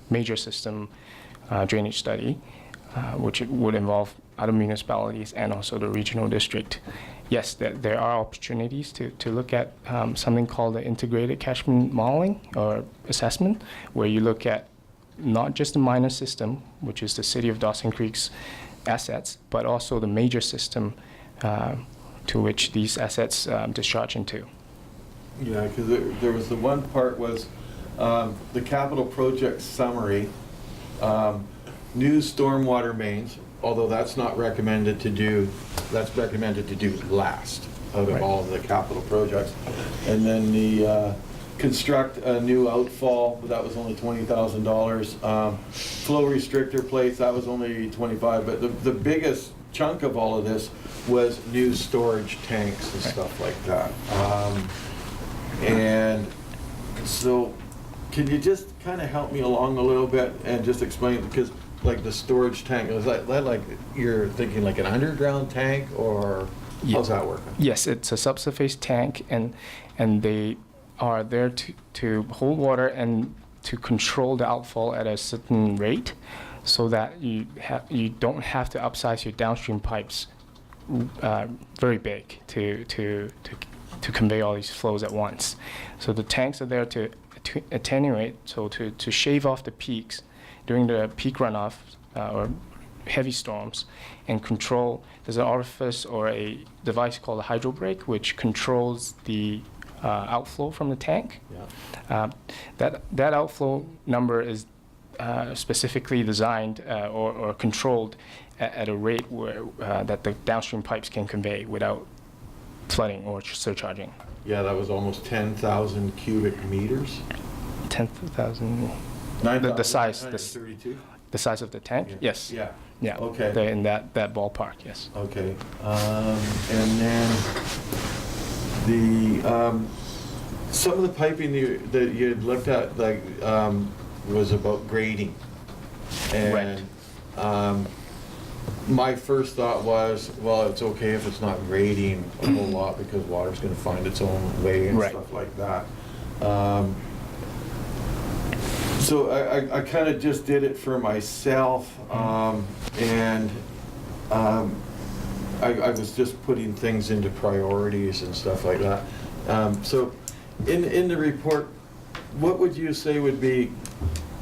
major system drainage study, which would involve other municipalities and also the regional district. Yes, there are opportunities to look at something called the integrated catchment modeling or assessment, where you look at not just the minor system, which is the city of Dawson Creek's assets, but also the major system to which these assets discharge into. Yeah, because there was the one part was the capital project summary, new stormwater mains, although that's not recommended to do, that's recommended to do last out of all of the capital projects. And then the construct a new outfall, that was only $20,000. Flow restrictor plates, that was only $25,000. But the biggest chunk of all of this was new storage tanks and stuff like that. And so can you just kind of help me along a little bit and just explain, because like the storage tank, is that like you're thinking like an underground tank, or how's that working? Yes, it's a subsurface tank, and they are there to hold water and to control the outfall at a certain rate, so that you don't have to upsize your downstream pipes very big to convey all these flows at once. So the tanks are there to attenuate, so to shave off the peaks during the peak runoff or heavy storms, and control. There's an orifice or a device called a hydro brake, which controls the outflow from the tank. Yeah. That outflow number is specifically designed or controlled at a rate where that the downstream pipes can convey without flooding or surcharging. Yeah, that was almost 10,000 cubic meters. 10,000. The size. The size of the tank. Yeah. Yes. Yeah. Yeah. Okay. They're in that ballpark. Yes. Okay. And then the some of the piping that you had looked at, like, was about grading, and my first thought was, well, it's okay if it's not grading a whole lot because water's going to find its own way and stuff like that. So I kind of just did it for myself, and I was just putting things into priorities and stuff like that. So in the report, what would you say would be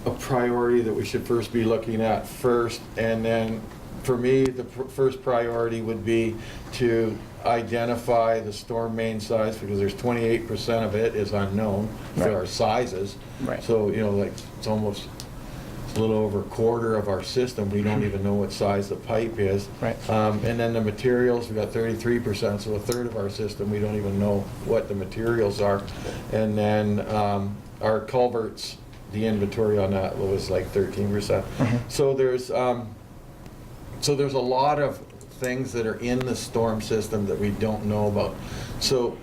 a priority that we should first be looking at first? And then for me, the first priority would be to identify the storm main size, because there's 28% of it is unknown for our sizes. Right. So, you know, like it's almost a little over a quarter of our system, we don't even know what size the pipe is. Right. And then the materials, we got 33%, so a third of our system, we don't even know what the materials are. And then our culverts, the inventory on that was like 13%. So there's a lot of things that are in the storm system that we don't know about. So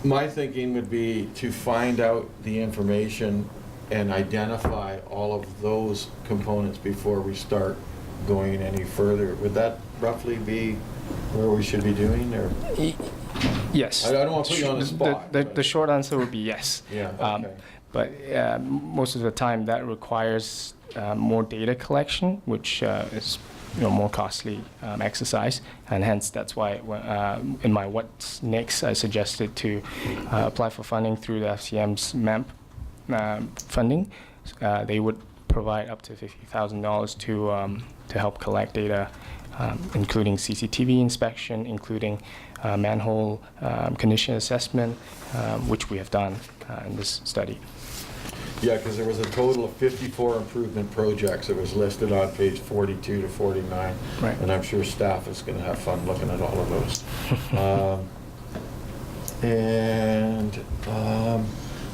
my thinking would be to find out the information and identify all of those components before we start going any further. Would that roughly be where we should be doing, or? Yes. I don't want to put you on the spot. The short answer would be yes. Yeah, okay. But most of the time that requires more data collection, which is more costly exercise, and hence that's why in my what's next I suggested to apply for funding through the FCM's MEMP funding. They would provide up to $50,000 to help collect data, including CCTV inspection, including manhole condition assessment, which we have done in this study. Yeah, because there was a total of 54 improvement projects that was listed on page 42 to 49. Right. And I'm sure staff is going to have fun looking at all of those.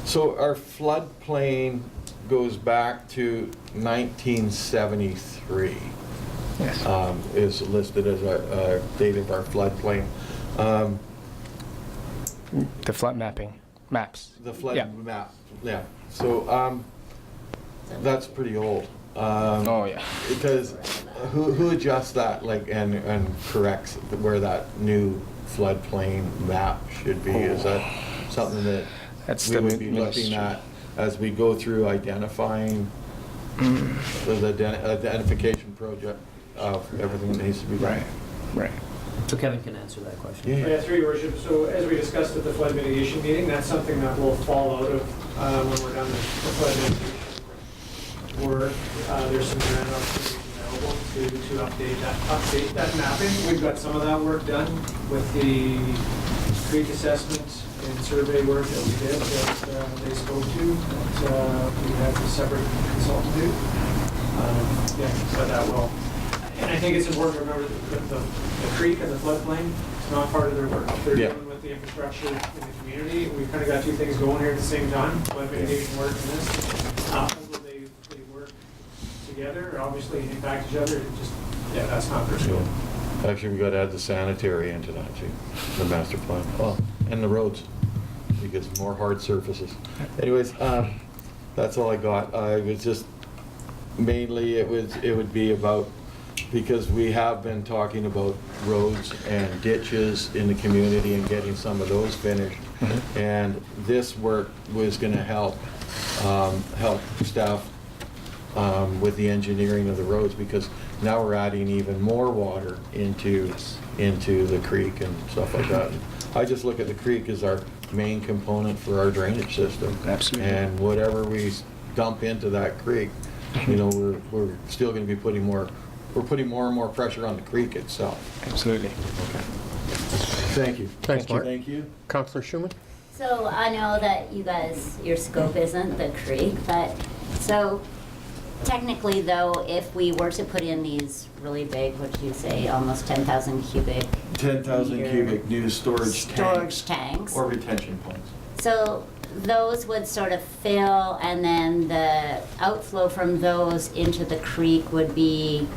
So our floodplain goes back to 1973. Yes. Is listed as a date of our floodplain. The flood maps. The flood map, yeah. So that's pretty old. Oh yeah. Because who adjusts that, like, and corrects where that new floodplain map should be? Is that something that we would be looking at as we go through identifying the identification project of everything that needs to be done? Right. So Kevin can answer that question. Yeah. Through your worship, so as we discussed at the flood mitigation meeting, that's something that will fall out of when we're done the flood mitigation work. There's some grant opportunities available to update that mapping. We've got some of that work done with the creek assessment and survey work that we did that they spoke to, that we had a separate consultant do. But that will. And I think it's important to remember that the creek and the floodplain is not part of their work. They're dealing with the infrastructure in the community. We've kind of got two things going here at the same time, flood mitigation work and this. Although they work together, or obviously impact each other, that's not their scope. Actually, we got to add the sanitary into that too, the master plan. Well, and the roads, because more hard surfaces. Anyways, that's all I got. I was just, mainly it would be about, because we have been talking about roads and ditches in the community and getting some of those finished. And this work was going to help staff with the engineering of the roads, because now we're adding even more water into the creek and stuff like that. I just look at the creek as our main component for our drainage system. Absolutely. And whatever we dump into that creek, we're still going to be putting more and more pressure on the creek itself. Absolutely. Okay. Thank you. Thanks, Mark. Thank you. Councillor Schumann? So I know that you guys, your scope isn't the creek, but so technically though, if we were to put in these really big, what did you say, almost 10,000 cubic 10,000 cubic new storage tanks. Or retention ponds. So those would sort of fill, and then the outflow from those into the creek would be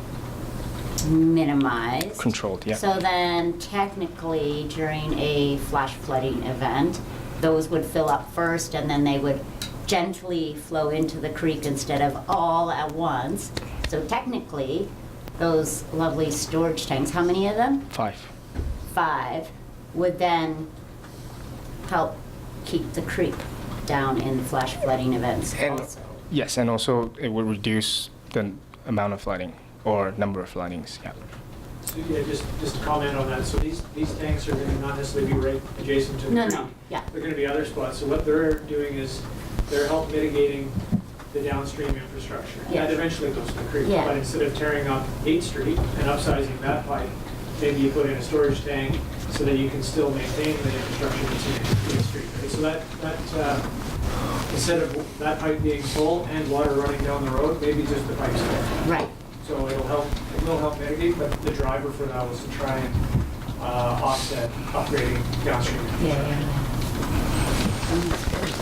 minimized. Controlled, yeah. So then technically during a flash flooding event, those would fill up first and then they would gently flow into the creek instead of all at once. So technically, those lovely storage tanks, how many of them? 5. 5 would then help keep the creek down in flash flooding events also. Yes, and also it would reduce the amount of flooding or number of floodings. Yeah. So, yeah, just to comment on that. So these tanks are going to not necessarily be right adjacent to the creek. Yeah. They're going to be other spots. So what they're doing is they're help mitigating the downstream infrastructure. Yeah. That eventually goes to the creek. Yeah. But instead of tearing up 8th Street and upsizing that pipe, maybe you put in a storage tank so that you can still maintain the infrastructure that's in 8th Street. Right? So that instead of that pipe being full and water running down the road, maybe just the pipe's full. Right. So it will help mitigate, but the driver for that was to try and offset upgrading downstream. Yeah.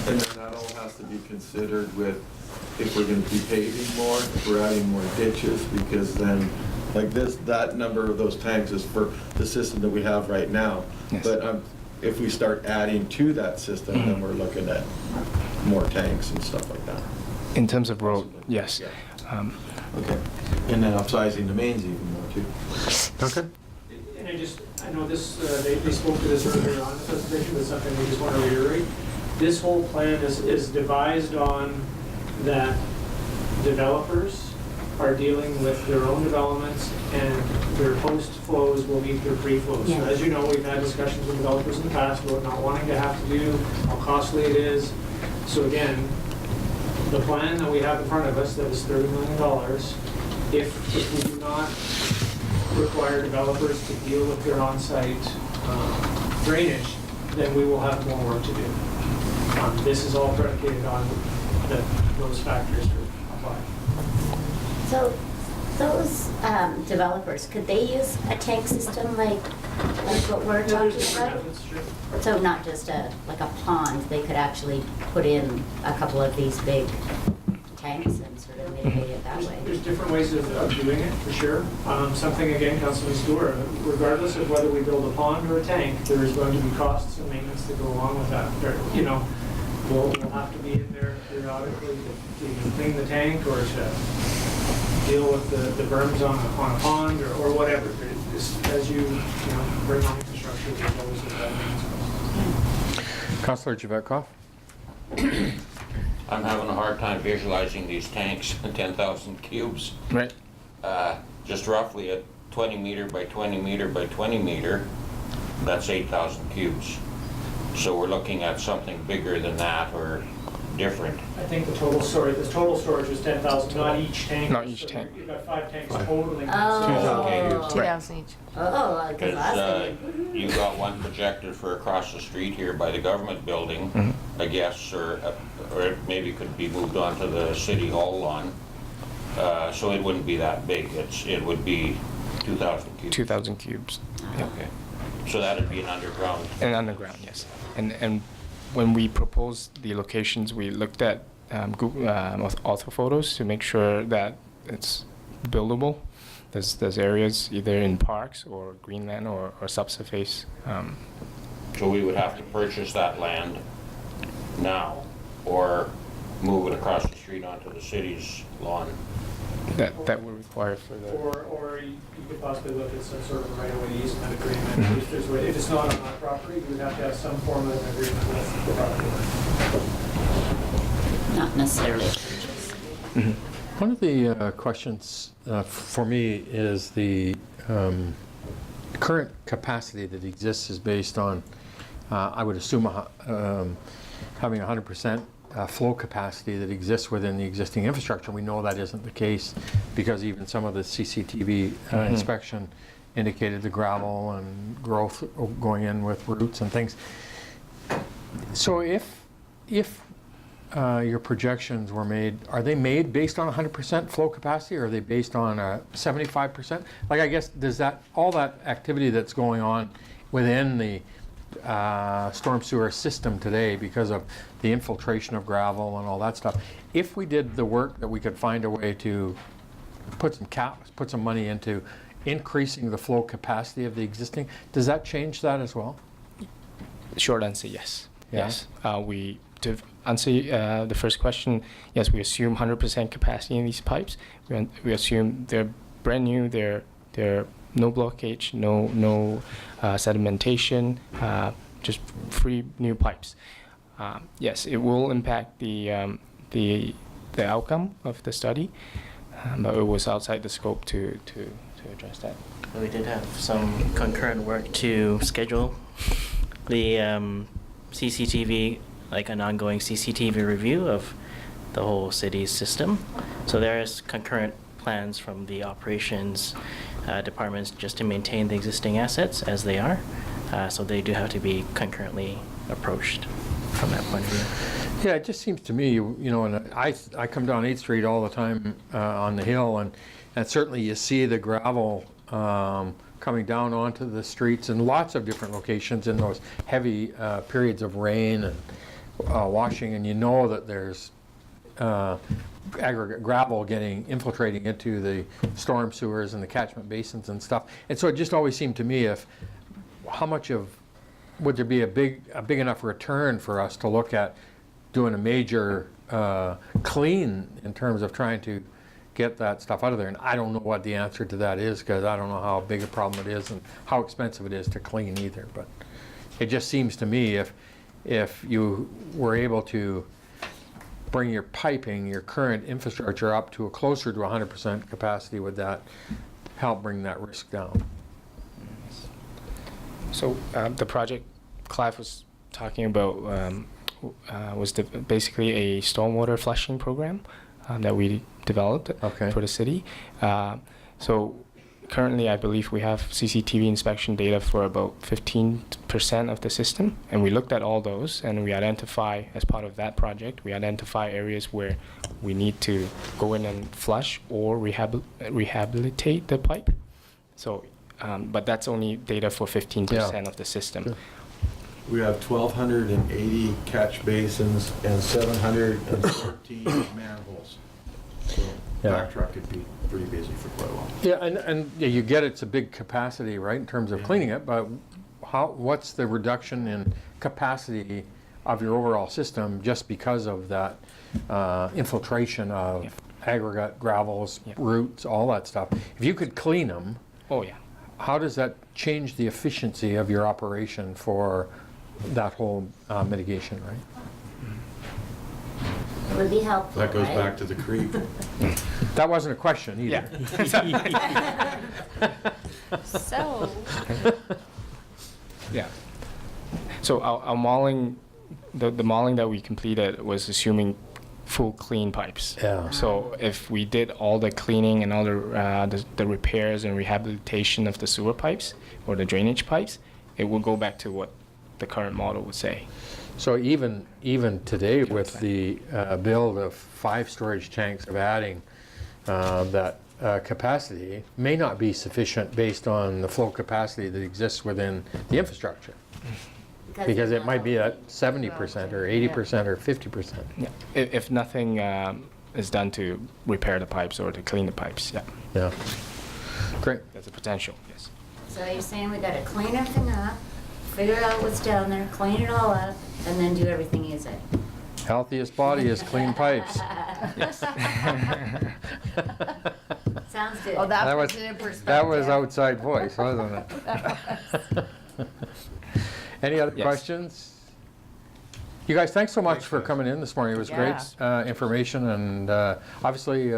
And then that all has to be considered with if we're gonna be paving more, if we're adding more ditches, because then, like that number of those tanks is for the system that we have right now. Yes. But if we start adding to that system, then we're looking at more tanks and stuff like that. In terms of road, yes. Yeah. Okay. And then upsizing the mains even more too. Okay. And I know this, they spoke to this earlier on in the presentation, but something we just want to reiterate. This whole plan is devised on that developers are dealing with their own developments and their post flows will meet their pre-flows. Yeah. So as you know, we've had discussions with developers in the past about not wanting to have to do, how costly it is. So again, the plan that we have in front of us, that is $30 million, if we do not require developers to deal with their on-site drainage, then we will have more work to do. This is all predicated on those factors to apply. So those developers, could they use a tank system like what we're talking about? So not just like a pond, they could actually put in a couple of these big tanks and sort of mitigate it that way. There's different ways of doing it, for sure. Something, again, Councilman Stewart, regardless of whether we build a pond or a tank, there is going to be costs and maintenance that go along with that. You know, we'll have to be in there periodically to clean the tank or to deal with the berms on a pond or whatever. As you bring on infrastructure, there's always a maintenance cost. Councillor Javetkov? I'm having a hard time visualizing these tanks, 10,000 cubes. Right. Just roughly at 20 meter by 20 meter by 20 meter, that's 8,000 cubes. So we're looking at something bigger than that or different. I think the total storage was 10,000, not each tank. Not each So tank. You've got 5 tanks totaling. Oh. 2,000 each. Oh, because I was thinking, You've got one projected for across the street here by the government building, I guess, or it maybe could be moved on to the city hall lawn. So it wouldn't be that big. It would be 2,000 cubes. 2,000 cubes. Yeah. Okay. So that'd be an underground. And underground, yes. And when we proposed the locations, we looked at Google ortho photos to make sure that it's buildable. There's areas either in parks or greenland or subsurface. So we would have to purchase that land now or move it across the street onto the city's lawn. That would require for the. Or you could possibly look at some sort of right-of-way easement agreement. If it's not on our property, you would have to have some form of an agreement with the property owner. not necessarily. One of the questions for me is the current capacity that exists is based on, I would assume, having 100% flow capacity that exists within the existing infrastructure. We know that isn't the case because even some of the CCTV inspection indicated the gravel and growth going in with roots and things. So if your projections were made, are they made based on 100% flow capacity or are they based on 75%? Like, I guess, does that, all that activity that's going on within the storm sewer system today because of the infiltration of gravel and all that stuff, if we did the work that we could find a way to put some money into increasing the flow capacity of the existing, does that change that as well? Short answer, yes. Yeah. Yes. To answer the first question, yes, we assume 100% capacity in these pipes. We assume they're brand new, they're no blockage, no sedimentation, just free new pipes. Yes, it will impact the outcome of the study. but it was outside the scope to address that. We did have some concurrent work to schedule the CCTV, like an ongoing CCTV review of the whole city's system. So there is concurrent plans from the operations departments just to maintain the existing assets as they are. So they do have to be concurrently approached from that point of view. Yeah, it just seems to me, you know, and I come down 8th Street all the time on the hill, and certainly you see the gravel coming down onto the streets in lots of different locations in those heavy periods of rain and washing, and you know that there's aggregate gravel infiltrating into the storm sewers and the catchment basins and stuff. And so it just always seemed to me would there be a big enough return for us to look at doing a major clean in terms of trying to get that stuff out of there. And I don't know what the answer to that is, because I don't know how big a problem it is and how expensive it is to clean either. But it just seems to me if you were able to bring your piping, your current infrastructure up to closer to 100% capacity, would that help bring that risk down? So the project Clive was talking about was basically a stormwater flushing program that we developed for the city. So currently, I believe we have CCTV inspection data for about 15% of the system, and we looked at all those, and we identify, as part of that project, we identify areas where we need to go in and flush or rehabilitate the pipe. So, but that's only data for 15% of the system. Sure. We have 1,280 catch basins and 713 manholes. So back truck could be pretty busy for quite a while. Yeah, and yeah, you get it's a big capacity, right, in terms of cleaning it, but what's the reduction in capacity of your overall system just because of that infiltration of aggregate, gravels, roots, all that stuff? If you could clean them, how does that change the efficiency of your operation for that whole mitigation, right? It would be helpful. That goes back to the creek. That wasn't a question either. So. Yeah. So our mauling, the mauling that we completed was assuming full clean pipes. Yeah. So if we did all the cleaning and all the repairs and rehabilitation of the sewer pipes or the drainage pipes, it will go back to what the current model would say. So even today, with the build of 5 storage tanks of adding that capacity, may not be sufficient based on the flow capacity that exists within the infrastructure. Because it might be at 70% or 80% or 50%. Yeah. If nothing is done to repair the pipes or to clean the pipes, Yeah. Great. There's a potential, yes. So you're saying we gotta clean everything up, figure out what's down there, clean it all up, and then do everything you say. Healthiest body is clean pipes. Yes. Sounds good. Oh, that was puts it in perspective. that was outside voice, wasn't it? Any other questions? You guys, thanks so much for coming in this morning. It was great information, and obviously,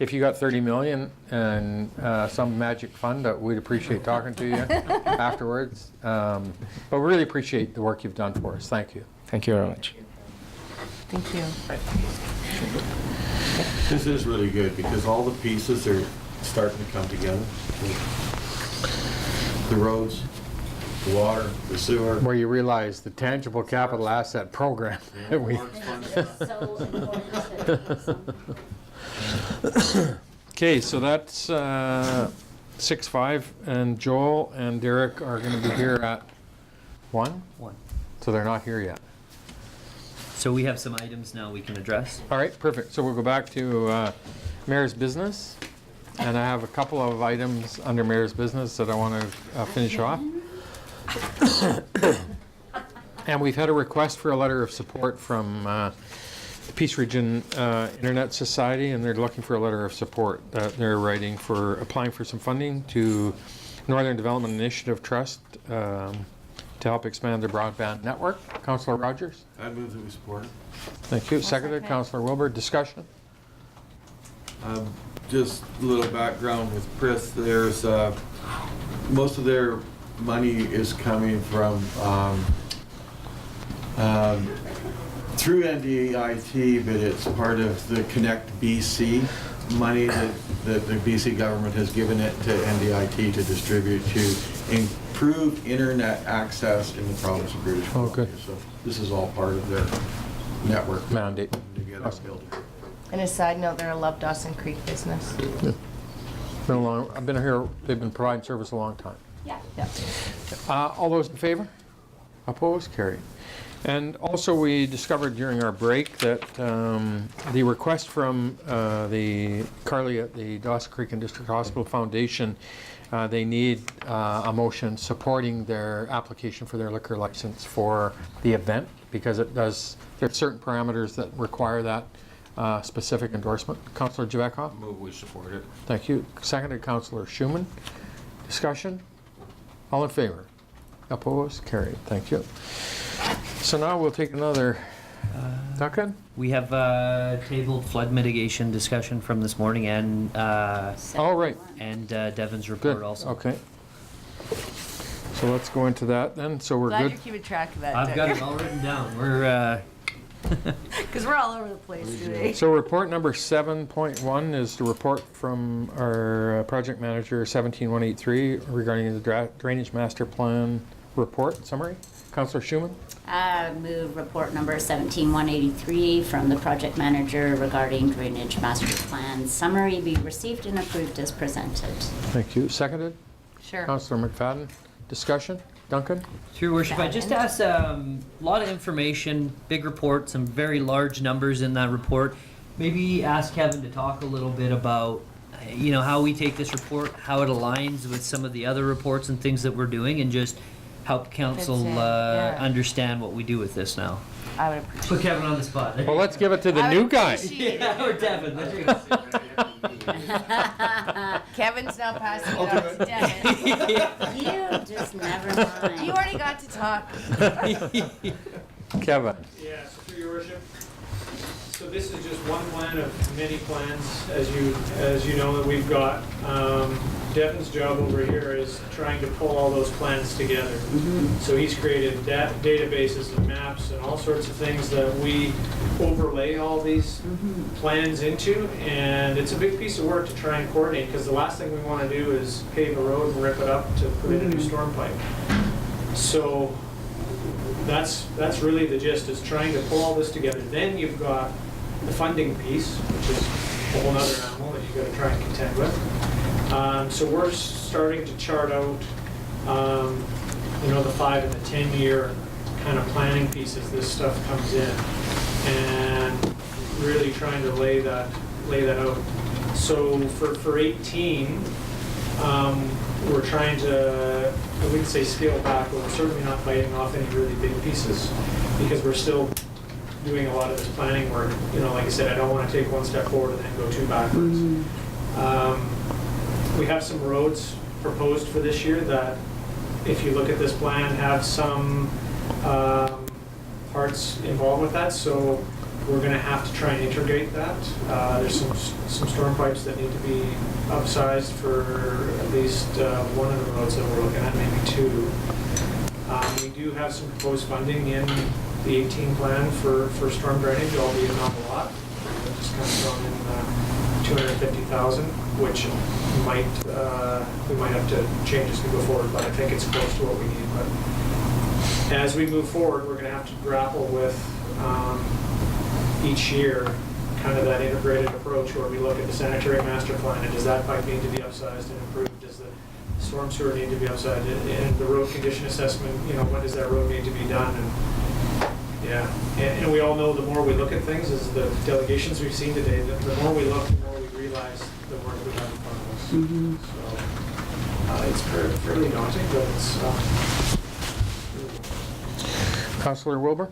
if you got 30 million and some magic fund, we'd appreciate talking to you afterwards. But we really appreciate the work you've done for us. Thank you. Thank you very much. Thank you. This is really good because all the pieces are starting to come together. The roads, the water, the sewer. Where you realize the tangible capital asset program that we. Okay, so that's 6:05, and Joel and Derek are going to be here at 1? 1. So they're not here yet. So we have some items now we can address. All right, perfect. So we'll go back to Mayor's Business, and I have a couple of items under Mayor's Business that I want to finish off. And we've had a request for a letter of support from the Peace Region Internet Society, and they're looking for a letter of support that they're writing for applying for some funding to Northern Development Initiative Trust to help expand their broadband network. Councillor Rogers? I move that we support. Thank you. Seconded, Councillor Wilbur. Discussion? just a little background with Prith. There's most of their money is coming from through NDIT, but it's part of the Connect BC money that the BC government has given it to NDIT to distribute to improve internet access in the province of British Columbia. Oh, good. So this is all part of their network Mandate. to get us built. And a side note, they're a Love Dawson Creek business. Been a long, I've been here, they've been providing service a long time. Yeah. All those in favor? Opposed? Carried. And also, we discovered during our break that the request from the Carly at the Dawson Creek and District Hospital Foundation, they need a motion supporting their application for their liquor license for the event, because it does, there are certain parameters that require that specific endorsement. Councillor Javetkov? Move we support it. Thank you. Seconded, Councillor Schumann. Discussion? All in favor? Opposed? Carried. Thank you. So now we'll take another. Duncan? We have tabled flood mitigation discussion from this morning and All right. and Devin's report Good. also. Okay. So let's go into that then. So we're Glad good. you're keeping track of that. I've got it all written down. We're Because we're all over the place today. So report number 7.1 is the report from our project manager 17183 regarding the drainage master plan report summary. Councillor Schumann? Move report number 17183 from the project manager regarding drainage master plan summary be received and approved as presented. Thank you. Seconded? Sure. Councillor McFadden. Discussion? Duncan? Through your worship, I just asked a lot of information, big report, some very large numbers in that report. Maybe ask Kevin to talk a little bit about, you know, how we take this report, how it aligns with some of the other reports and things that we're doing, and just help council Fits in, yeah. understand what we do with this now. I would appreciate Put Kevin on the spot. Well, let's give it to the I new would guy. appreciate Yeah, or Devin. There you go. Kevin's now passing it on to Devin. You just never mind. You already got to talk. Kevin? Yes, through your worship. So this is just one plan of many plans, as you know, that we've got. Devin's job over here is trying to pull all those plans together. So he's created databases and maps and all sorts of things that we overlay all these plans into, and it's a big piece of work to try and coordinate, because the last thing we want to do is pave a road and rip it up to put in a new storm pipe. So that's really the gist, is trying to pull all this together. Then you've got the funding piece, which is a whole other animal that you've got to try and contend with. So we're starting to chart out, you know, the 5 and the 10-year kind of planning pieces this stuff comes in, and really trying to lay that out. So for 18, we're trying to, I wouldn't say scale back, but we're certainly not biting off any really big pieces, because we're still doing a lot of this planning work. You know, like I said, I don't want to take one step forward and then go 2 backwards. We have some roads proposed for this year that, if you look at this plan, have some parts involved with that. So we're going to have to try and integrate that. There's some storm pipes that need to be upsized for at least one of the roads that we're looking at, maybe 2. We do have some proposed funding in the 18 plan for storm drainage, albeit not a lot. Just kind of thrown in 250,000, which we might have to change as we go forward, but I think it's close to what we need. But as we move forward, we're going to have to grapple with each year kind of that integrated approach, where we look at the sanitary master plan, and does that pipe need to be upsized and improved? Does the storm sewer need to be upsized? And the road condition assessment, you know, when does that road need to be done? And yeah, and we all know the more we look at things, as the delegations we've seen today, the more we look, the more we realize the work we have in front of us. So it's fairly daunting, but it's Councillor Wilbur?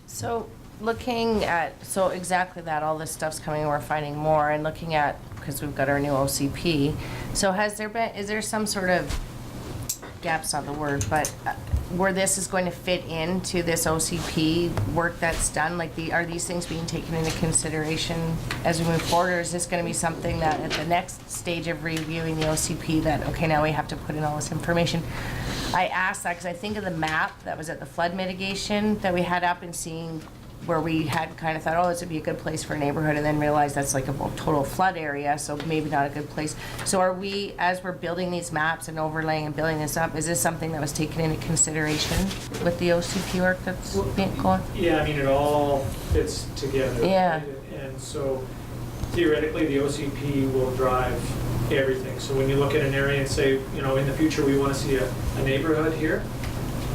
So looking at, so exactly that, all this stuff's coming, we're finding more, and looking at, because we've got our new OCP. So is there some sort of, gap's not the word, but where this is going to fit into this OCP work that's done? Like, are these things being taken into consideration as we move forward, or is this going to be something that at the next stage of reviewing the OCP that, okay, now we have to put in all this information? I asked that because I think of the map that was at the flood mitigation that we had up, and seeing where we had kind of thought, oh, this would be a good place for a neighborhood, and then realized that's like a total flood area, so maybe not a good place. So are we, as we're building these maps and overlaying and building this up, is this something that was taken into consideration with the OCP work that's being going? Yeah, I mean, it all fits together. Yeah. Right? And so theoretically, the OCP will drive everything. So when you look at an area and say, you know, in the future, we want to see a neighborhood here,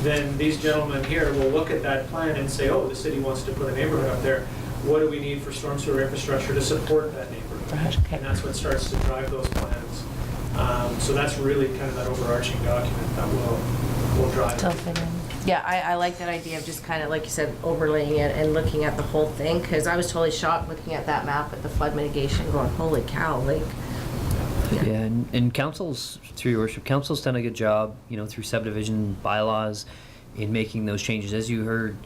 then these gentlemen here will look at that plan and say, oh, the city wants to put a neighborhood up there. What do we need for storm sewer infrastructure to support that neighborhood? Right, okay. And that's what starts to drive those plans. So that's really kind of that overarching document that will drive it. Yeah, I like that idea of just kind of, like you said, overlaying it and looking at the whole thing, because I was totally shocked looking at that map at the flood mitigation going, holy cow, like. Yeah, and council's, through your worship, council's done a good job, you know, through subdivision bylaws in making those changes. As you heard,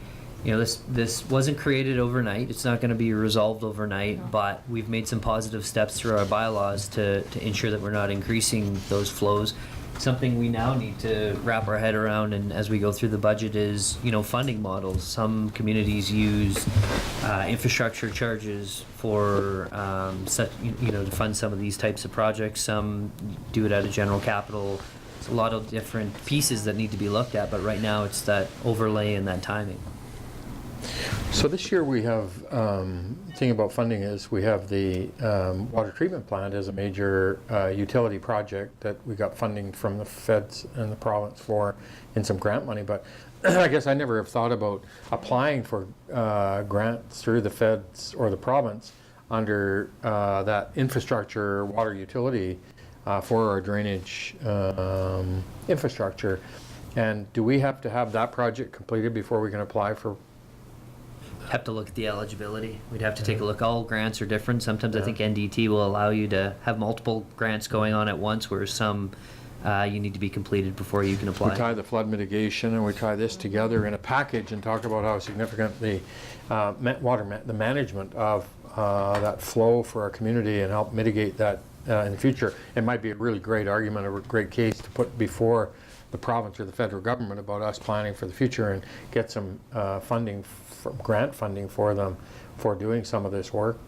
you know, this wasn't created overnight. It's not going to be resolved overnight, but we've made some positive steps through our bylaws to ensure that we're not increasing those flows. Something we now need to wrap our head around, and as we go through the budget, is, you know, funding models. Some communities use infrastructure charges for such, you know, to fund some of these types of projects. Some do it out of general capital. It's a lot of different pieces that need to be looked at, but right now it's that overlay and that timing. So this year we have, thing about funding is we have the water treatment plant as a major utility project that we got funding from the feds and the province for in some grant money, but I guess I never have thought about applying for grants through the feds or the province under that infrastructure water utility for our drainage infrastructure. And do we have to have that project completed before we can apply for? Have to look at the eligibility. We'd have to take a look. All grants are different. Sometimes I think NDT will allow you to have multiple grants going on at once, whereas some you need to be completed before you can apply. We tie the flood mitigation and we tie this together in a package and talk about how significant the the management of that flow for our community and help mitigate that in the future. It might be a really great argument or a great case to put before the province or the federal government about us planning for the future and get some funding, grant funding for them for doing some of this work.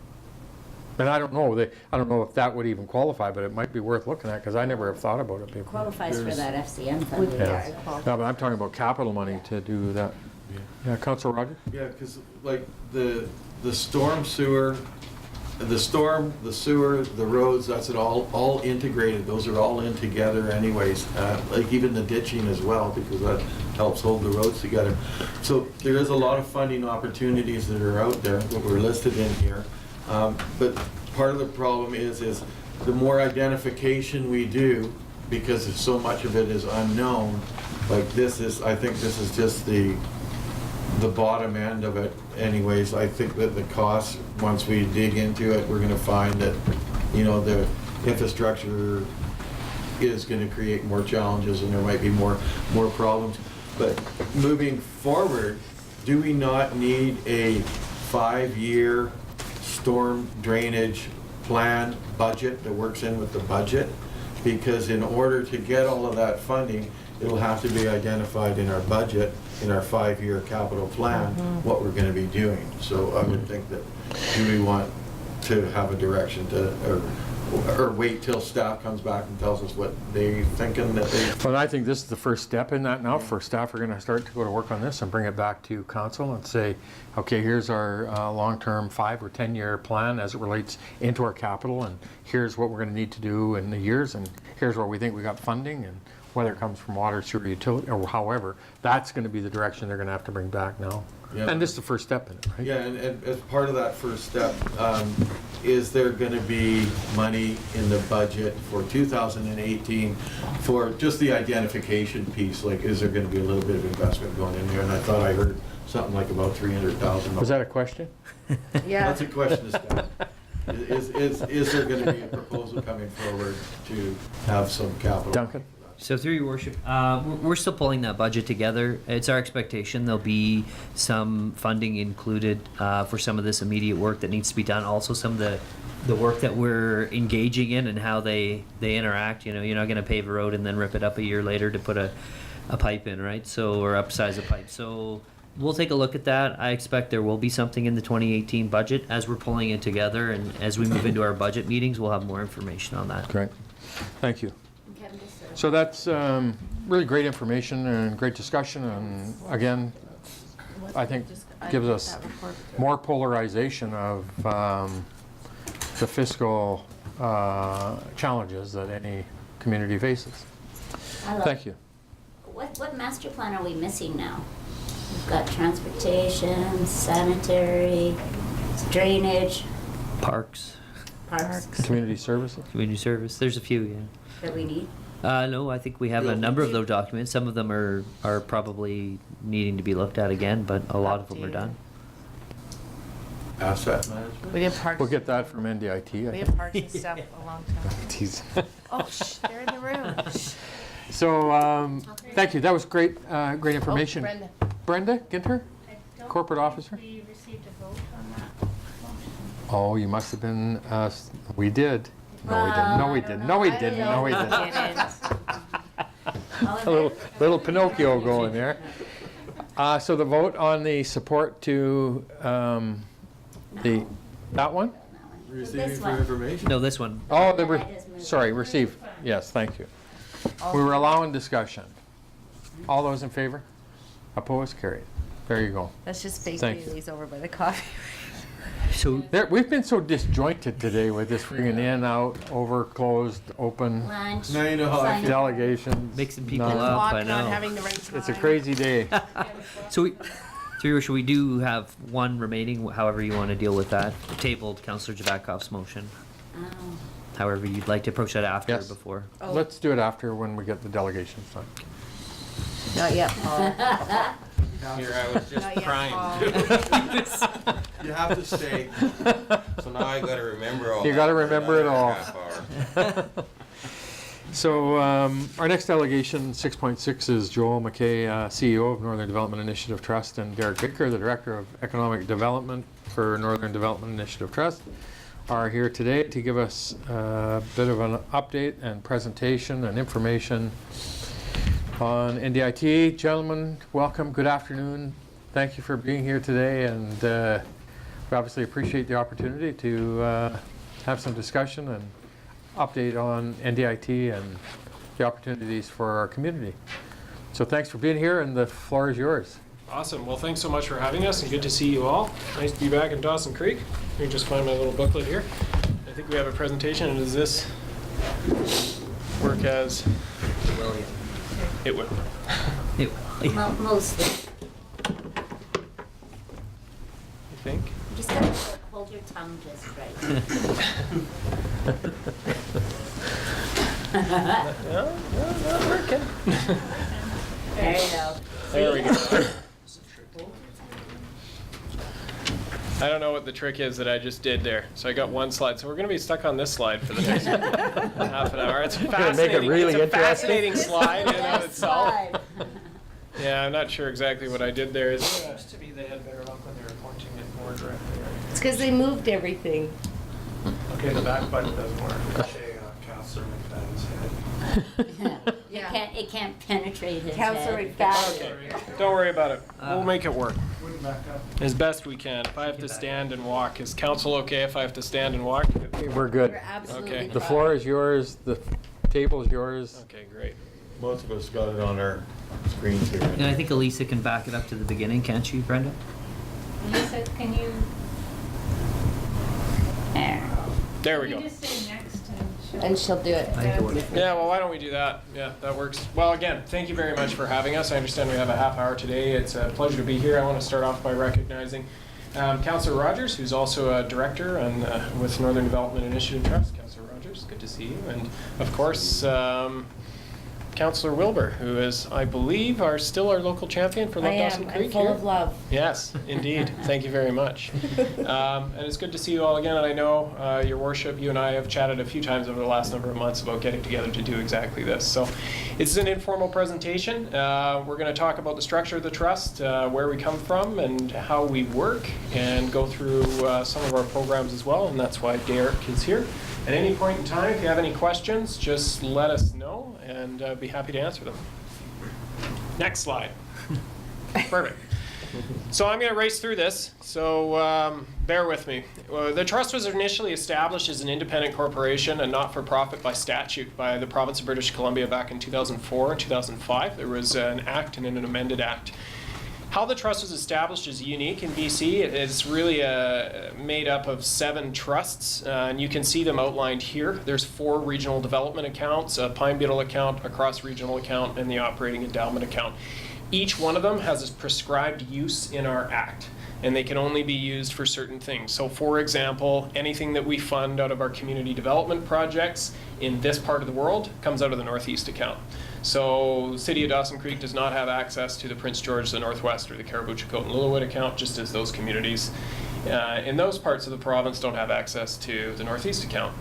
And I don't know if that would even qualify, but it might be worth looking at, because I never have thought about it before. Qualifies for that FCM funding. Yeah. No, but I'm talking about capital money to do that. Yeah, Councilor Rogers? Yeah, because like the storm sewer, the sewer, the roads, that's it all integrated. Those are all in together anyways. Like even the ditching as well, because that helps hold the roads together. So there is a lot of funding opportunities that are out there that were listed in here. But part of the problem is the more identification we do, because so much of it is unknown. Like I think this is just the bottom end of it. Anyways, I think that the cost, once we dig into it, we're going to find that, you know, the infrastructure is going to create more challenges and there might be more problems. But moving forward, do we not need a 5-year storm drainage plan budget that works in with the budget? Because in order to get all of that funding, it'll have to be identified in our budget, in our 5-year capital plan, what we're going to be doing. So I would think that, do we want to have a direction to, or wait till staff comes back and tells us what they're thinking that they... Well, I think this is the first step in that now. For staff are going to start to go to work on this and bring it back to council and say, okay, here's our long-term 5 or 10-year plan as it relates into our capital, and here's what we're going to need to do in the years, and here's where we think we got funding, and whether it comes from water, sewer, utility, or however, that's going to be the direction they're going to have to bring back now. Yeah. And this is the first step in it, right? Yeah, and as part of that first step, is there going to be money in the budget for 2018 for just the identification piece? Like, is there going to be a little bit of investment going in there? And I thought I heard something like about $300,000. Was that a question? Yeah. That's a question to staff. Is there going to be a proposal coming forward to have some capital? Duncan? So through your worship, we're still pulling that budget together. It's our expectation there'll be some funding included for some of this immediate work that needs to be done. Also, some of the work that we're engaging in and how they interact. You know, you're not going to pave a road and then rip it up a year later to put a pipe in, right? So, or upsize a pipe. So we'll take a look at that. I expect there will be something in the 2018 budget as we're pulling it together, and as we move into our budget meetings, we'll have more information on that. Great. Thank you. So that's really great information and great discussion, and again, I think gives us more polarization of the fiscal challenges that any community faces. Thank you. What master plan are we missing now? We've got transportation, sanitary, drainage. Parks. Community services? Community service. There's a few, yeah. That we need? No, I think we have a number of those documents. Some of them are probably needing to be looked at again, but a lot of them are done. Asset management? We did parks. We'll get that from NDIT. We have parks and stuff a long time. Tease. Oh, shh, they're in the room. Shh. So, thank you. That was great, great information. Brenda. Brenda Ginter, corporate officer. We received a vote on that motion. Oh, you must have been. We did. No, we didn't. No, we didn't. No, we didn't. No, we didn't. a little Pinocchio going there. So the vote on the support to that one. Receiving for information? No, this one. Oh, sorry, receive. Yes, thank you. We were allowing discussion. All those in favor? Opposed? Carried. There you go. That's just fake Thank you. dailies over by the coffee. So we've been so disjointed today with this bringing in, out, over, closed, open, Lunch. Now you know how I feel. delegations. mixing people none. up, I Walking on know. having the right time. It's a crazy day. So through your worship, we do have one remaining, however you want to deal with that. Tabled Councillor Jabakov's motion. Oh. However you'd like to approach that after or Yes. before. Oh. Let's do it after when we get the delegations done. Not yet, Paul. Here, I was just Not yet, trying Paul. to. You have to stay. So now I gotta remember all You that gotta for remember it another all. half hour. So our next delegation, 6.6, is Joel McKay, CEO of Northern Development Initiative Trust, and Derek Baker, the Director of Economic Development for Northern Development Initiative Trust, are here today to give us a bit of an update and presentation and information on NDIT. Gentlemen, welcome. Good afternoon. Thank you for being here today, and we obviously appreciate the opportunity to have some discussion and update on NDIT and the opportunities for our community. So thanks for being here, and the floor is yours. Awesome. Well, thanks so much for having us, and good to see you all. Nice to be back in Dawson Creek. Let me just find my little booklet here. I think we have a presentation, and does this work as it would? It, Mostly. You think? You just gotta hold your tongue just right. No, not working. There you go. There we go. I don't know what the trick is that I just did there. So I got one slide. So we're going to be stuck on this slide for the next half an hour. It's fascinating. really it's a interesting. fascinating slide in and of itself. Slide. Yeah, I'm not sure exactly what I did there. It used to be they had better luck when they were pointing it more directly. Right? It's because they moved everything. Okay, the back button doesn't work. Councillor McFadden's head. Yeah. It can't penetrate his Councillor head. McFadden. Okay, don't worry about it. We'll make it work. As best we can. If I have to stand and walk, is council okay if I have to stand and walk? We're good. You're absolutely Okay. The fine. floor is yours. The table is yours. Okay, great. Most of us got it on our screens here. and I think Elisa can back it up to the beginning, can't you, Brenda? Lisa, can you There we you go. just say next And she'll do it. Yeah, well, why don't we do that? Yeah, that works. Well, again, thank you very much for having us. I understand we have a half hour today. It's a pleasure to be here. I want to start off by recognizing Councillor Rogers, who's also a director and with Northern Development Initiative Trust. Councillor Rogers, good to see you. And of course, Councillor Wilbur, who is, I believe, still our local champion for Love Dawson Creek. I'm full here. of love. Yes, indeed. Thank you very much. And it's good to see you all again. And I know, Your Worship, you and I have chatted a few times over the last number of months about getting together to do exactly this. So it's an informal presentation. We're going to talk about the structure of the trust, where we come from and how we work, and go through some of our programs as well. And that's why Derek is here. At any point in time, if you have any questions, just let us know, and be happy to answer them. Next slide. Perfect. So I'm going to race through this, so bear with me. The trust was initially established as an independent corporation and not-for-profit by statute by the province of British Columbia back in 2004 and 2005. There was an act and an amended act. How the trust was established is unique in BC. It is really made up of 7 trusts, and you can see them outlined here. There's 4 regional development accounts, a Pine Beetle account, a cross-regional account, and the operating endowment account. Each one of them has a prescribed use in our act, and they can only be used for certain things. So for example, anything that we fund out of our community development projects in this part of the world comes out of the Northeast account. So the City of Dawson Creek does not have access to the Prince George, the Northwest, or the Caribou, Chilcote, and Lillooet account, just as those communities in those parts of the province don't have access to the Northeast account.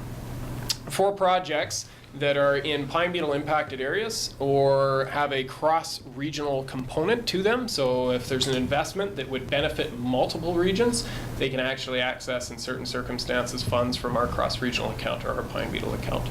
4 projects that are in Pine Beetle impacted areas or have a cross-regional component to them. So if there's an investment that would benefit multiple regions, they can actually access in certain circumstances funds from our cross-regional account or our Pine Beetle account.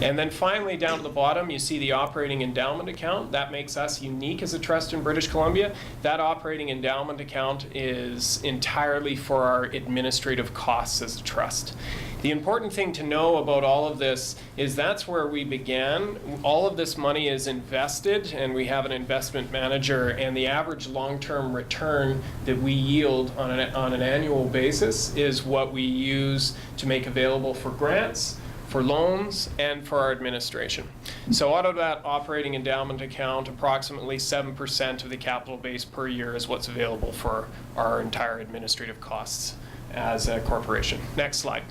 And then finally, down at the bottom, you see the operating endowment account. That makes us unique as a trust in British Columbia. That operating endowment account is entirely for our administrative costs as a trust. The important thing to know about all of this is that's where we began. All of this money is invested, and we have an investment manager, and the average long-term return that we yield on an annual basis is what we use to make available for grants, for loans, and for our administration. So out of that operating endowment account, approximately 7% of the capital base per year is what's available for our entire administrative costs as a corporation. Next slide.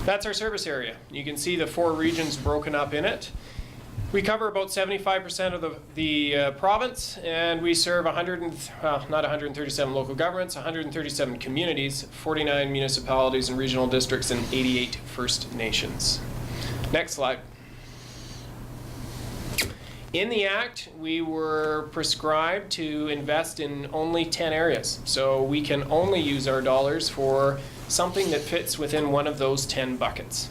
That's our service area. You can see the 4 regions broken up in it. We cover about 75% of the province, and we serve not 137 local governments, 137 communities, 49 municipalities and regional districts, and 88 First Nations. Next slide. In the Act, we were prescribed to invest in only 10 areas. So we can only use our dollars for something that fits within one of those 10 buckets.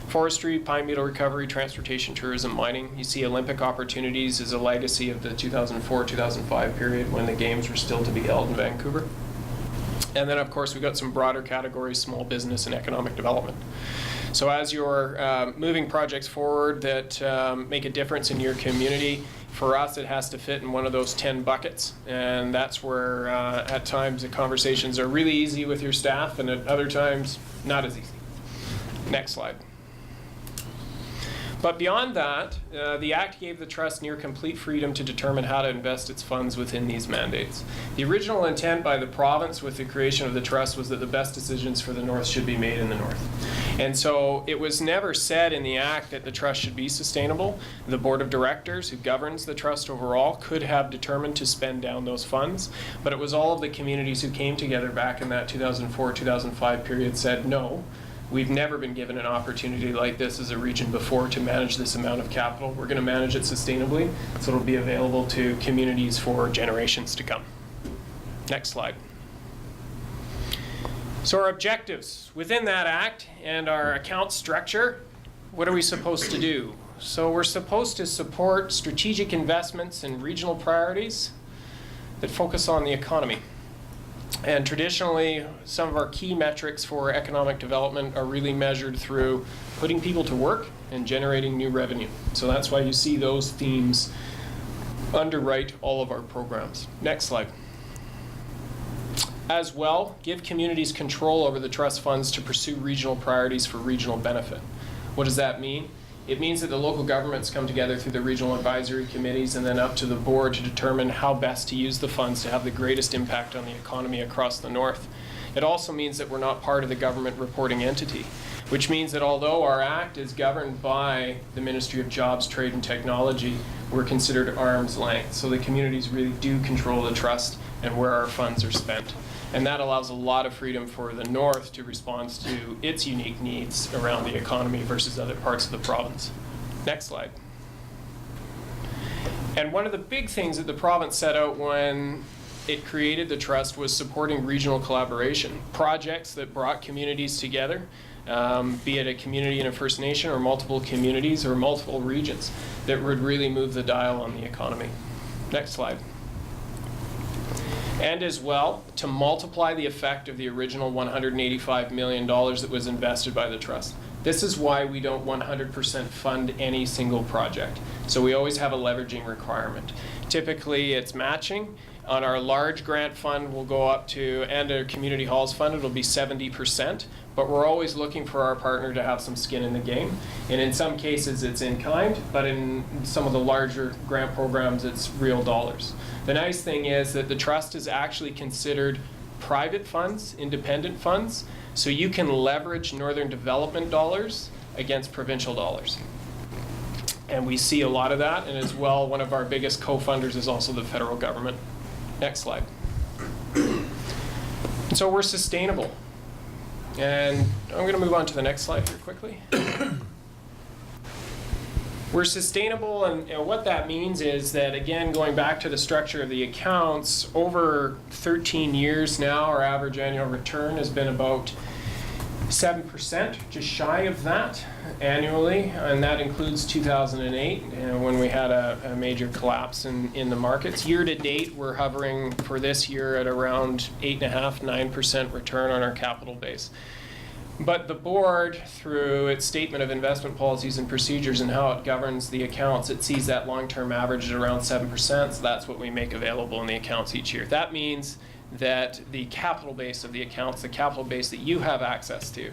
Forestry, Pine Beetle recovery, transportation, tourism, mining. You see Olympic opportunities is a legacy of the 2004-2005 period when the games were still to be held in Vancouver. And then of course we've got some broader categories, small business and economic development. So as you're moving projects forward that make a difference in your community, for us it has to fit in one of those 10 buckets, and that's where at times the conversations are really easy with your staff, and at other times not as easy. Next slide. But beyond that, the Act gave the Trust near complete freedom to determine how to invest its funds within these mandates. The original intent by the province with the creation of the Trust was that the best decisions for the North should be made in the North. And so it was never said in the Act that the Trust should be sustainable. The Board of Directors, who governs the Trust overall, could have determined to spend down those funds, but it was all of the communities who came together back in that 2004-2005 period said no. We've never been given an opportunity like this as a region before to manage this amount of capital. We're going to manage it sustainably, so it'll be available to communities for generations to come. Next slide. So our objectives within that Act and our account structure, what are we supposed to do? So we're supposed to support strategic investments in regional priorities that focus on the economy. And traditionally, some of our key metrics for economic development are really measured through putting people to work and generating new revenue. So that's why you see those themes underwrite all of our programs. Next slide. As well, give communities control over the trust funds to pursue regional priorities for regional benefit. What does that mean? It means that the local governments come together through the regional advisory committees and then up to the board to determine how best to use the funds to have the greatest impact on the economy across the North. It also means that we're not part of the government reporting entity. which means that although our act is governed by the Ministry of Jobs, Trade and Technology, we're considered arm's length. So the communities really do control the trust and where our funds are spent. And that allows a lot of freedom for the North to respond to its unique needs around the economy versus other parts of the province. Next slide. And one of the big things that the province set out when it created the trust was supporting regional collaboration, projects that brought communities together, be it a community in a First Nation or multiple communities or multiple regions, that would really move the dial on the economy. Next slide. And as well, to multiply the effect of the original $185 million that was invested by the trust. This is why we don't 100% fund any single project. So we always have a leveraging requirement. Typically, it's matching. On our large grant fund, we'll go up to, and our community halls fund, it'll be 70%. But we're always looking for our partner to have some skin in the game. And in some cases, it's in kind, but in some of the larger grant programs, it's real dollars. The nice thing is that the trust is actually considered private funds, independent funds, so you can leverage Northern Development dollars against provincial dollars. And we see a lot of that, and as well, one of our biggest co-funders is also the federal government. Next slide. And so we're sustainable. And I'm going to move on to the next slide here quickly. We're sustainable, and what that means is that, again, going back to the structure of the accounts, over 13 years now, our average annual return has been about 7%, just shy of that annually, and that includes 2008 when we had a major collapse in the markets. Year to date, we're hovering for this year at around 8.5–9% return on our capital base. But the board, through its statement of investment policies and procedures and how it governs the accounts, it sees that long-term average at around 7%, so that's what we make available in the accounts each year. That means that the capital base of the accounts, the capital base that you have access to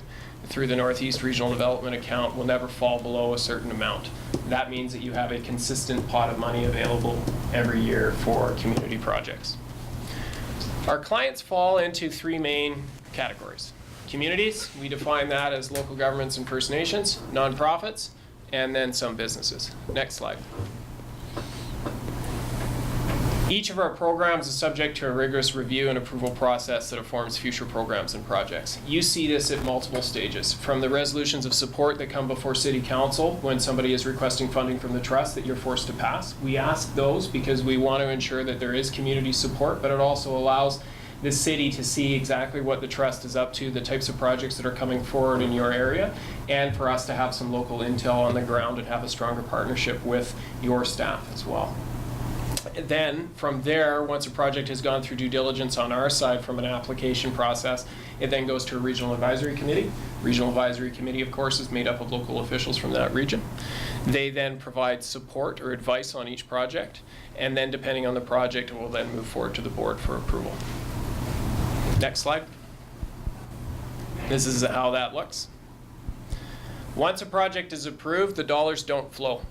through the Northeast Regional Development account, will never fall below a certain amount. That means that you have a consistent pot of money available every year for community projects. Our clients fall into three main categories. Communities, we define that as local governments and First Nations, nonprofits, and then some businesses. Next slide. Each of our programs is subject to a rigorous review and approval process that informs future programs and projects. You see this at multiple stages, from the resolutions of support that come before City Council when somebody is requesting funding from the trust that you're forced to pass. We ask those because we want to ensure that there is community support, but it also allows the city to see exactly what the trust is up to, the types of projects that are coming forward in your area, and for us to have some local intel on the ground and have a stronger partnership with your staff as well. Then, from there, once a project has gone through due diligence on our side from an application process, it then goes to a regional advisory committee. Regional advisory committee, of course, is made up of local officials from that region. They then provide support or advice on each project, and then depending on the project, it will then move forward to the board for approval. Next slide. This is how that looks. Once a project is approved, the dollars don't flow.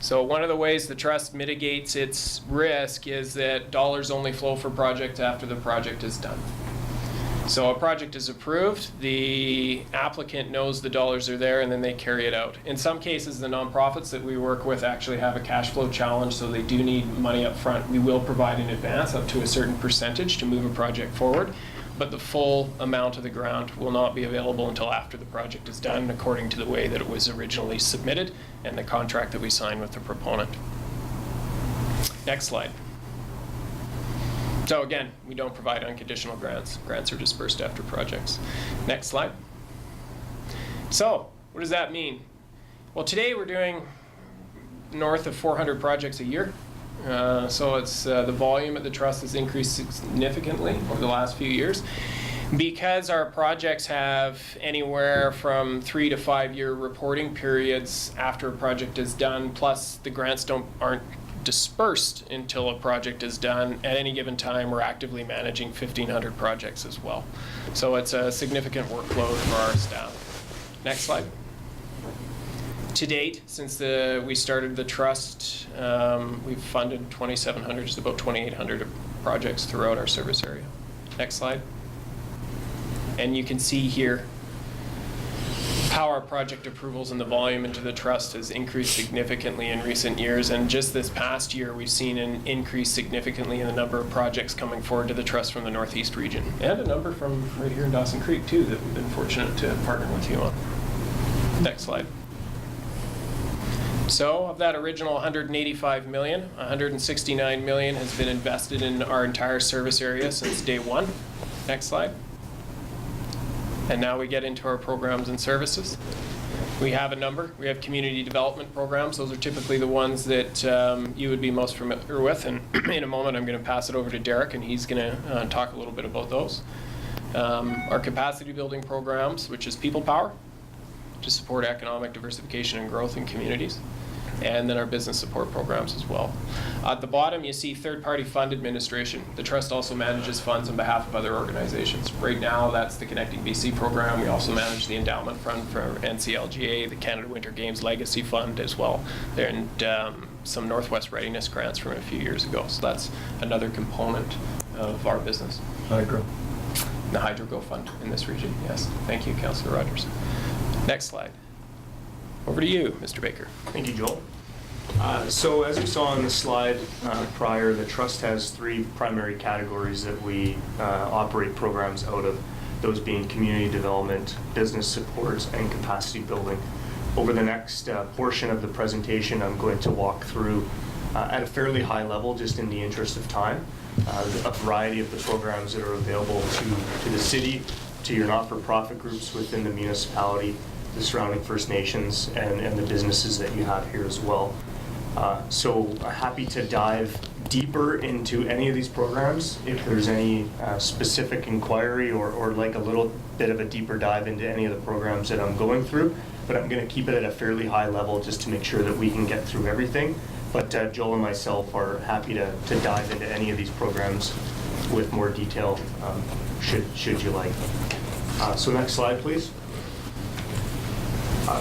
So one of the ways the trust mitigates its risk is that dollars only flow for projects after the project is done. So a project is approved, the applicant knows the dollars are there, and then they carry it out. In some cases, the nonprofits that we work with actually have a cash flow challenge, so they do need money up front. We will provide in advance up to a certain percentage to move a project forward, but the full amount of the grant will not be available until after the project is done, according to the way that it was originally submitted and the contract that we signed with the proponent. Next slide. So again, we don't provide unconditional grants. Grants are dispersed after projects. Next slide. So what does that mean? Well, today we're doing north of 400 projects a year. So it's the volume at the trust has increased significantly over the last few years. Because our projects have anywhere from 3 to 5 year reporting periods after a project is done, plus the grants aren't dispersed until a project is done. At any given time, we're actively managing 1,500 projects as well. So it's a significant workload for our staff. Next slide. To date, since we started the trust, we've funded 2,700, just about 2,800 projects throughout our service area. Next slide. And you can see here power project approvals and the volume into the trust has increased significantly in recent years, and just this past year we've seen an increase significantly in the number of projects coming forward to the trust from the Northeast region, and a number from right here in Dawson Creek too that we've been fortunate to partner with you on. Next slide. So of that original 185 million, 169 million has been invested in our entire service area since day one. Next slide. And now we get into our programs and services. We have a number. We have community development programs. Those are typically the ones that you would be most familiar with. And in a moment, I'm going to pass it over to Derek, and he's going to talk a little bit about those. Our capacity building programs, which is people power, to support economic diversification and growth in communities. And then our business support programs as well. At the bottom, you see third-party fund administration. The trust also manages funds on behalf of other organizations. Right now, that's the Connecting BC program. We also manage the endowment fund for NCLGA, the Canada Winter Games Legacy Fund as well, and some Northwest Readiness grants from a few years ago. So that's another component of our business. Hydro. The Hydro Fund in this region, yes. Thank you, Councillor Rogers. Next slide. Over to you, Mr. Baker. Thank you, Joel. So as we saw on the slide prior, the trust has three primary categories that we operate programs out of, those being community development, business support, and capacity building. Over the next portion of the presentation, I'm going to walk through at a fairly high level, just in the interest of time, a variety of the programs that are available to the city, to your not-for-profit groups within the municipality, the surrounding First Nations, and the businesses that you have here as well. So happy to dive deeper into any of these programs if there's any specific inquiry or like a little bit of a deeper dive into any of the programs that I'm going through, but I'm going to keep it at a fairly high level just to make sure that we can get through everything. But Joel and myself are happy to dive into any of these programs with more detail should you like. So next slide, please.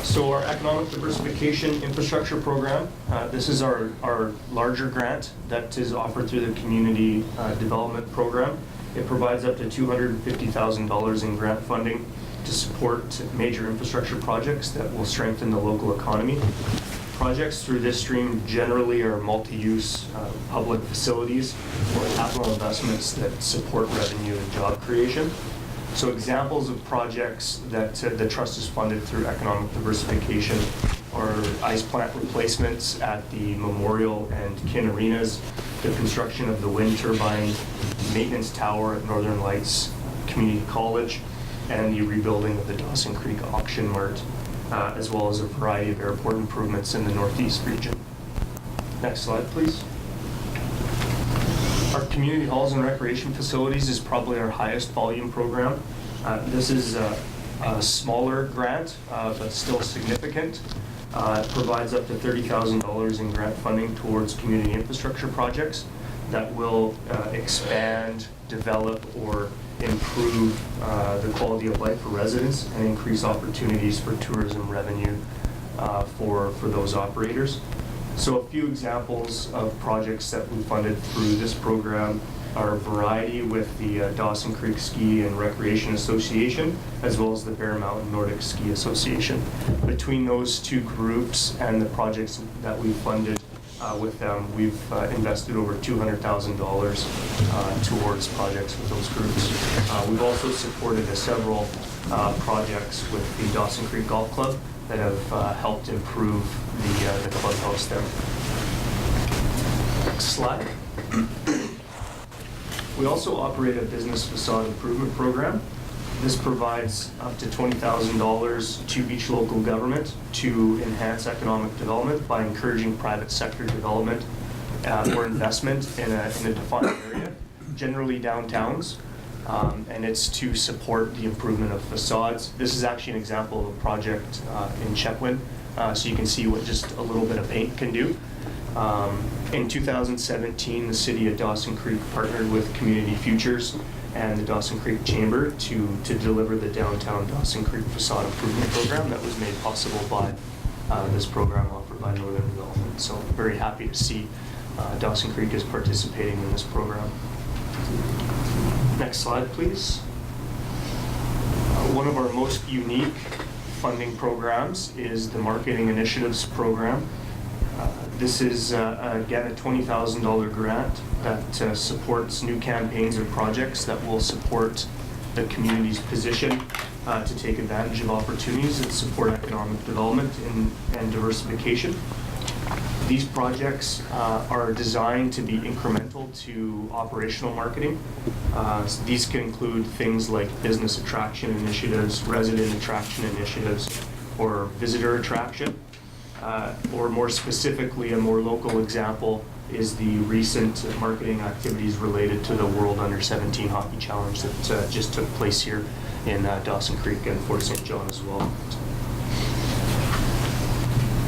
So our economic diversification infrastructure program, this is our larger grant that is offered through the community development program. It provides up to $250,000 in grant funding to support major infrastructure projects that will strengthen the local economy. Projects through this stream generally are multi-use public facilities or capital investments that support revenue and job creation. So examples of projects that the trust is funded through economic diversification are ice plant replacements at the Memorial and Kin Arenas, the construction of the wind turbine, maintenance tower at Northern Lights Community College, and the rebuilding of the Dawson Creek Auction Mart, as well as a variety of airport improvements in the Northeast region. Next slide, please. Our community halls and recreation facilities is probably our highest volume program. This is a smaller grant, but still significant. It provides up to $30,000 in grant funding towards community infrastructure projects that will expand, develop, or improve the quality of life for residents and increase opportunities for tourism revenue for those operators. So a few examples of projects that we funded through this program are a variety with the Dawson Creek Ski and Recreation Association, as well as the Bear Mountain Nordic Ski Association. Between those two groups and the projects that we funded with them, we've invested over $200,000 towards projects with those groups. We've also supported several projects with the Dawson Creek Golf Club that have helped improve the clubhouse there. Next slide. We also operate a business facade improvement program. This provides up to $20,000 to each local government to enhance economic development by encouraging private sector development or investment in a defined area, generally downtowns. And it's to support the improvement of facades. This is actually an example of a project in Chetwynd, so you can see what just a little bit of paint can do. In 2017, the city of Dawson Creek partnered with Community Futures and the Dawson Creek Chamber to deliver the downtown Dawson Creek facade improvement program that was made possible by this program offered by Northern Development. So I'm very happy to see Dawson Creek is participating in this program. Next slide, please. One of our most unique funding programs is the Marketing Initiatives Program. This is, again, a $20,000 grant that supports new campaigns or projects that will support the community's position to take advantage of opportunities and support economic development and diversification. These projects are designed to be incremental to operational marketing. So these can include things like business attraction initiatives, resident attraction initiatives, or visitor attraction. Or more specifically, a more local example is the recent marketing activities related to the World Under-17 Hockey Challenge that just took place here in Dawson Creek and Fort St. John as well.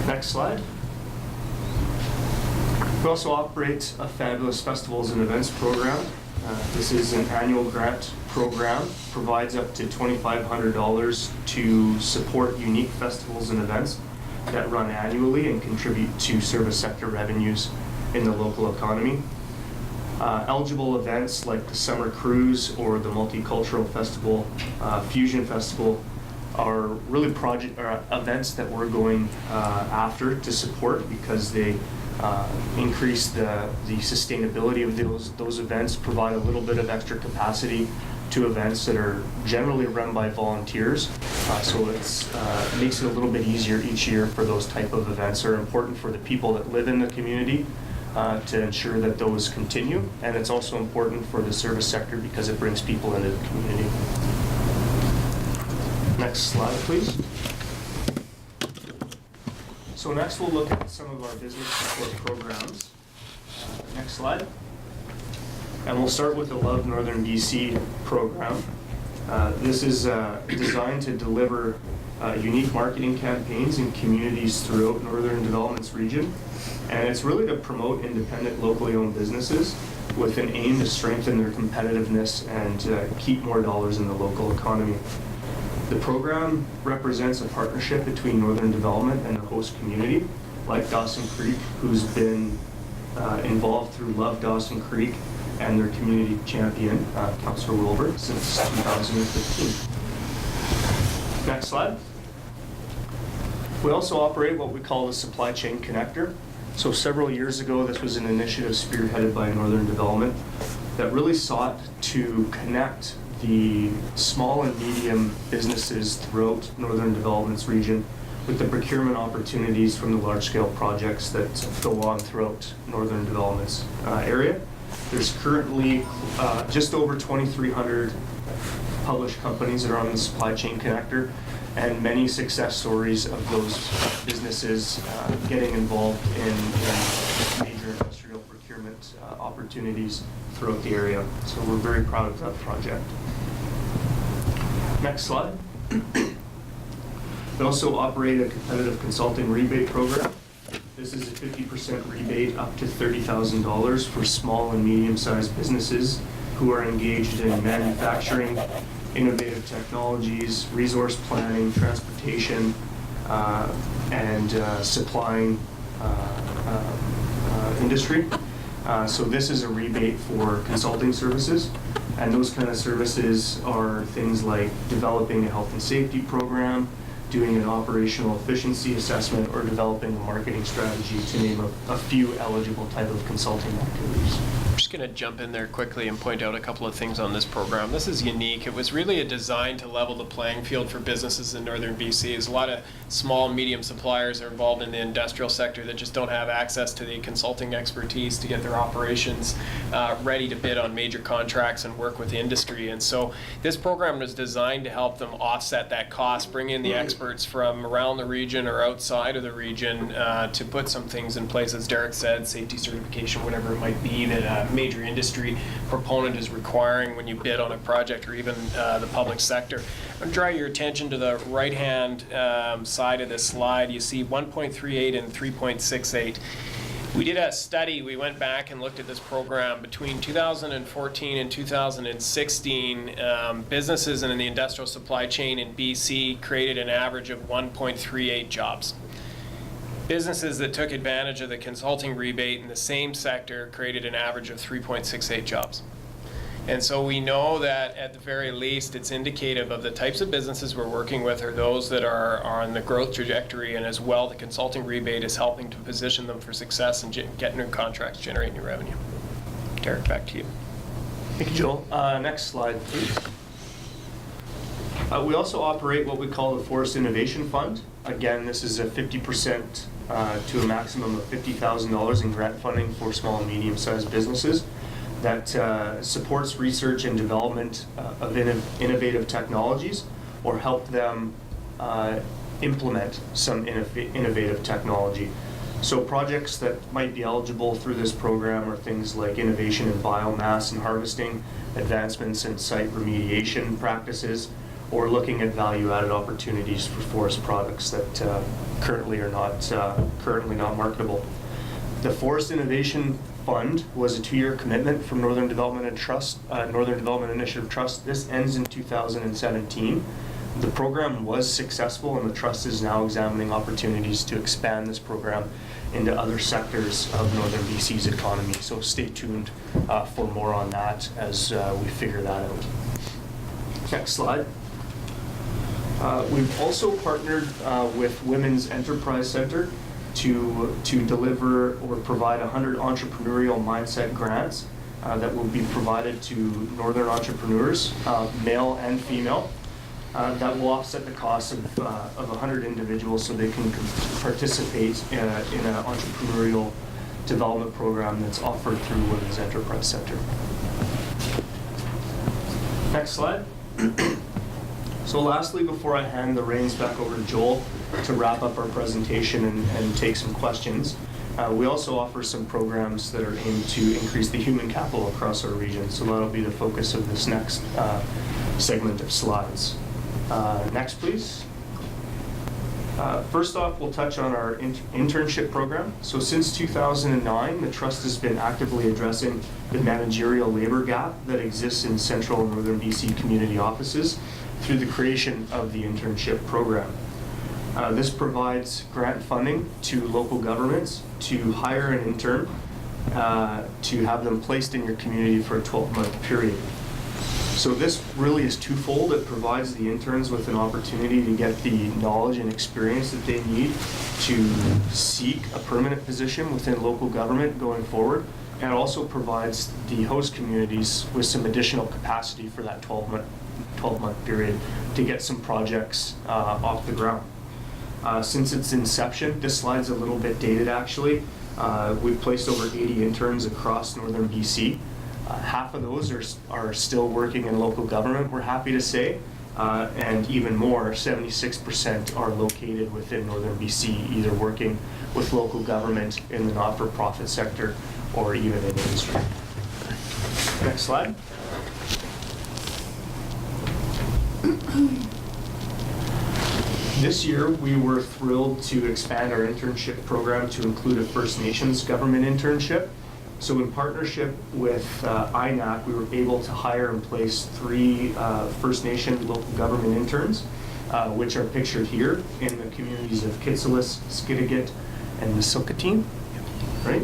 Next slide. We also operate a fabulous festivals and events program. This is an annual grant program, provides up to $2,500 to support unique festivals and events that run annually and contribute to service sector revenues in the local economy. Eligible events like the Summer Cruise or the Multicultural Festival, Fusion Festival, are really events that we're going after to support because they increase the sustainability of those events, provide a little bit of extra capacity to events that are generally run by volunteers. So it makes it a little bit easier each year for those type of events. Are important for the people that live in the community to ensure that those continue. And it's also important for the service sector because it brings people into the community. Next slide, please. So next we'll look at some of our business support programs. Next slide. And we'll start with the Love Northern BC program. This is designed to deliver unique marketing campaigns in communities throughout Northern Development's region. And it's really to promote independent, locally owned businesses with an aim to strengthen their competitiveness and keep more dollars in the local economy. The program represents a partnership between Northern Development and the host community, like Dawson Creek, who's been involved through Love Dawson Creek and their community champion, Councillor Wilbur, since 2015. Next slide. We also operate what we call the Supply Chain Connector. So several years ago, this was an initiative spearheaded by Northern Development that really sought to connect the small and medium businesses throughout Northern Development's region with the procurement opportunities from the large-scale projects that go on throughout Northern Development's area. There's currently just over 2,300 published companies that are on the Supply Chain Connector, and many success stories of those businesses getting involved in major industrial procurement opportunities throughout the area. So we're very proud of that project. Next slide. We also operate a competitive consulting rebate program. This is a 50% rebate up to $30,000 for small and medium-sized businesses who are engaged in manufacturing, innovative technologies, resource planning, transportation, and supplying industry. So this is a rebate for consulting services, and those kind of services are things like developing a health and safety program, doing an operational efficiency assessment, or developing a marketing strategy, to name a few eligible type of consulting activities. I'm just going to jump in there quickly and point out a couple of things on this program. This is unique. It was really a design to level the playing field for businesses in Northern BC. There's a lot of small and medium suppliers that are involved in the industrial sector that just don't have access to the consulting expertise to get their operations ready to bid on major contracts and work with the industry. And so this program was designed to help them offset that cost, bring in the experts from around the region or outside of the region to put some things in place, as Derek said, safety certification, whatever it might be that a major industry proponent is requiring when you bid on a project, or even the public sector. I'm going to draw your attention to the right-hand side of this slide. You see 1.38 and 3.68. We did a study. We went back and looked at this program between 2014 and 2016. Businesses in the industrial supply chain in BC created an average of 1.38 jobs. Businesses that took advantage of the consulting rebate in the same sector created an average of 3.68 jobs. And so we know that at the very least, it's indicative of the types of businesses we're working with are those that are on the growth trajectory, and as well, the consulting rebate is helping to position them for success and get new contracts, generate new revenue. Derek, back to you. Thank you, Joel. Next slide, please. We also operate what we call the Forest Innovation Fund. Again, this is a 50% to a maximum of $50,000 in grant funding for small and medium-sized businesses that supports research and development of innovative technologies, or help them implement some innovative technology. So projects that might be eligible through this program are things like innovation in biomass and harvesting, advancements in site remediation practices, or looking at value-added opportunities for forest products that currently are not marketable. The Forest Innovation Fund was a 2-year commitment from Northern Development Initiative Trust. This ends in 2017. The program was successful, and the trust is now examining opportunities to expand this program into other sectors of Northern BC's economy. So stay tuned for more on that as we figure that out. Next slide. We've also partnered with Women's Enterprise Center to deliver or provide 100 entrepreneurial mindset grants that will be provided to Northern entrepreneurs, male and female, that will offset the cost of 100 individuals so they can participate in an entrepreneurial development program that's offered through Women's Enterprise Center. Next slide. So lastly, before I hand the reins back over to Joel to wrap up our presentation and take some questions, we also offer some programs that are aimed to increase the human capital across our region. So that'll be the focus of this next segment of slides. Next, please. First off, we'll touch on our internship program. So since 2009, the Trust has been actively addressing the managerial labor gap that exists in central and northern BC community offices through the creation of the internship program. This provides grant funding to local governments to hire an intern to have them placed in your community for a 12-month period. So this really is twofold. It provides the interns with an opportunity to get the knowledge and experience that they need to seek a permanent position within local government going forward, and also provides the host communities with some additional capacity for that 12-month period to get some projects off the ground. Since its inception, this slide's a little bit dated actually. We've placed over 80 interns across northern BC. Half of those are still working in local government, we're happy to say, and even more, 76% are located within northern BC, either working with local government in the not-for-profit sector or even in industry. Next slide. This year, we were thrilled to expand our internship program to include a First Nations government internship. So in partnership with INAC, we were able to hire and place 3 First Nation local government interns, which are pictured here in the communities of Kitsillis, Skidegate, and Nisilkatine, right?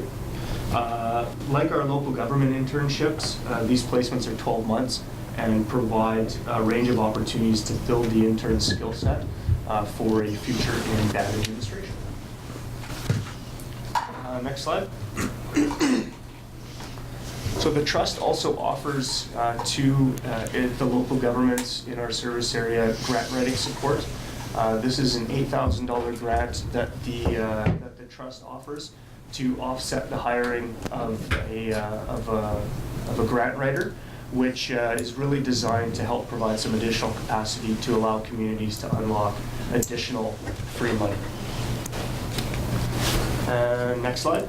Like our local government internships, these placements are 12 months and provide a range of opportunities to build the intern's skill set for a future in bad administration. Next slide. So the Trust also offers to the local governments in our service area grant writing support. This is an $8,000 grant that the Trust offers to offset the hiring of a grant writer, which is really designed to help provide some additional capacity to allow communities to unlock additional free money. Next slide.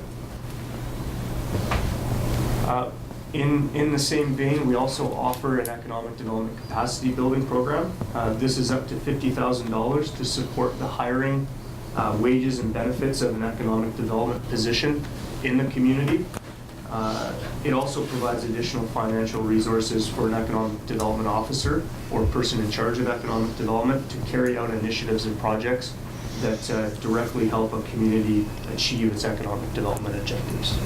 In the same vein, we also offer an economic development capacity building program. This is up to $50,000 to support the hiring, wages, and benefits of an economic development position in the community. It also provides additional financial resources for an economic development officer or person in charge of economic development to carry out initiatives and projects that directly help a community achieve its economic development objectives.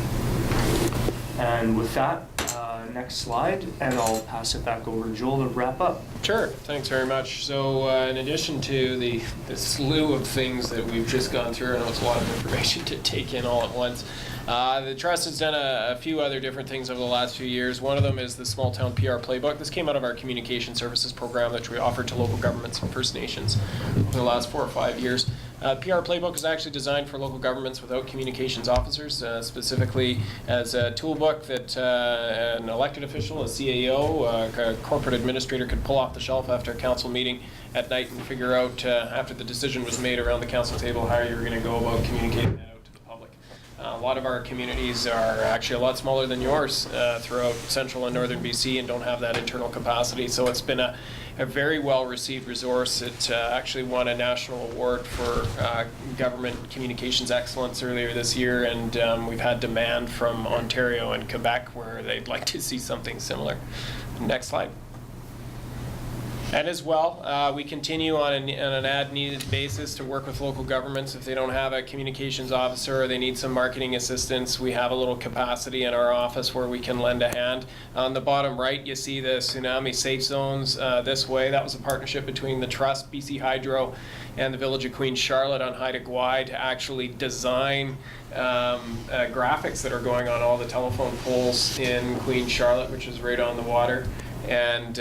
And with that, next slide, and I'll pass it back over to Joel to wrap up. Sure, thanks very much. So in addition to the slew of things that we've just gone through, I know it's a lot of information to take in all at once, the Trust has done a few other different things over the last few years. One of them is the Small Town PR Playbook. This came out of our communication services program that we offered to local governments and First Nations over the last 4 or 5 years. PR Playbook is actually designed for local governments without communications officers, specifically as a toolbook that an elected official, a CAO, a corporate administrator could pull off the shelf after a council meeting at night and figure out, after the decision was made around the council table, how you were going to go about communicating that out to the public. A lot of our communities are actually a lot smaller than yours throughout central and northern BC and don't have that internal capacity, so it's been a very well-received resource. It actually won a national award for government communications excellence earlier this year, and we've had demand from Ontario and Quebec where they'd like to see something similar. Next slide. And as well, we continue on an as-needed basis to work with local governments. If they don't have a communications officer or they need some marketing assistance, we have a little capacity in our office where we can lend a hand. On the bottom right, you see the tsunami safe zones this way. That was a partnership between the Trust, BC Hydro, and the Village of Queen Charlotte on Haida Gwaii to actually design graphics that are going on all the telephone poles in Queen Charlotte, which is right on the water, and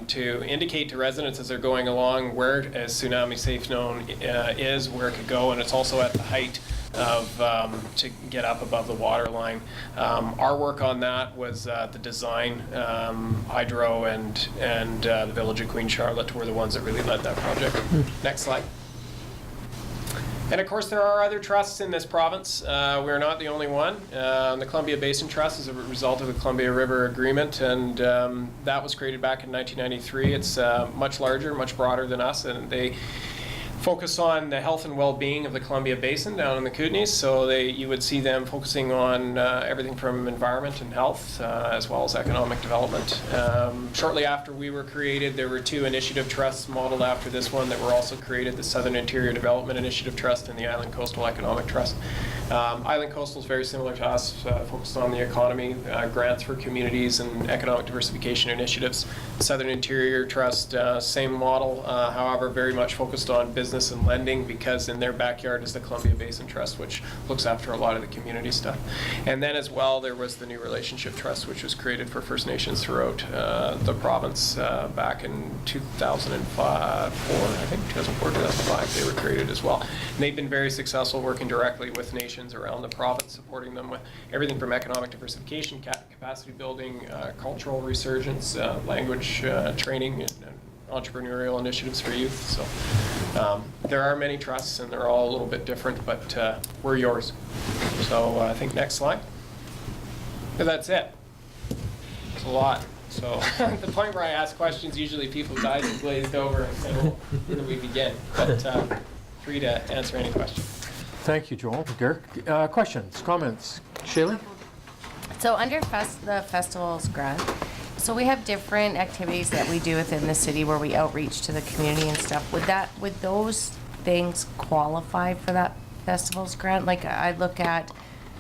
to indicate to residents as they're going along where a tsunami safe zone is, where it could go, and it's also at the height of to get up above the water line. Our work on that was the design. Hydro and the Village of Queen Charlotte were the ones that really led that project. Next slide. And of course, there are other trusts in this province. We're not the only one. The Columbia Basin Trust is a result of the Columbia River Agreement, and that was created back in 1993. It's much larger, much broader than us, and they focus on the health and well-being of the Columbia Basin down in the Kootenays. So you would see them focusing on everything from environment and health, as well as economic development. Shortly after we were created, there were 2 initiative trusts modeled after this one that were also created, the Southern Interior Development Initiative Trust and the Island Coastal Economic Trust. Island Coastal is very similar to us, focused on the economy, grants for communities and economic diversification initiatives. Southern Interior Trust, same model, however, very much focused on business and lending, because in their backyard is the Columbia Basin Trust, which looks after a lot of the community stuff. And then as well, there was the New Relationship Trust, which was created for First Nations throughout the province back in 2005, 2005, they were created as well. And they've been very successful working directly with nations around the province, supporting them with everything from economic diversification, capacity building, cultural resurgence, language training, and entrepreneurial initiatives for youth. So there are many trusts, and they're all a little bit different, but we're yours. So I think next slide. And that's it. It's a lot. So at the point where I ask questions, usually people's eyes are glazed over and say, well, where do we begin? But free to answer any question. Thank you, Joel. Derek, questions, comments? Shaylee? So under the festivals grant, so we have different activities that we do within the city where we outreach to the community and stuff. Would those things qualify for that festivals grant? Like I look at,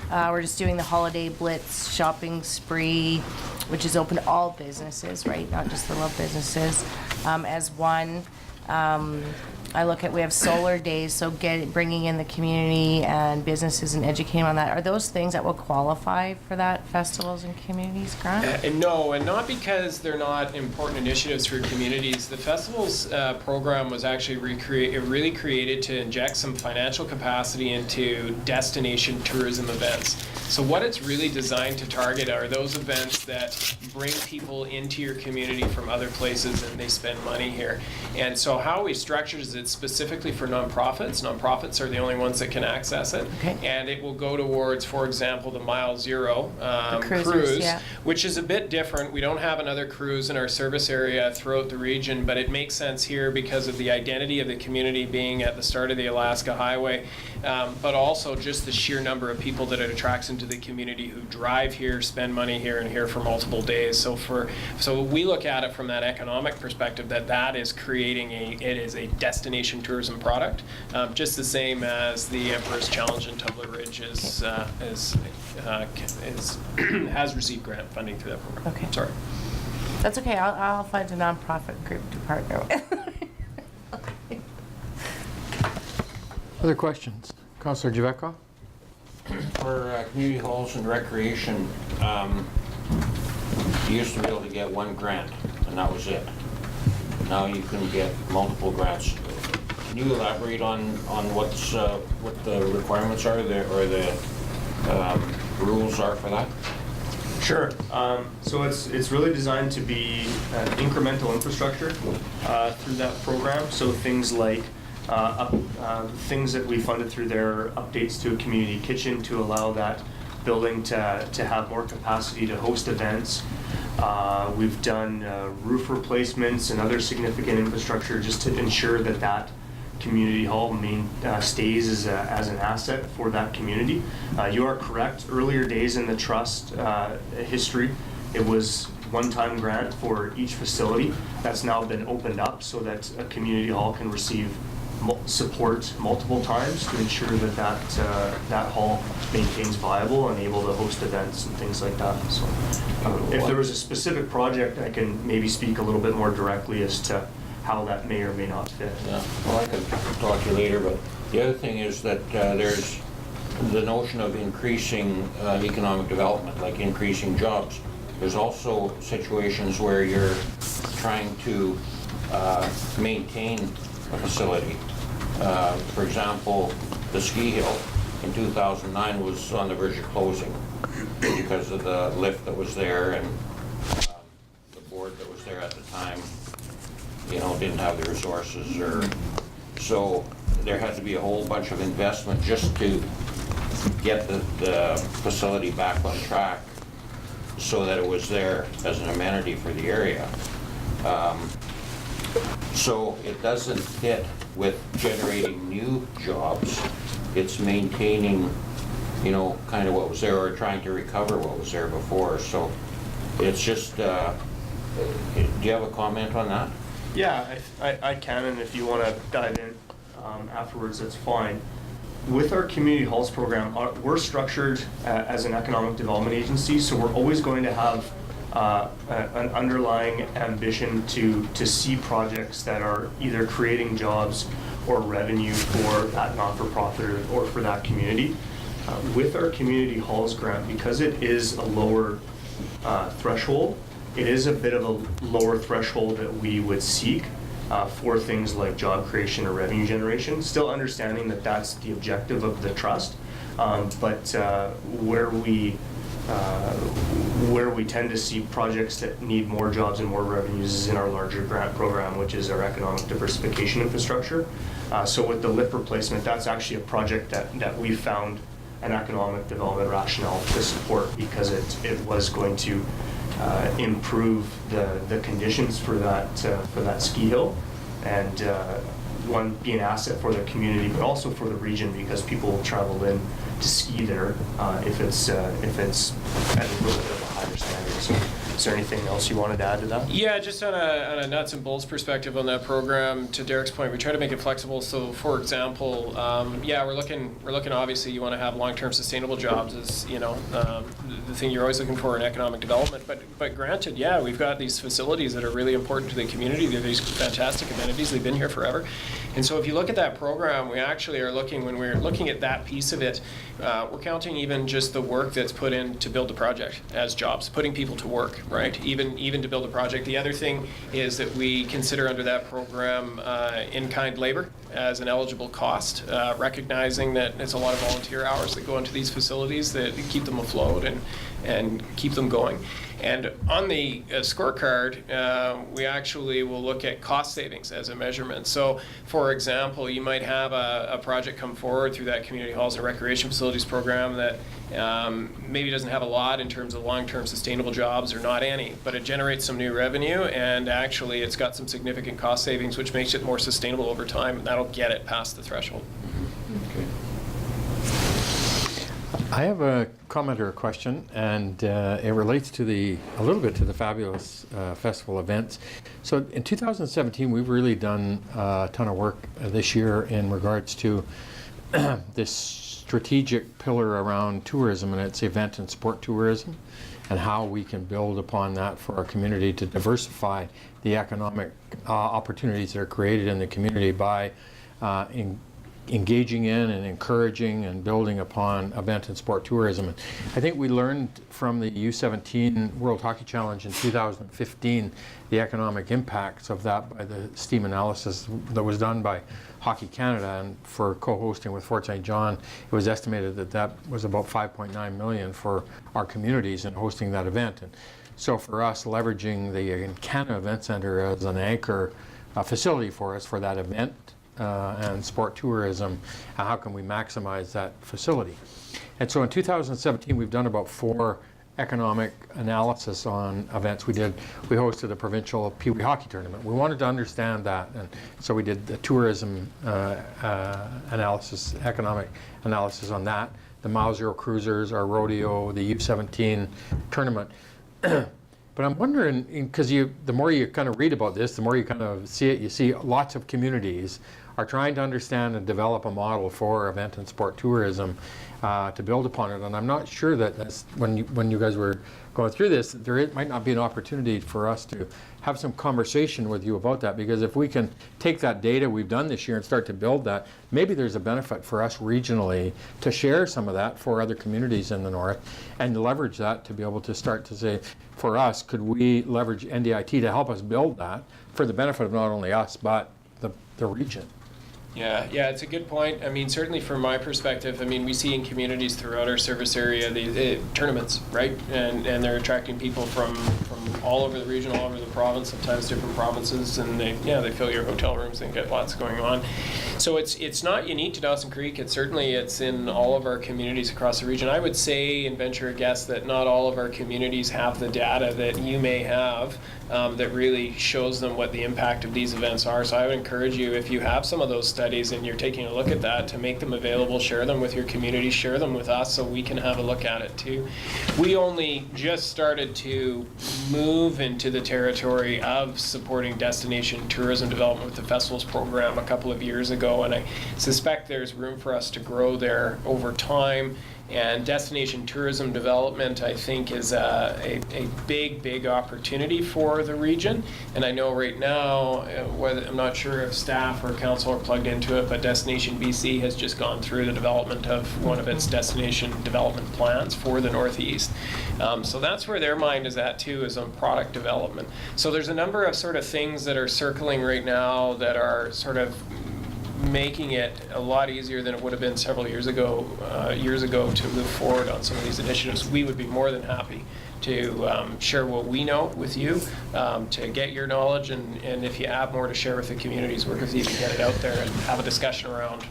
we're just doing the Holiday Blitz shopping spree, which is open to all businesses, right? Not just the little businesses, as one. I look at, we have solar days, so bringing in the community and businesses and educating on that. Are those things that will qualify for that festivals and communities grant? No, and not because they're not important initiatives for communities. The festivals program was actually really created to inject some financial capacity into destination tourism events. So what it's really designed to target are those events that bring people into your community from other places and they spend money here. And so how we structured is it's specifically for nonprofits. Nonprofits are the only ones that can access it. Okay. And it will go towards, for example, the Mile Zero cruise, yeah, which is a bit different. We don't have another cruise in our service area throughout the region, but it makes sense here because of the identity of the community being at the start of the Alaska Highway, but also just the sheer number of people that it attracts into the community who drive here, spend money here, and here for multiple days. So we look at it from that economic perspective that is creating it is a destination destination tourism product, just the same as the Emperor's Challenge in Tumbler Ridge has received grant funding through that program. Okay. Sorry. That's okay. I'll find a nonprofit group to partner with. Other questions? Councillor Javetko? For community halls and recreation, you used to be able to get one grant, and that was it. Now you can get multiple grants. Can you elaborate on what the requirements are there, or the rules are for that? Sure. So it's really designed to be incremental infrastructure through that program. So things like things that we funded through their updates to a community kitchen to allow that building to have more capacity to host events. We've done roof replacements and other significant infrastructure just to ensure that that community hall stays as an asset for that community. You are correct. Earlier days in the trust history, it was one-time grant for each facility. That's now been opened up so that a community hall can receive support multiple times to ensure that that hall maintains viable and able to host events and things like that. So if there was a specific project, I can maybe speak a little bit more directly as to how that may or may not fit. Yeah, well, I can talk to you later, but the other thing is that there's the notion of increasing economic development, like increasing jobs. There's also situations where you're trying to maintain a facility. For example, the ski hill in 2009 was on the verge of closing because of the lift that was there, and the board that was there at the time, didn't have the resources, so there had to be a whole bunch of investment just to get the facility back on track so that it was there as an amenity for the area. So it doesn't fit with generating new jobs. It's maintaining, kind of what was there, or trying to recover what was there before. So it's just, do you have a comment on that? Yeah, I can, and if you want to dive in afterwards, that's fine. With our community halls program, we're structured as an economic development agency, so we're always going to have an underlying ambition to see projects that are either creating jobs or revenue for that not-for-profit or for that community. With our community halls grant, because it is a lower threshold, it is a bit of a lower threshold that we would seek for things like job creation or revenue generation, still understanding that that's the objective of the trust, but where we tend to see projects that need more jobs and more revenues is in our larger grant program, which is our economic diversification infrastructure. So with the lift replacement, that's actually a project that we found an economic development rationale to support, because it was going to improve the conditions for that ski hill, and one, be an asset for the community, but also for the region, because people will travel in to ski there if it's at a little bit of a higher standard. So, is there anything else you wanted to add to that? Yeah, just on a nuts and bolts perspective on that program, to Derek's point, we try to make it flexible. So, for example, we're looking. Obviously, you want to have long-term sustainable jobs, as the thing you're always looking for in economic development. But granted, yeah, we've got these facilities that are really important to the community. They're these fantastic amenities. They've been here forever. And so, if you look at that program, we actually are looking, when we're looking at that piece of it, we're counting even just the work that's put in to build the project as jobs, putting people to work, right? Even to build a project. The other thing is that we consider under that program in-kind labor as an eligible cost, recognizing that it's a lot of volunteer hours that go into these facilities that keep them afloat and keep them going. And on the scorecard, we actually will look at cost savings as a measurement. So, for example, you might have a project come forward through that community halls and recreation facilities program that maybe doesn't have a lot in terms of long-term sustainable jobs, or not any, but it generates some new revenue, and actually it's got some significant cost savings, which makes it more sustainable over time, and that'll get it past the threshold. Okay. I have a comment or a question, and it relates to a little bit to the Fabulous Festival events. So in 2017, we've really done a ton of work this year in regards to this strategic pillar around tourism, and it's event and sport tourism, and how we can build upon that for our community to diversify the economic opportunities that are created in the community by engaging in and encouraging and building upon event and sport tourism. And I think we learned from the U17 World Hockey Challenge in 2015 the economic impacts of that by the STEAM analysis that was done by Hockey Canada, and for co-hosting with Fort St. John, it was estimated that that was about $5.9 million for our communities in hosting that event. And so for us, leveraging the Canada Event Centre as an anchor facility for us for that event and sport tourism, how can we maximize that facility? And so in 2017, we've done about 4 economic analysis on events. We hosted a provincial Pee Wee hockey tournament. We wanted to understand that, and so we did the tourism analysis, economic analysis on that, the Mile Zero Cruisers, our rodeo, the U17 tournament. But I'm wondering, because the more you kind of read about this, the more you kind of see it, you see lots of communities are trying to understand and develop a model for event and sport tourism to build upon it. And I'm not sure that that's, when you guys were going through this, might not be an opportunity for us to have some conversation with you about that, because if we can take that data we've done this year and start to build that, maybe there's a benefit for us regionally to share some of that for other communities in the north and leverage that to be able to start to say, for us, could we leverage NDIT to help us build that for the benefit of not only us, but the region? Yeah, it's a good point. I mean, certainly from my perspective, I mean, we see in communities throughout our service area the tournaments, right? And they're attracting people from all over the region, all over the province, sometimes different provinces, and they fill your hotel rooms and get lots going on. So it's not unique to Dawson Creek. It's in all of our communities across the region. I would say and venture a guess that not all of our communities have the data that you may have that really shows them what the impact of these events are. So I would encourage you, if you have some of those studies and you're taking a look at that, to make them available, share them with your community, share them with us so we can have a look at it too. We only just started to move into the territory of supporting destination tourism development with the festivals program a couple of years ago, and I suspect there's room for us to grow there over time. And destination tourism development, I think, is a big opportunity for the region. And I know right now, I'm not sure if staff or council are plugged into it, but Destination BC has just gone through the development of one of its destination development plans for the Northeast. So that's where their mind is at too, is on product development. So there's a number of sort of things that are circling right now that are sort of making it a lot easier than it would have been several years ago to move forward on some of these initiatives. We would be more than happy to share what we know with you, to get your knowledge, and if you have more to share with the communities, work with you to get it out there and have a discussion around,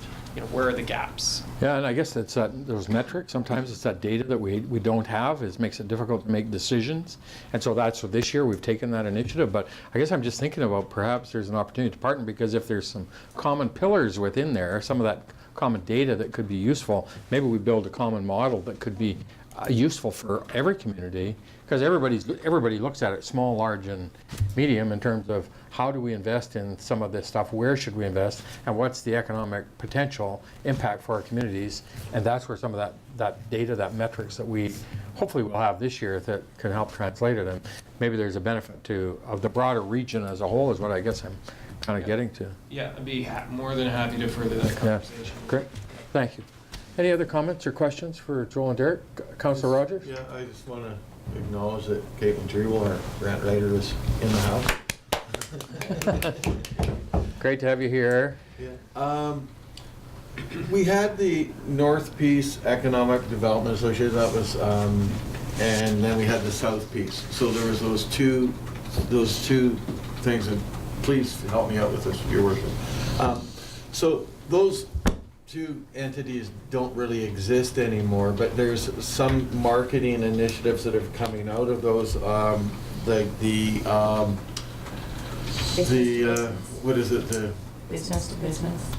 where are the gaps. Yeah, and I guess it's those metrics. Sometimes it's that data that we don't have. It makes it difficult to make decisions. And so that's what this year we've taken that initiative. But I guess I'm just thinking about perhaps there's an opportunity to partner, because if there's some common pillars within there, some of that common data that could be useful, maybe we build a common model that could be useful for every community, because everybody looks at it, small, large, and medium, in terms of how do we invest in some of this stuff, where should we invest, and what's the economic potential impact for our communities. And that's where some of that data, that metrics that we hopefully will have this year that can help translate it. And maybe there's a benefit of the broader region as a whole, is what I guess I'm kind of getting to. Yeah, I'd be more than happy to further that conversation. Yeah. Great, thank you. Any other comments or questions for Joel and Derek? Councillor Rogers? Yeah, I just want to acknowledge that Caitlin Treble, our grant writer, is in the house. Great to have you here. Yeah. We had the North Piece Economic Development Association, that was, and then we had the South Piece. So there was those two things, and please help me out with this, Your Worship. So those two entities don't really exist anymore, but there's some marketing initiatives that are coming out of those, like what is it? The business to business.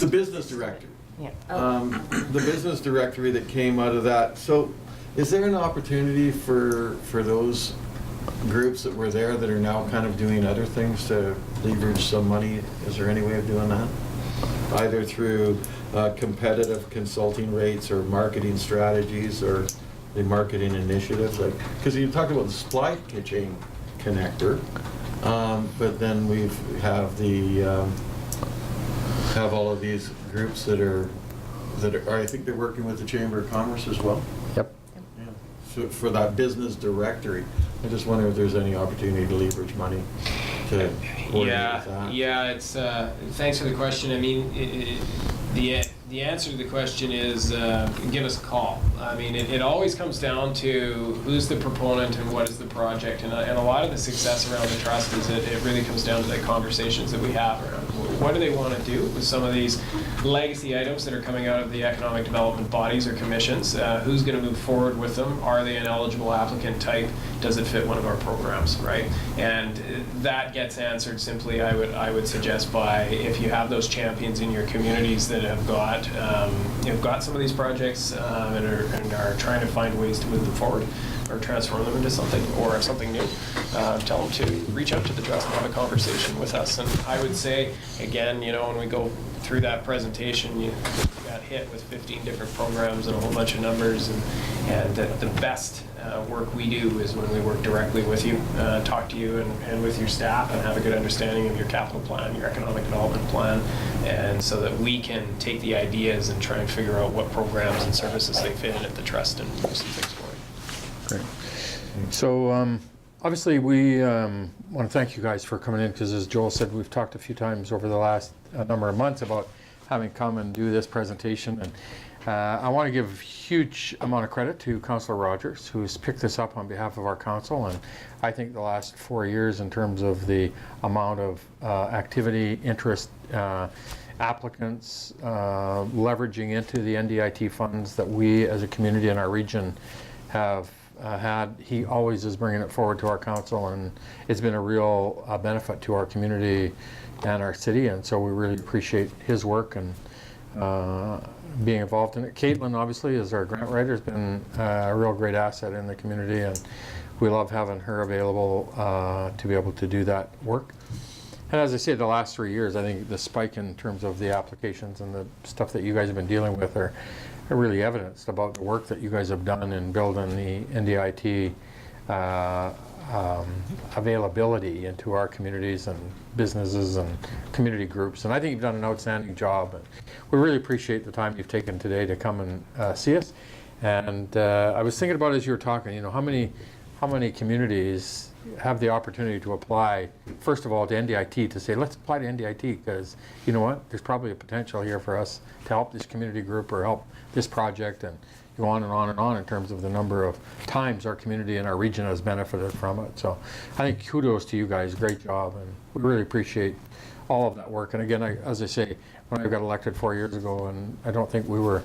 the business director. the business directory that came out of that. So is there an opportunity for those groups that were there that are now kind of doing other things to leverage some money? Is there any way of doing that? Either through competitive consulting rates or marketing strategies or the marketing initiatives? Like, because you talked about the supply chain connector, but then have all of these groups that are, I think they're working with the Chamber of Commerce as well. Yep. Yeah. So for that business directory, I just wonder if there's any opportunity to leverage money to coordinate with that. Yeah, it's, thanks for the question. I mean, the answer to the question is give us a call. I mean, it always comes down to who's the proponent and what is the project. And a lot of the success around the trust is it really comes down to the conversations that we have around what do they want to do with some of these legacy items that are coming out of the economic development bodies or commissions. Who's going to move forward with them? Are they an eligible applicant type? Does it fit one of our programs, right? And that gets answered simply, I would suggest, by if you have those champions in your communities that have got some of these projects and are trying to find ways to move them forward or transform them into something new. Tell them to reach out to the trust and have a conversation with us. And I would say, again, when we go through that presentation, you got hit with 15 different programs and a whole bunch of numbers, and the best work we do is when we work directly with you, talk to you and with your staff, and have a good understanding of your capital plan, your economic development plan, and so that we can take the ideas and try and figure out what programs and services they fit in at the trust and move some things forward. Great. So obviously we want to thank you guys for coming in, because as Joel said, we've talked a few times over the last number of months about having come and do this presentation. And I want to give a huge amount of credit to Councillor Rogers, who's picked this up on behalf of our council. And I think the last 4 years, in terms of the amount of activity, interest, applicants, leveraging into the NDIT funds that we as a community in our region have had, he always is bringing it forward to our council, and it's been a real benefit to our community and our city, and so we really appreciate his work and being involved in it. Caitlin, obviously, as our grant writer, has been a real great asset in the community, and we love having her available to be able to do that work. And as I said, the last 3 years, I think the spike in terms of the applications and the stuff that you guys have been dealing with are really evidenced about the work that you guys have done in building the NDIT availability into our communities and businesses and community groups. And I think you've done an outstanding job. And we really appreciate the time you've taken today to come and see us. And I was thinking about, as you were talking, how many communities have the opportunity to apply, first of all, to NDIT, to say, let's apply to NDIT, because you know what, there's probably a potential here for us to help this community group or help this project, and go on and on and on in terms of the number of times our community and our region has benefited from it. So I think kudos to you guys, great job, and we really appreciate all of that work. And again, as I say, when I got elected 4 years ago, and I don't think we were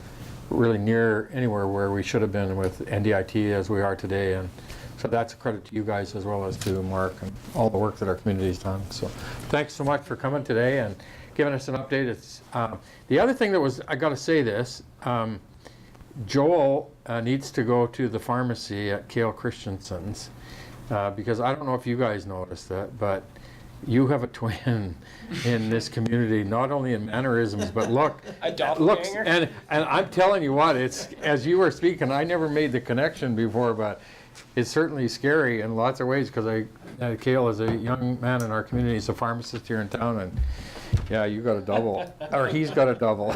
really near anywhere where we should have been with NDIT as we are today. And so that's a credit to you guys as well as to Mark and all the work that our community's done. So thanks so much for coming today and giving us an update. It's the other thing that was, I got to say this, Joel needs to go to the pharmacy at Cale Christensen's because I don't know if you guys noticed that, but you have a twin in this community, not only in mannerisms, but looks. And I'm telling you what, it's, as you were speaking, I never made the connection before, but it's certainly scary in lots of ways, because Cale is a young man in our community. He's a pharmacist here in town, and yeah, you got a double, or he's got a double.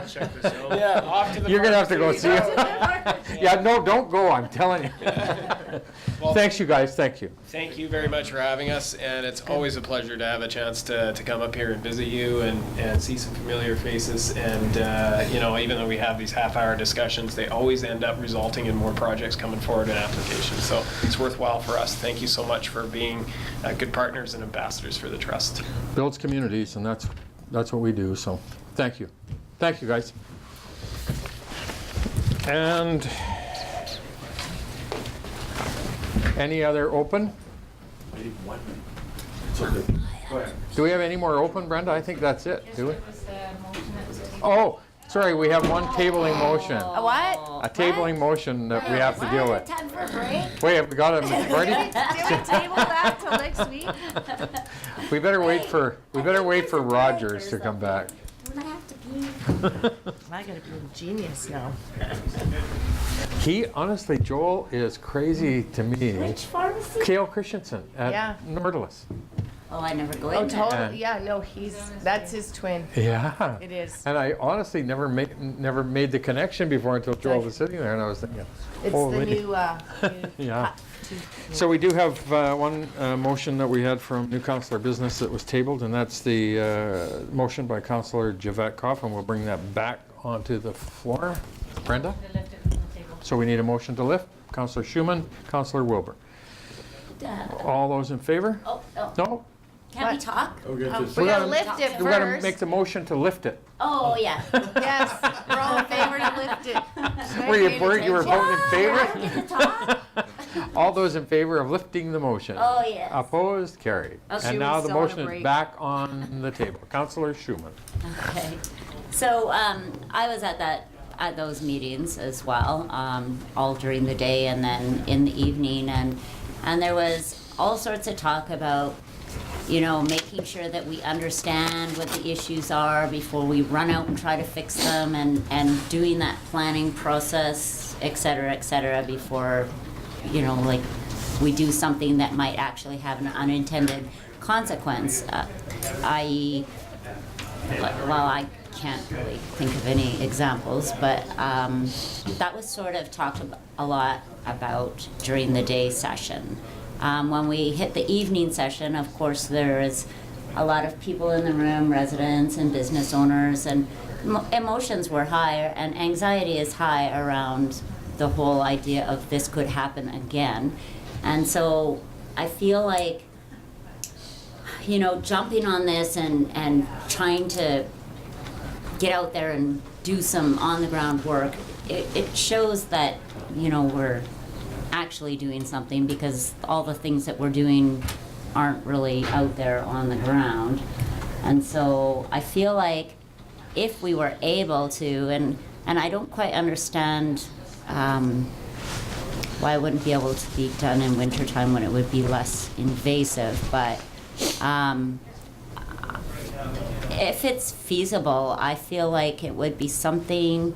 Check this out. Yeah, off to the You're gonna have to go see him. Yeah, no, don't go. I'm telling you. Well, thanks, you guys. Thank you. Thank you very much for having us, and it's always a pleasure to have a chance to come up here and visit you and see some familiar faces. And even though we have these half-hour discussions, they always end up resulting in more projects coming forward in applications. So it's worthwhile for us. Thank you so much for being good partners and ambassadors for the trust. Builds communities, and that's what we do. So thank you. Thank you, guys. And any other open? Do we have any more open, Brenda? I think that's it. Do we? Oh, Sorry, we have one tabling motion. A what? A tabling motion that we have to deal with. Time for a break? Wait, we got a majority? Did we table that till next week? We better wait for Rogers to come back. I have to pee. I gotta be a genius now. He, honestly, Joel is crazy to me. Which pharmacy? Kale Christensen Yeah. at Nordlis. Oh, I never go Oh, in there. totally. Yeah, no, that's his twin. Yeah. It is. And I honestly never made the connection before until Joel was sitting there, and I was thinking, It's holy. the new, Yeah. So we do have one motion that we had from new councillor business that was tabled, and that's the motion by Councillor Javetkov, and we'll bring that back onto the floor. Brenda? So we need a motion to lift. Councillor Schumann, Councillor Wilbur. All those in favor? Oh, no. No? Can we talk? we gotta lift it We gotta first. make the motion to lift it. Oh, yeah. Yes, we're all in favor to lift it. Were you were voting in favor? I get to talk? All those in favor of lifting the motion? Oh, yes. Opposed? Carried. Oh, And now the Schumann's still on a motion is break. back on the table. Councillor Schumann. Okay. So I was at those meetings as well, all during the day and then in the evening, and there was all sorts of talk about, making sure that we understand what the issues are before we run out and try to fix them, and doing that planning process, et cetera, before, we do something that might actually have an unintended consequence, i.e., well, I can't really think of any examples, but that was sort of talked a lot about during the day session. When we hit the evening session, of course, there is a lot of people in the room, residents and business owners, and emotions were higher, and anxiety is high around the whole idea of this could happen again. And so I feel like, jumping on this and trying to get out there and do some on-the-ground work, it shows that, we're actually doing something, because all the things that we're doing aren't really out there on the ground. And so I feel like if we were able to, and I don't quite understand why it wouldn't be able to be done in wintertime when it would be less invasive, but if it's feasible, I feel like it would be something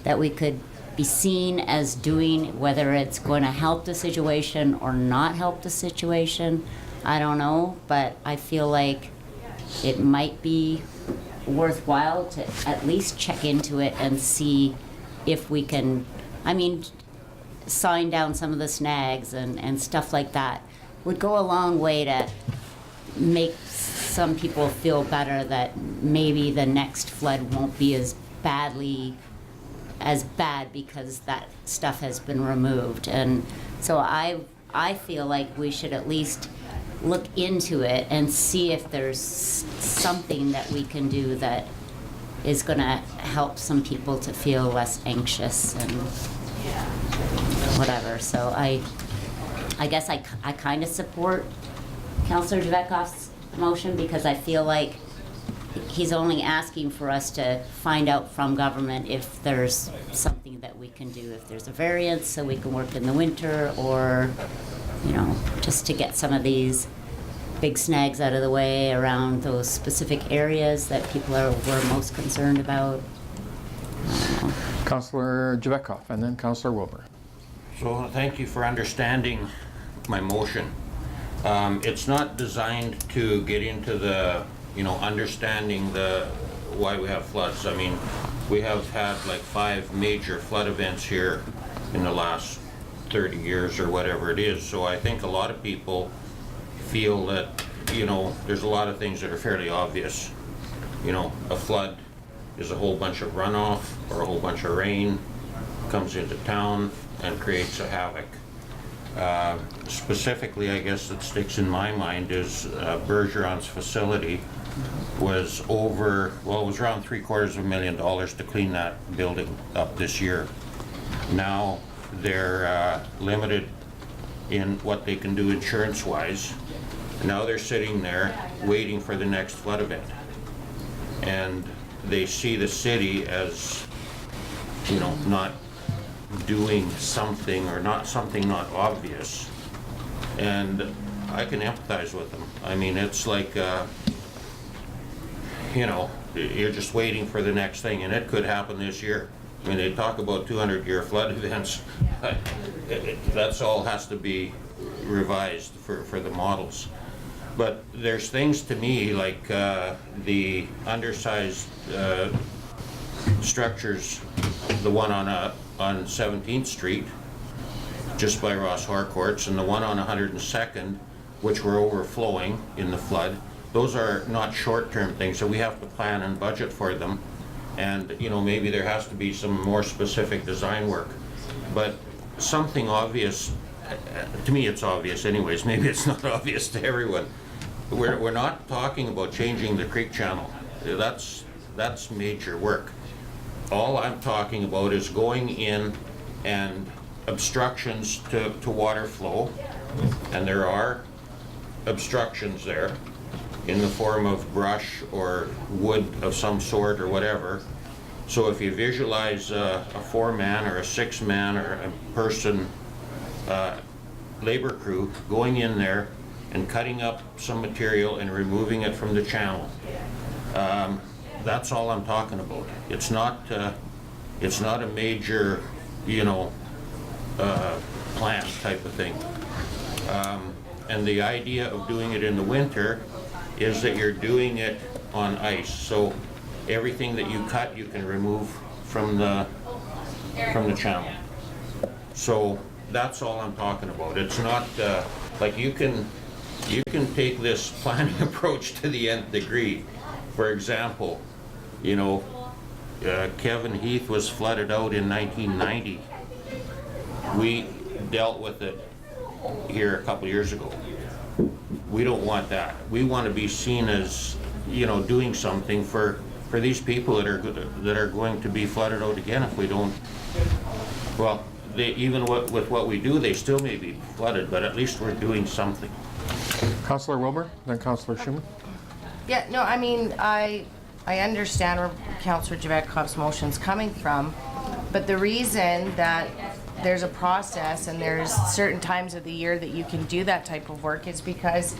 that we could be seen as doing, whether it's going to help the situation or not help the situation. I don't know, but I feel like it might be worthwhile to at least check into it and see if we can, sign down some of the snags and stuff like that would go a long way to make some people feel better that maybe the next flood won't be as bad because that stuff has been removed. And so I feel like we should at least look into it and see if there's something that we can do that is going to help some people to feel less anxious and whatever. So I guess I kind of support Councillor Javetkov's motion, because I feel like he's only asking for us to find out from government if there's something that we can do, if there's a variance so we can work in the winter, or, just to get some of these big snags out of the way around those specific areas that people were most concerned about. Councillor Javetkov, and then Councillor Wilbur. So thank you for understanding my motion. It's not designed to get into the, understanding why we have floods. We have had like 5 major flood events here in the last 30 years or whatever it is. So I think a lot of people feel that, there's a lot of things that are fairly obvious. A flood is a whole bunch of runoff or a whole bunch of rain comes into town and creates a havoc. Specifically, I guess, that sticks in my mind is Bergeron's facility was it was around $750,000 to clean that building up this year. Now they're limited in what they can do insurance-wise. Now they're sitting there waiting for the next flood event. And they see the city as, you know, not doing something or not something not obvious. And I can empathize with them. I mean, it's like, you know, you're just waiting for the next thing, and it could happen this year. I mean, they talk about 200-year flood events. That's all has to be revised for the models. But there's things to me like the undersized structures, the one on 17th Street, just by Ross Harcourt's, and the one on 102nd, which were overflowing in the flood. Those are not short-term things, so we have to plan and budget for them. And, you know, maybe there has to be some more specific design work. But something obvious, to me it's obvious anyways, maybe it's not obvious to everyone. We're not talking about changing the creek channel. That's major work. All I'm talking about is going in and obstructions to water flow, and there are obstructions there in the form of brush or wood of some sort or whatever. So if you visualize a 4-man or a 6-man or a person labor crew going in there and cutting up some material and removing it from the channel, that's all I'm talking about. It's not a major, you know, plan type of thing. And the idea of doing it in the winter is that you're doing it on ice. So everything that you cut, you can remove from the channel. So that's all I'm talking about. It's not like you can take this planning approach to the nth degree. For example, you know, Kevin Heath was flooded out in 1990. We dealt with it here a couple years ago. We don't want that. We want to be seen as, you know, doing something for these people that are going to be flooded out again if we don't. Well, even with what we do, they still may be flooded, but at least we're doing something. Councillor Wilbur, then Councillor Schumann. Yeah, no, I mean, I understand where Councillor Javetkov's motion's coming from, but the reason that there's a process and there's certain times of the year that you can do that type of work is because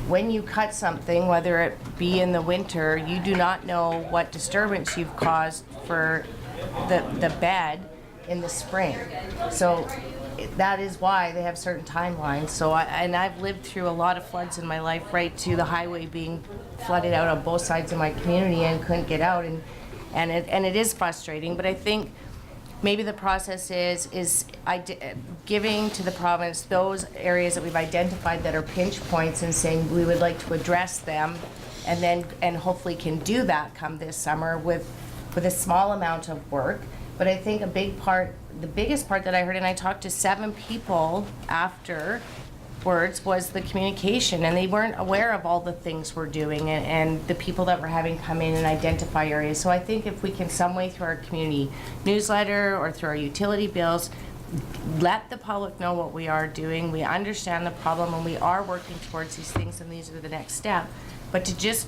when you cut something, whether it be in the winter, you do not know what disturbance you've caused for the bed in the spring. So that is why they have certain timelines. So I've lived through a lot of floods in my life, right to the highway being flooded out on both sides of my community and couldn't get out, and it is frustrating. But I think maybe the process is giving to the province those areas that we've identified that are pinch points and saying we would like to address them, and hopefully can do that come this summer with a small amount of work. But I think the biggest part that I heard, and I talked to 7 people afterwards, was the communication, and they weren't aware of all the things we're doing and the people that we're having come in and identify areas. So I think if we can some way through our community newsletter or through our utility bills, let the public know what we are doing, we understand the problem, and we are working towards these things, and these are the next step. But to just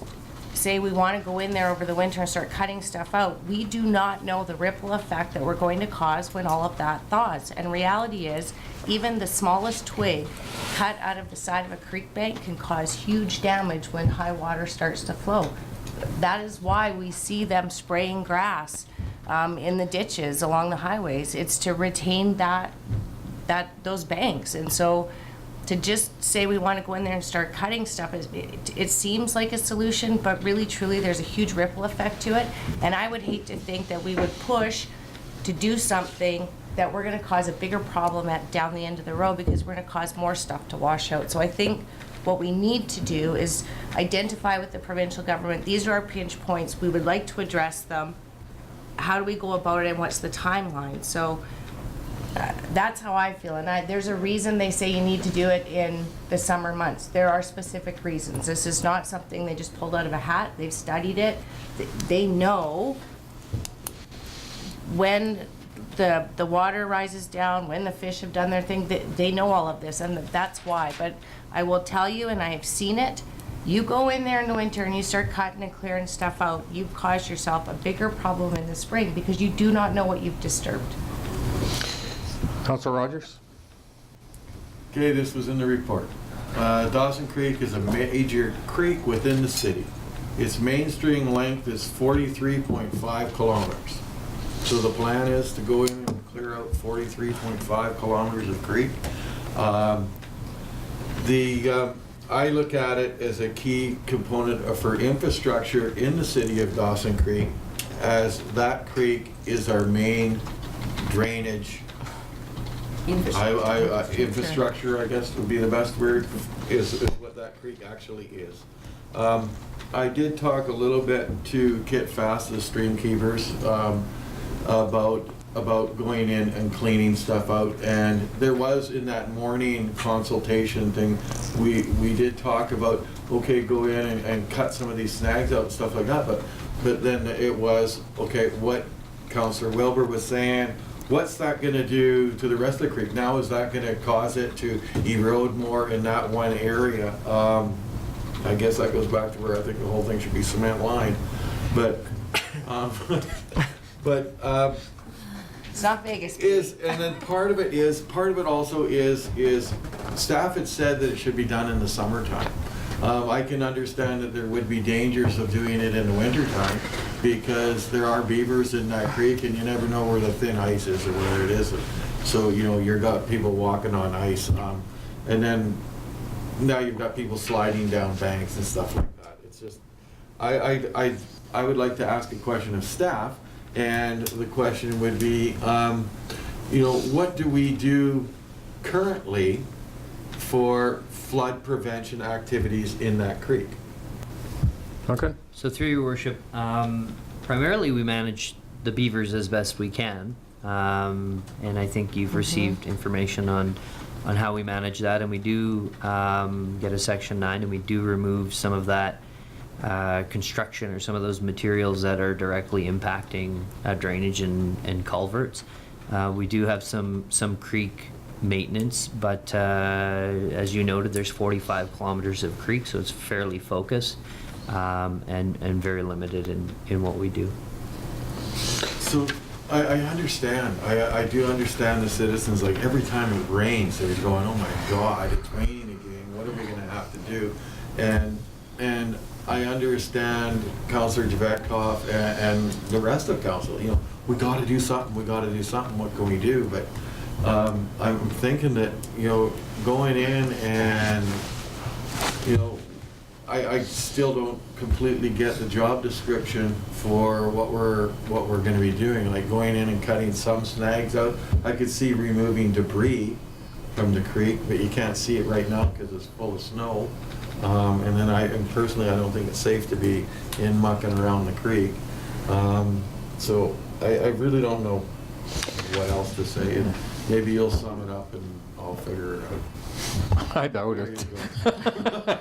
say we want to go in there over the winter and start cutting stuff out, we do not know the ripple effect that we're going to cause when all of that thaws. And reality is, even the smallest twig cut out of the side of a creek bank can cause huge damage when high water starts to flow. That is why we see them spraying grass in the ditches along the highways. It's to retain those banks. And so to just say we want to go in there and start cutting stuff, it seems like a solution, but really truly there's a huge ripple effect to it. And I would hate to think that we would push to do something that we're going to cause a bigger problem down the end of the road, because we're going to cause more stuff to wash out. So I think what we need to do is identify with the provincial government, these are our pinch points, we would like to address them. How do we go about it, and what's the timeline? So that's how I feel, and there's a reason they say you need to do it in the summer months. There are specific reasons. This is not something they just pulled out of a hat. They've studied it. They know when the water rises down, when the fish have done their thing. They know all of this, and that's why. But I will tell you, and I have seen it, You go in there in the winter and you start cutting and clearing stuff out, you've caused yourself a bigger problem in the spring because you do not know what you've disturbed. Councilor Rogers? Okay, this was in the report. Dawson Creek is a major creek within the city. Its mainstream length is 43.5 kilometers. So the plan is to go in and clear out 43.5 kilometers of creek. I look at it as a key component for infrastructure in the city of Dawson Creek, as that creek is our main drainage. Infrastructure, I guess would be the best word, is what that creek actually is. I did talk a little bit to Kit Fast, the stream keepers, about going in and cleaning stuff out, and there was in that morning consultation thing, we did talk about, okay, go in and cut some of these snags out and stuff like that, but then it was, okay, what Councillor Wilbur was saying, what's that going to do to the rest of the creek? Now is that going to cause it to erode more in that one area? I guess that goes back to where I think the whole thing should be cement lined, but It's not Vegas. And then part of it also is staff had said that it should be done in the summertime. I can understand that there would be dangers of doing it in the wintertime because there are beavers in that creek and you never know where the thin ice is or where it is. So, you know, you've got people walking on ice. And then now you've got people sliding down banks and stuff like that. It's just, I would like to ask a question of staff, and the question would be, you know, what do we do currently for flood prevention activities in that creek? Okay. So through your worship, primarily we manage the beavers as best we can, and I think you've received information on how we manage that, and we do get a Section 9, and we do remove some of that construction or some of those materials that are directly impacting drainage and culverts. We do have some creek maintenance, but as you noted, there's 45 kilometers of creek, so it's fairly focused and very limited in what we do. So I understand. I do understand the citizens, like every time it rains, they're going, oh my God, it's raining again. What are we going to have to do? And I understand Councillor Javetkov and the rest of council, you know, we got to do something, what can we do? But I'm thinking that, you know, going in and, you know, I still don't completely get the job description for what we're going to be doing, like going in and cutting some snags out. I could see removing debris from the creek, but you can't see it right now because it's full of snow. And then personally, I don't think it's safe to be in mucking around the creek. So I really don't know what else to say. And maybe you'll sum it up and I'll figure it out. I doubt it.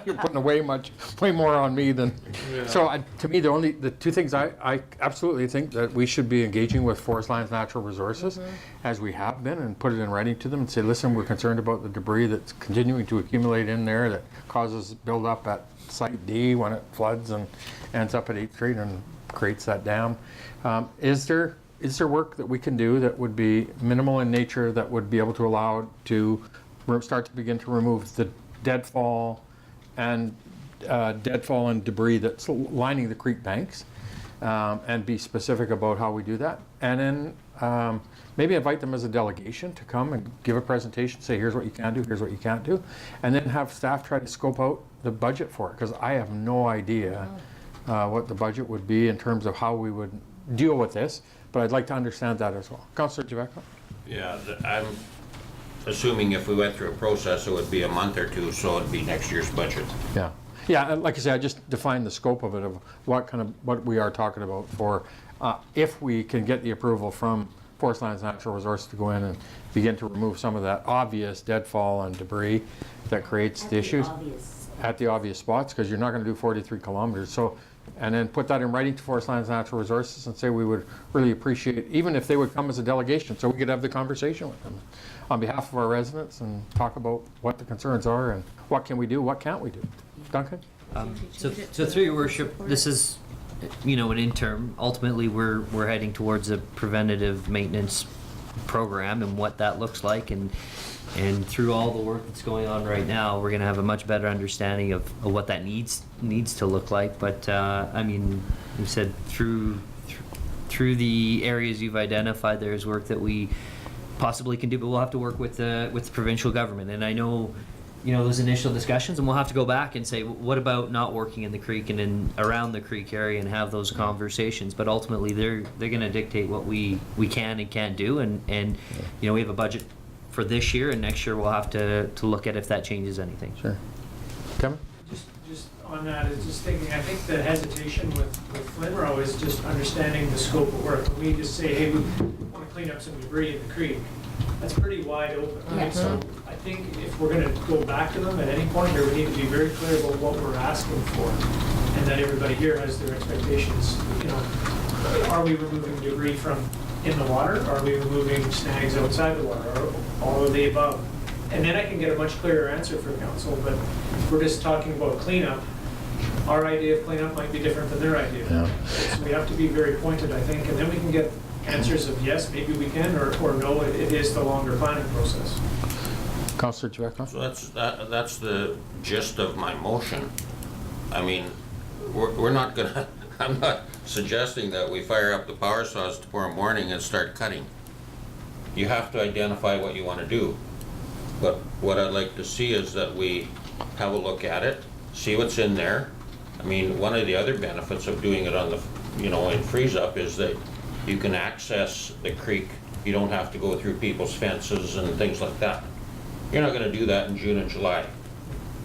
You're putting way more on me than. Yeah. So to me, the two things I absolutely think that we should be engaging with Forest Lands Natural Resources, as we have been, and put it in writing to them and say, listen, we're concerned about the debris that's continuing to accumulate in there that causes buildup at Site D when it floods and ends up at 8th Street and creates that dam. Is there work that we can do that would be minimal in nature that would be able to allow to start to begin to remove the deadfall and debris that's lining the creek banks, and be specific about how we do that, and then maybe invite them as a delegation to come and give a presentation, say here's what you can do, here's what you can't do, and then have staff try to scope out the budget for it, because I have no idea what the budget would be in terms of how we would deal with this, but I'd like to understand that as well. Councillor Javetkov? Yeah, I'm assuming if we went through a process, it would be a month or two, so it'd be next year's budget. Yeah. Yeah, and like I said, I just defined the scope of it, of what we are talking about for, if we can get the approval from Forest Lands Natural Resources to go in and begin to remove some of that obvious deadfall and debris that creates the issues at the obvious spots, because you're not going to do 43 kilometers. So, and then put that in writing to Forest Lands Natural Resources and say we would really appreciate, even if they would come as a delegation, so we could have the conversation with them on behalf of our residents and talk about what the concerns are and what can we do, what can't we do. Duncan? So through your worship, this is, you know, an interim. Ultimately, we're heading towards a preventative maintenance program and what that looks like, and through all the work that's going on right now, we're going to have a much better understanding of what that needs to look like. But I mean, you said through the areas you've identified, there's work that we possibly can do, but we'll have to work with the provincial government. And I know, you know, those initial discussions, and we'll have to go back and say, what about not working in the creek and in around the creek area and have those conversations. But ultimately, they're going to dictate what we can and can't do. And you know, we have a budget for this year, and next year we'll have to look at if that changes anything. Sure. Kevin? Just on that, is just thinking, I think the hesitation with Flinrow is just understanding the scope of work. When we just say, hey, we want to clean up some debris in the creek, that's pretty wide open, right? So I think if we're going to go back to them at any point here, we need to be very clear about what we're asking for, and that everybody here has their expectations. You know, are we removing debris from in the water? Are we removing snags outside the water? Or all of the above? And then I can get a much clearer answer from council. But if we're just talking about cleanup, our idea of cleanup might be different than their idea. Yeah. So we have to be very pointed, I think, and then we can get answers of yes, maybe we can, or no, it is the longer planning process. Councillor Jackson? So that's the gist of my motion. I mean, we're not gonna, I'm not suggesting that we fire up the power saws tomorrow morning and start cutting. You have to identify what you want to do. But what I'd like to see is that we have a look at it, see what's in there. I mean, one of the other benefits of doing it on the, you know, in freeze up is that you can access the creek. You don't have to go through people's fences and things like that. You're not going to do that in June and July.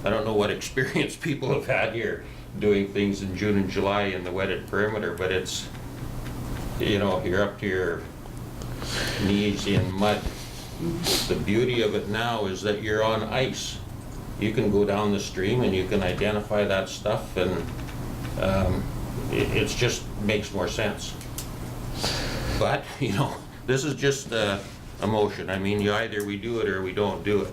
I don't know what experience people have had here doing things in June and July in the wetted perimeter, but it's, you know, you're up to your knees in mud. The beauty of it now is that you're on ice. You can go down the stream and you can identify that stuff, and it just makes more sense. But, you know, this is just a motion. I mean, either we do it or we don't do it.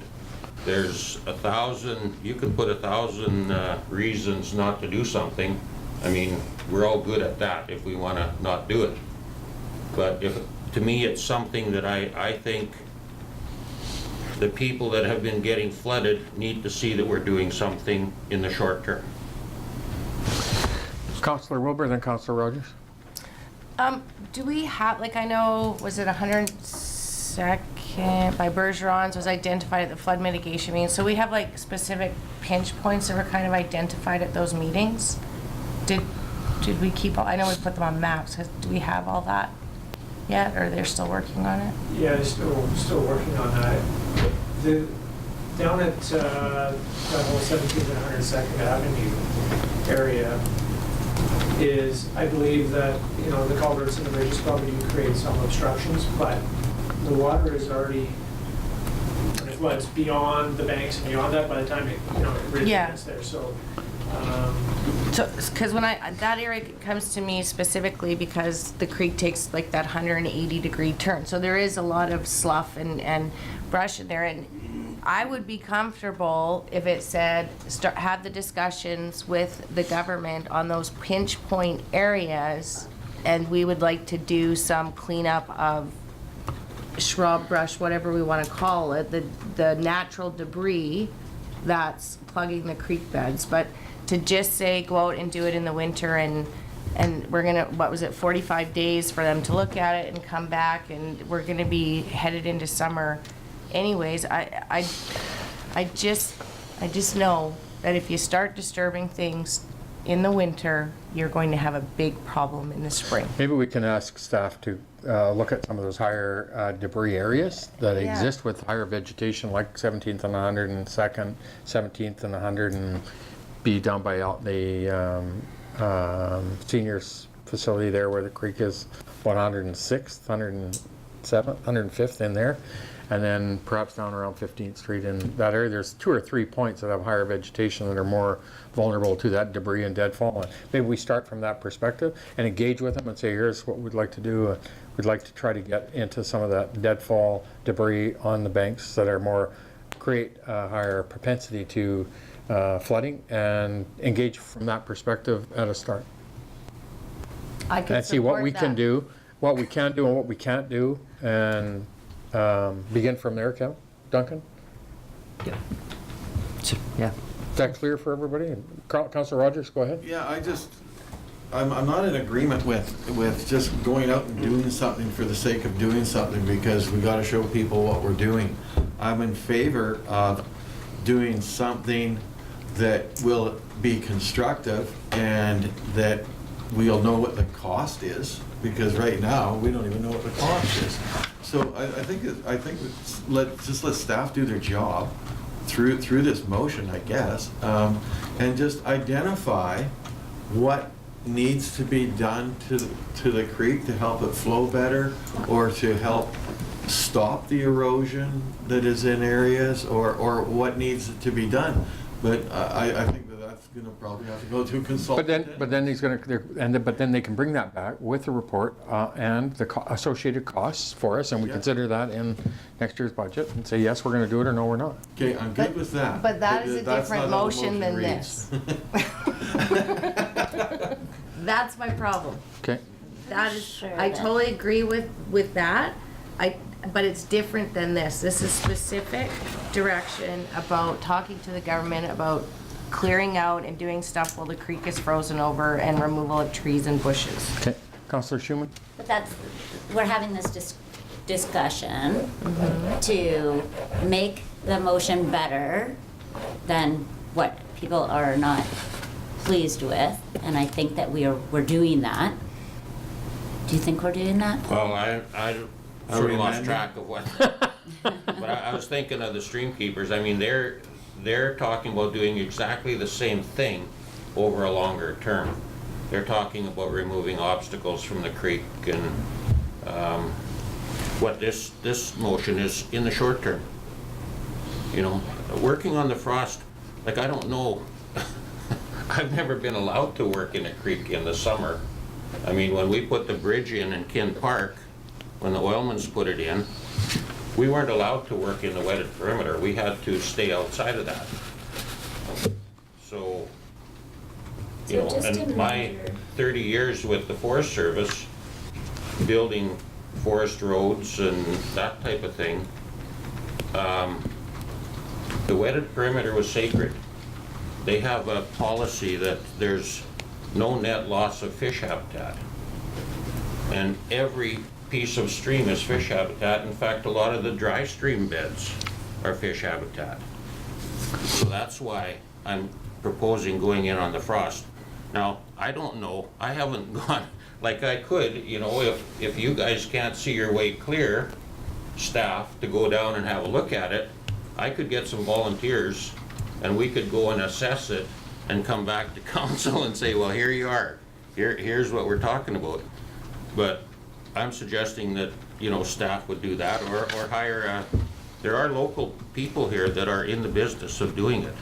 There's 1,000, you can put 1,000 reasons not to do something. I mean, we're all good at that if we want to not do it. But to me, it's something that I think the people that have been getting flooded need to see that we're doing something in the short term. Councillor Wilbur, then Councillor Rogers. Do we have, like, I know, was it 102nd by Bergeron's was identified at the flood mitigation meeting, so we have like specific pinch points that were kind of identified at those meetings. Did we keep all, I know we put them on maps, do we have all that yet, or they're still working on it? Yeah, they're still working on that. Down at that whole 17th and 102nd Avenue area is, I believe that, you know, the culverts and the bridges probably do create some obstructions, but the water is already, when it floods beyond the banks and beyond that, by the time it, you know, it really gets there. So, because when that area comes to me specifically because the creek takes like that 180-degree turn, so there is a lot of slough and brush in there, and I would be comfortable if it said have the discussions with the government on those pinch point areas, and we would like to do some cleanup of shrub, brush, whatever we want to call it, the natural debris that's plugging the creek beds. But to just say go out and do it in the winter and we're gonna, what was it, 45 days for them to look at it and come back, and we're gonna be headed into summer anyways. I just know that if you start disturbing things in the winter, you're going to have a big problem in the spring. Maybe we can ask staff to look at some of those higher debris areas that exist with higher vegetation, like 17th and 102nd, 17th and 100, and be down by the seniors facility there where the creek is 106th, 107th, 105th in there. And then perhaps down around 15th Street in that area, there's 2 or 3 points that have higher vegetation that are more vulnerable to that debris and deadfall. And maybe we start from that perspective and engage with them and say, here's what we'd like to do. We'd like to try to get into some of that deadfall debris on the banks that are more, create a higher propensity to flooding and engage from that perspective at a start. I could And see what support we can that. do, what we can do and what we can't do, and begin from there, Duncan? Yeah. Is that clear for everybody? Councillor Rogers, go ahead. Yeah, I'm not in agreement with just going out and doing something for the sake of doing something, because we gotta show people what we're doing. I'm in favor of doing something that will be constructive and that we'll know what the cost is, because right now, we don't even know what the cost is. So I think let staff do their job through this motion, I guess, and just identify what needs to be done to the creek to help it flow better, or to help stop the erosion that is in areas, or what needs to be done. But I think that's gonna probably have to go to a consultant. But then they can bring that back with the report and the associated costs for us, and we consider that in next year's budget and say, yes, we're gonna do it, or no, we're not. Okay, I'm good with that. But that is a That's different not how the motion than reads. this. That's my problem. Okay. That is, I totally agree with that. But it's different than this. This is specific direction about talking to the government about clearing out and doing stuff while the creek is frozen over, and removal of trees and bushes. Okay, Councillor Schumann? But we're having this discussion to make the motion better than what people are not pleased with, and I think that we're doing that. Do you think we're doing that? Well, I sort of lost track of what, but I was thinking of the stream keepers. I mean, they're talking about doing exactly the same thing over a longer term. They're talking about removing obstacles from the creek, and what this motion is in the short term. You know, working on the frost, like, I don't know, I've never been allowed to work in a creek in the summer. I mean, when we put the bridge in Kin Park, when the Oilmans put it in, we weren't allowed to work in the wetted perimeter. We had to stay outside of that. So, you know, and my 30 years with the Forest Service, building forest roads and that type of thing, the wetted perimeter was sacred. They have a policy that there's no net loss of fish habitat. And every piece of stream is fish habitat. In fact, a lot of the dry stream beds are fish habitat. So that's why I'm proposing going in on the frost. Now, I don't know, I haven't gone, like I could, you know, if you guys can't see your way clear, staff, to go down and have a look at it, I could get some volunteers and we could go and assess it and come back to council and say, well, here you are. Here's what we're talking about. But I'm suggesting that, you know, staff would do that, or hire there are local people here that are in the business of doing it.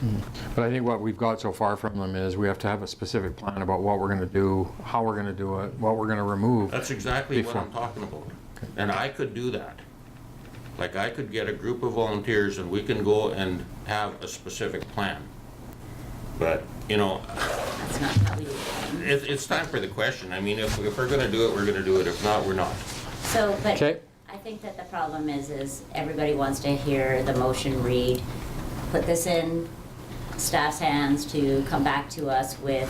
But I think what we've got so far from them is we have to have a specific plan about what we're gonna do, how we're gonna do it, what we're gonna remove. That's exactly what before. I'm talking about. And I could do that. Like, I could get a group of volunteers and we can go and have a specific plan. But, you know, That's not how we do it. it's time for the question. I mean, if we're gonna do it, we're gonna do it. If not, we're not. So, but Okay. I think that the problem is everybody wants to hear the motion read, put this in staff's hands to come back to us with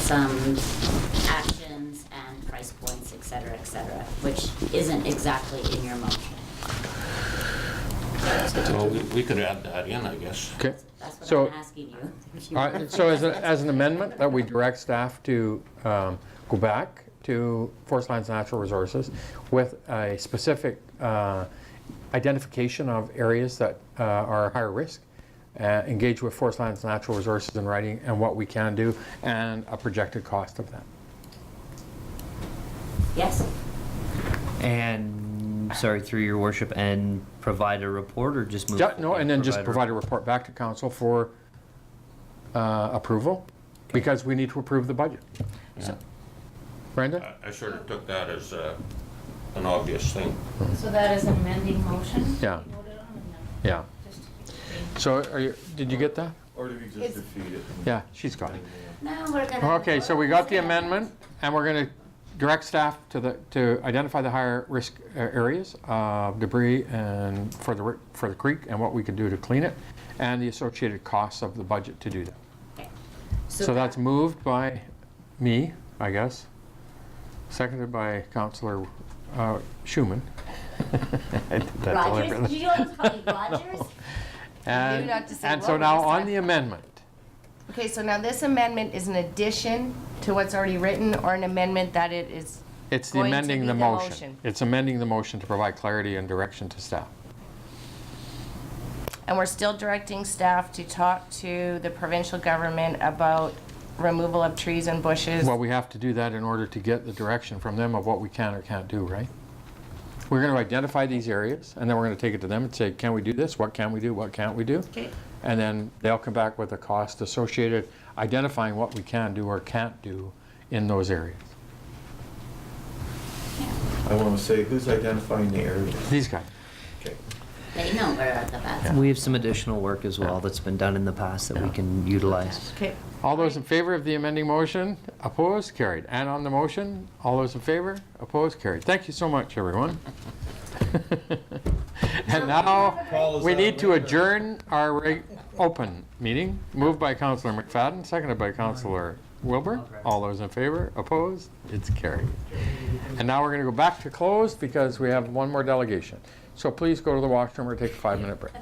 some actions and price points, et cetera, which isn't exactly in your motion. Oh, Well, we could add that in, I guess. Okay. That's what So- I'm asking you. If you All want right, to so put as an amendment, that we direct staff to go back to Forest Lands Natural Resources with a specific identification of areas that are higher risk, engage with Forest Lands Natural Resources in writing and what we can do, and a projected cost of that. Yes. And, sorry, through your worship, and provide a report, or just move? Yeah, no, and then just provide a report. report back to council for approval, because we need to approve the budget. Yeah. Brenda? I sort of took that as an obvious thing. So that is an amending motion? Yeah. Voted on, and then Yeah. just- So did you get that? Or do we just defeat it? Yeah, she's got it. No, we're gonna. Okay, so we got the amendment, and we're going to direct staff to identify the higher risk areas of debris and for the creek and what we can do to clean it, and the associated costs of the budget to do that. Okay. So that's moved by me, I guess, seconded by Councillor Schumann. I did that Rogers? deliberately. Did you always call me Rogers? And, not to say and what so we now just on said. the amendment, Okay, so now this amendment is an addition to what's already written, or an amendment that it is it's the going to amending be the the motion. motion. It's amending the motion to provide clarity and direction to staff. And we're still directing staff to talk to the provincial government about removal of trees and bushes. Well, we have to do that in order to get the direction from them of what we can or can't do, right? We're going to identify these areas, and then we're going to take it to them and say, can we do this? What can we do? What can't we do? Okay. And then they'll come back with a cost associated, identifying what we can do or can't do in those areas. I want to say, who's identifying the areas? These guys. Okay. They know where the bats We have some additional work as well that's been done in the past that we can utilize. Okay. All those in favor of the amending motion, opposed, carried. And on the motion, all those in favor, opposed, carried. Thank you so much, everyone. And now, we need to adjourn our open meeting. Moved by Councillor McFadden, seconded by Councillor Wilbur. All those in favor, opposed, it's carried. And now we're going to go back to closed because we have one more delegation. So please go to the washroom or take a 5-minute break.